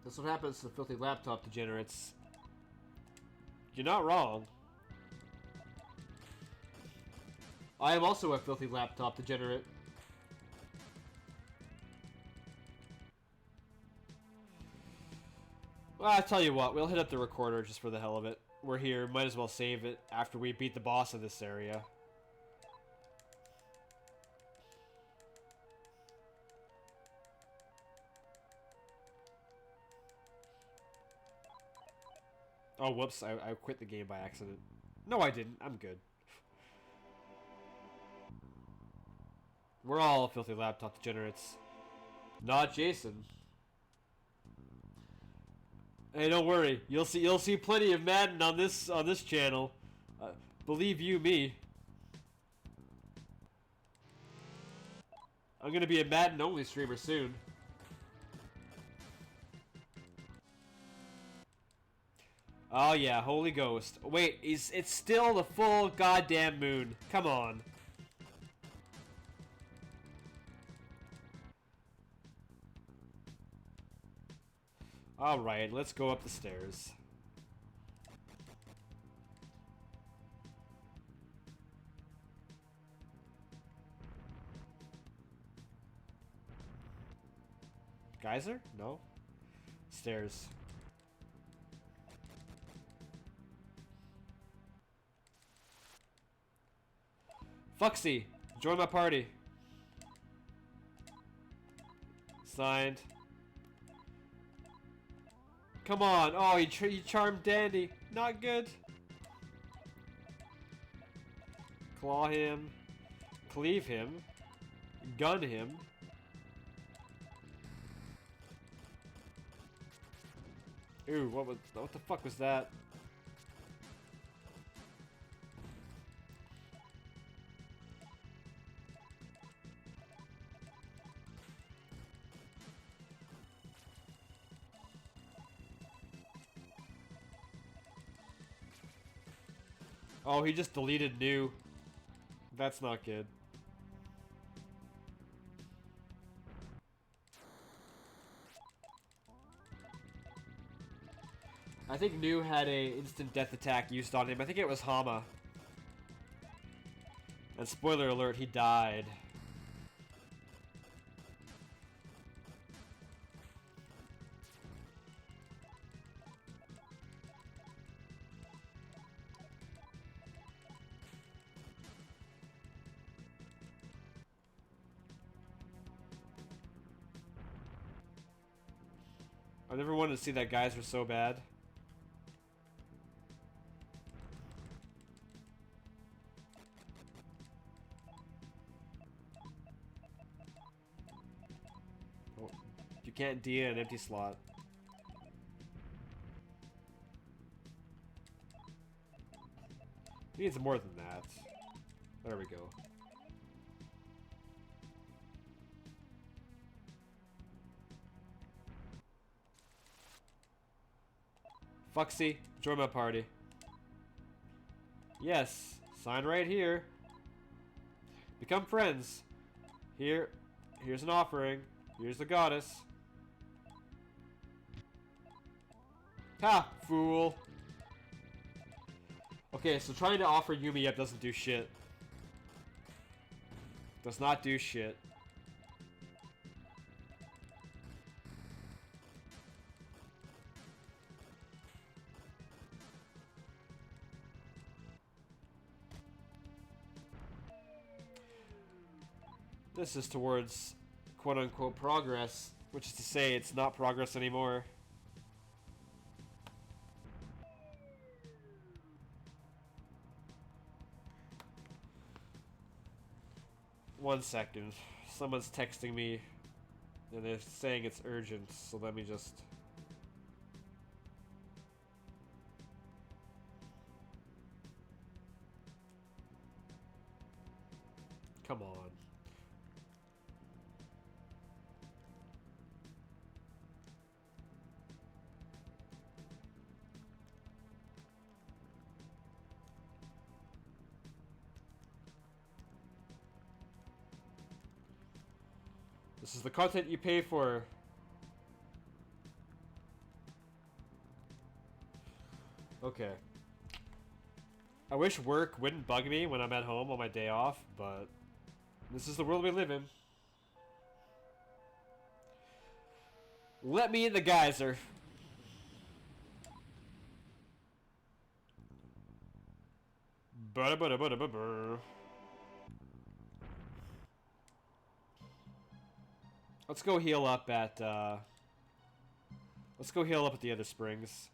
That's what happens to the filthy laptop degenerates. You're not wrong. I am also a filthy laptop degenerate. Well, I tell you what, we'll hit up the recorder just for the hell of it. We're here, might as well save it after we beat the boss of this area. Oh, whoops, I quit the game by accident. No, I didn't. I'm good. We're all filthy laptop degenerates. Not Jason. Hey, don't worry. You'll see plenty of Madden on this channel. Believe you me. I'm gonna be a Madden only streamer soon. Oh yeah, Holy Ghost. Wait, it's still the full goddamn moon. Come on. Alright, let's go up the stairs. Geyser? No. Stairs. Fuxy, join my party. Signed. Come on. Oh, you charmed Dandy. Not good. Claw him. Cleave him. Gun him. Ooh, what the fuck was that? Oh, he just deleted new. That's not good. I think New had a instant death attack used on him. I think it was Hama. And spoiler alert, he died. I never wanted to see that guys were so bad. Oh, you can't D an empty slot. He needs more than that. There we go. Fuxy, join my party. Yes, sign right here. Become friends. Here's an offering. Here's the goddess. Ha, fool. Okay, so trying to offer Yumi up doesn't do shit. Does not do shit. This is towards quote-unquote progress, which is to say it's not progress anymore. One second. Someone's texting me and they're saying it's urgent, so let me just... Come on. This is the content you pay for. Okay. I wish work wouldn't bug me when I'm at home on my day off, but this is the world we live in. Let me in the geyser. Ba-da-ba-da-ba-da-ba-ba. Let's go heal up at let's go heal up at the other springs.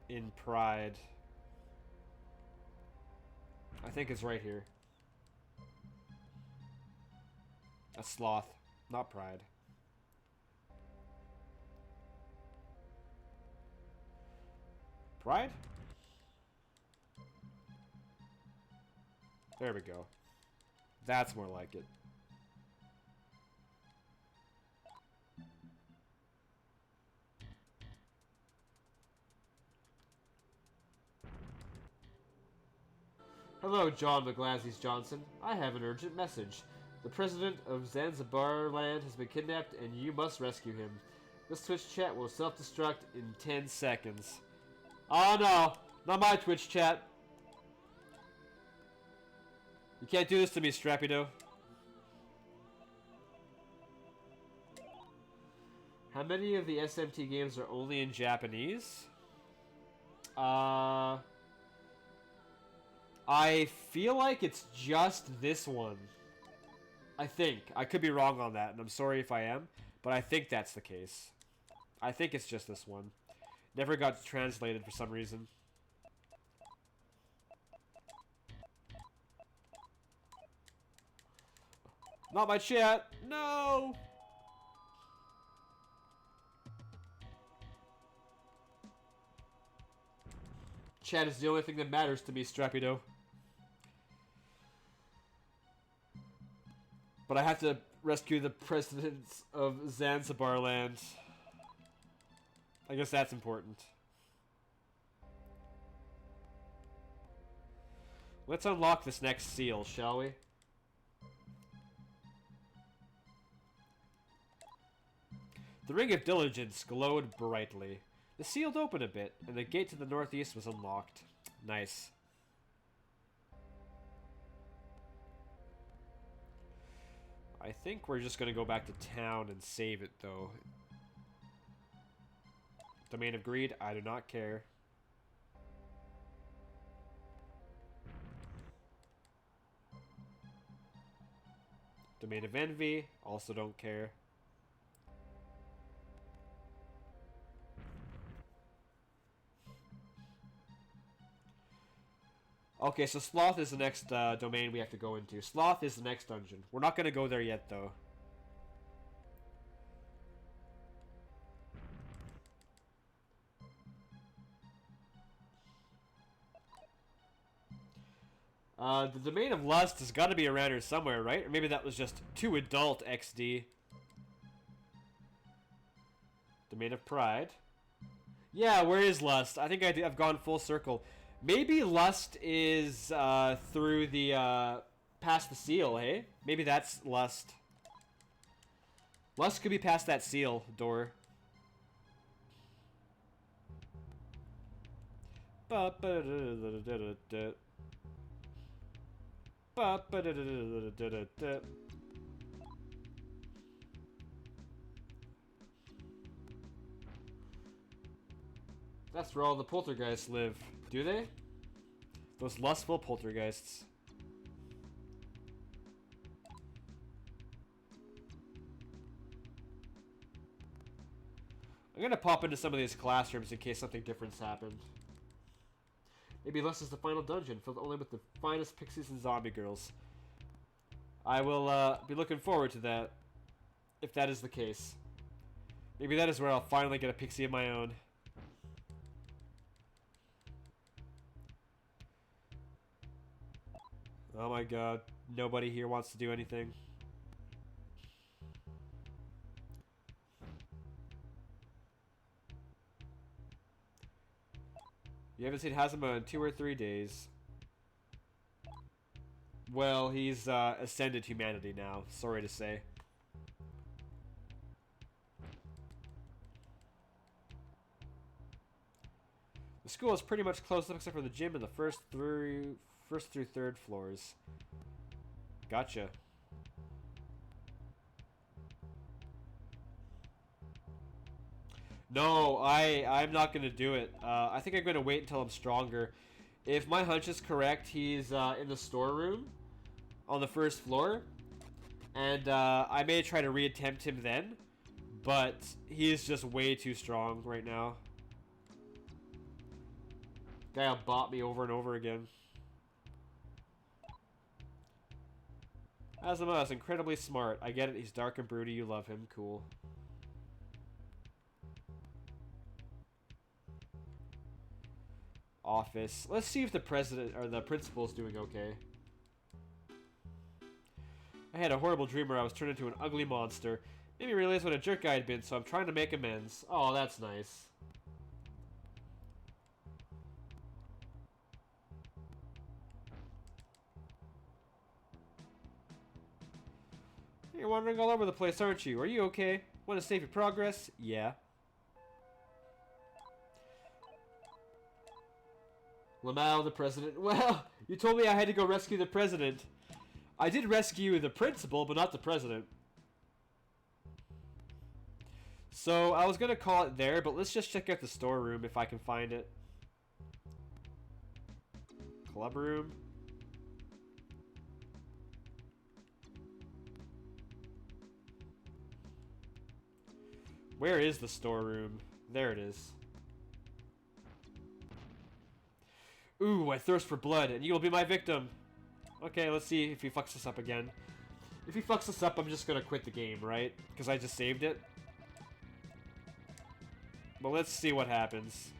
In Pride. I think it's right here. A sloth, not Pride. Pride? There we go. That's more like it. Hello, John Mahglazzies Johnson. I have an urgent message. The president of Zanzibar land has been kidnapped and you must rescue him. This Twitch chat will self-destruct in 10 seconds. Oh no! Not my Twitch chat! You can't do this to me, Strapido. How many of the SMT games are Only in Japanese? I feel like it's just this one. I think. I could be wrong on that, and I'm sorry if I am, but I think that's the case. I think it's just this one. Never got translated for some reason. Not my chat! No! Chat is the only thing that matters to me, Strapido. But I have to rescue the presidents of Zanzibar land. I guess that's important. Let's unlock this next seal, shall we? The ring of diligence glowed brightly. The seal opened a bit, and the gate to the northeast was unlocked. Nice. I think we're just going to go back to town and save it, though. Domain of Greed, I do not care. Domain of Envy, also don't care. Okay, so Sloth is the next domain we have to go into. Sloth is the next dungeon. We're not going to go there yet, though. The Domain of Lust has got to be around here somewhere, right? Or maybe that was just too adult XD. Domain of Pride. Yeah, where is Lust? I think I've gone full circle. Maybe Lust is through the past the seal, hey? Maybe that's Lust. Lust could be past that seal door. That's where all the poltergeists live. Do they? Those lustful poltergeists. I'm gonna pop into some of these classrooms in case something different's happened. Maybe Lust is the final dungeon, filled only with the finest pixies and zombie girls. I will be looking forward to that, if that is the case. Maybe that is where I'll finally get a pixie of my own. Oh my god, nobody here wants to do anything. You haven't seen Hazama in 2 or 3 days. Well, he's ascended humanity now, sorry to say. The school is pretty much closed up except for the gym and the first through third floors. Gotcha. No, I'm not gonna do it. I think I'm gonna wait until I'm stronger. If my hunch is correct, he's in the storeroom on the first floor, and I may try to reattempt him then, but he's just way too strong right now. Guy'll bot me over and over again. Azuma is incredibly smart. I get it. He's dark and broody. You love him. Cool. Office. Let's see if the president or the principal's doing okay. I had a horrible dream where I was turned into an ugly monster. Made me realize what a jerk I had been, so I'm trying to make amends. Oh, that's nice. You're wandering all over the place, aren't you? Are you okay? Want to save your progress? Yeah. Lamau, the president. Well, you told me I had to go rescue the president. I did rescue the principal, but not the president. So, I was going to call it there, but let's just check out the storeroom if I can find it. Club room. Where is the storeroom? There it is. Ooh, I thirst for blood, and you will be my victim. Okay, let's see if he fucks us up again. If he fucks us up, I'm just gonna quit the game, right? Because I just saved it. But let's see what happens.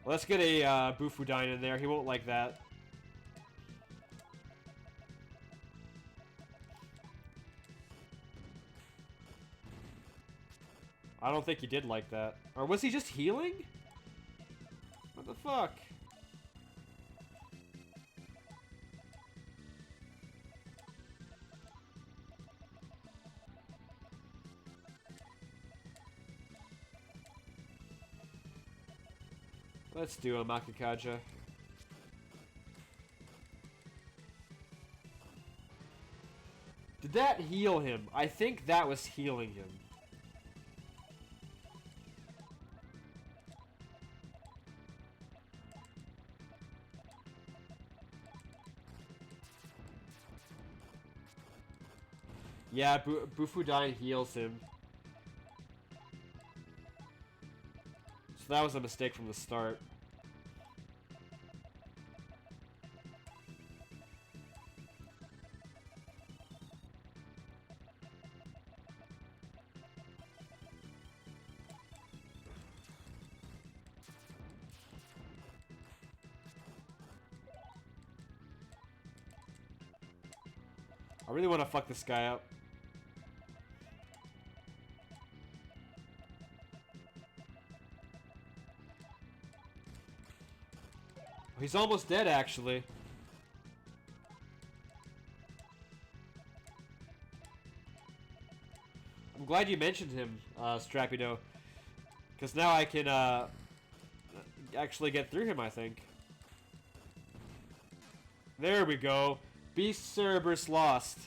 Let's get a Bufudine in there. He won't like that. I don't think he did like that. Or was he just healing? What the fuck? Let's do a Makikaja. Did that heal him? I think that was healing him. Yeah, Bufudine heals him. So that was a mistake from the start. I really want to fuck this guy up. He's almost dead, actually. I'm glad you mentioned him, Strapido. Because now I can, actually get through him, I think. There we go. Beast Cerberus lost.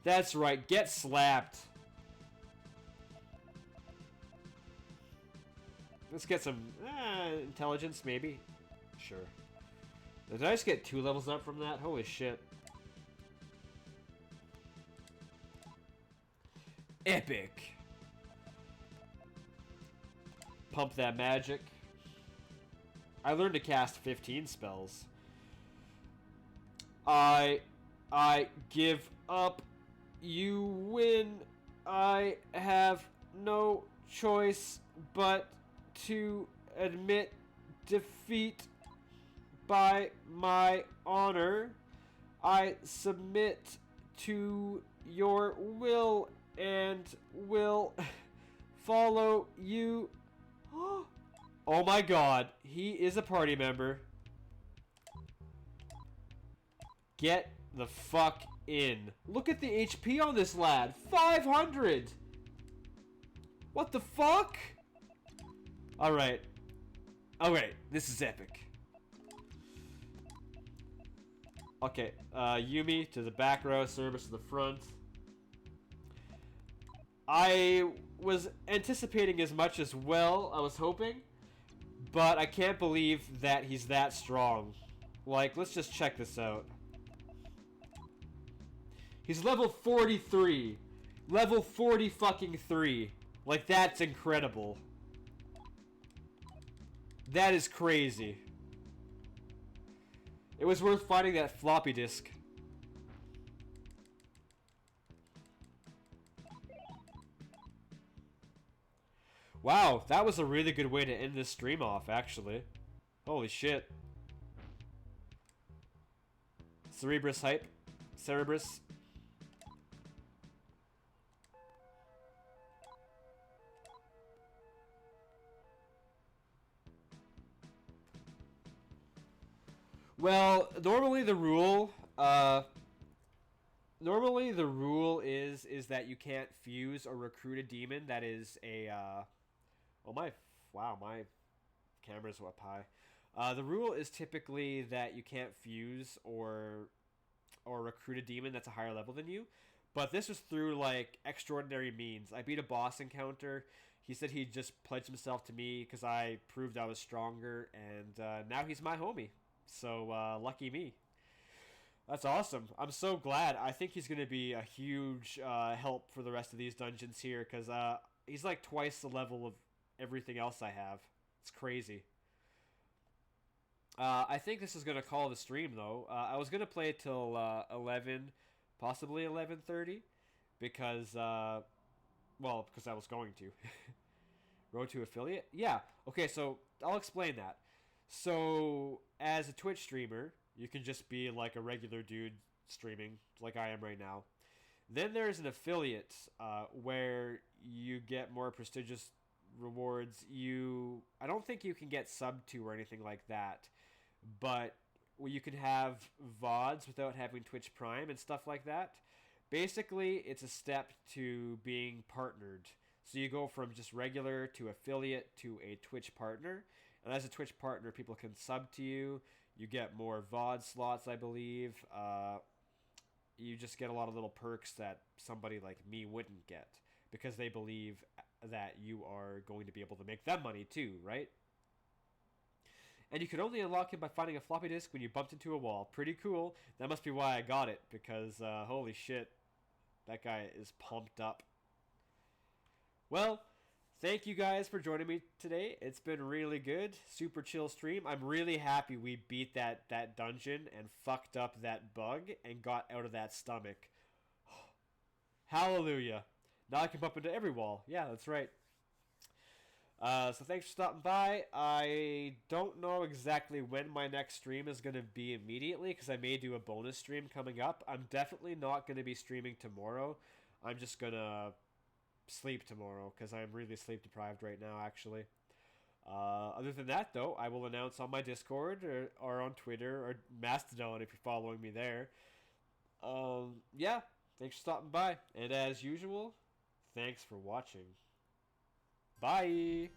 That's right, get slapped. Let's get some, intelligence, maybe. Sure. Did I just get 2 levels up from that? Holy shit. Epic. Pump that magic. I learned to cast 15 spells. I give up. You win. I have no choice but to admit defeat. By my honor, I submit to your will and will follow you. Oh my god, he is a party member. Get the fuck in. Look at the HP on this lad. 500! What the fuck? Alright. Alright, this is epic. Okay, Yumi to the back row, Service to the front. I was anticipating as much as well, I was hoping. But I can't believe that he's that strong. Like, let's just check this out. He's level 43. Level 40 fucking 3. Like, that's incredible. That is crazy. It was worth finding that floppy disk. Wow, that was a really good way to end this stream off, actually. Holy shit. Cerebrus hype. Cerebrus. Well, normally the rule is that you can't fuse or recruit a demon that is a oh my wow, my camera's up high. The rule is typically that you can't fuse or recruit a demon that's a higher level than you. But this was through like extraordinary means. I beat a boss encounter. He said he just pledged himself to me because I proved I was stronger, and now he's my homie. So, lucky me. That's awesome. I'm so glad. I think he's going to be a huge help for the rest of these dungeons here, because he's like twice the level of everything else I have. It's crazy. I think this is going to call the stream, though. I was going to play till 11, possibly 11:30, because, well, because I was going to. Road to affiliate? Yeah. Okay, so I'll explain that. So, as a Twitch streamer, you can just be like a regular dude streaming, like I am right now. Then there's an affiliate, where you get more prestigious rewards. I don't think you can get subbed to or anything like that, but you can have VODs without having Twitch Prime and stuff like that. Basically, it's a step to being partnered. So you go from just regular to affiliate to a Twitch partner. And as a Twitch partner, people can sub to you. You get more VOD slots, I believe. You just get a lot of little perks that somebody like me wouldn't get, because they believe that you are going to be able to make them money too, right? And you could only unlock it by finding a floppy disk when you bumped into a wall. Pretty cool. That must be why I got it, because holy shit, that guy is pumped up. Well, thank you guys for joining me today. It's been really good. Super chill stream. I'm really happy we beat that dungeon and fucked up that bug and got out of that stomach. Hallelujah. Now I can bump into every wall. Yeah, that's right. So thanks for stopping by. I don't know exactly when my next stream is going to be immediately, because I may do a bonus stream coming up. I'm definitely not going to be streaming tomorrow. I'm just going to sleep tomorrow, because I'm really sleep deprived right now, actually. Other than that, though, I will announce on my Discord or on Twitter or Mastodon if you're following me there. Yeah, thanks for stopping by. And as usual, thanks for watching. Bye!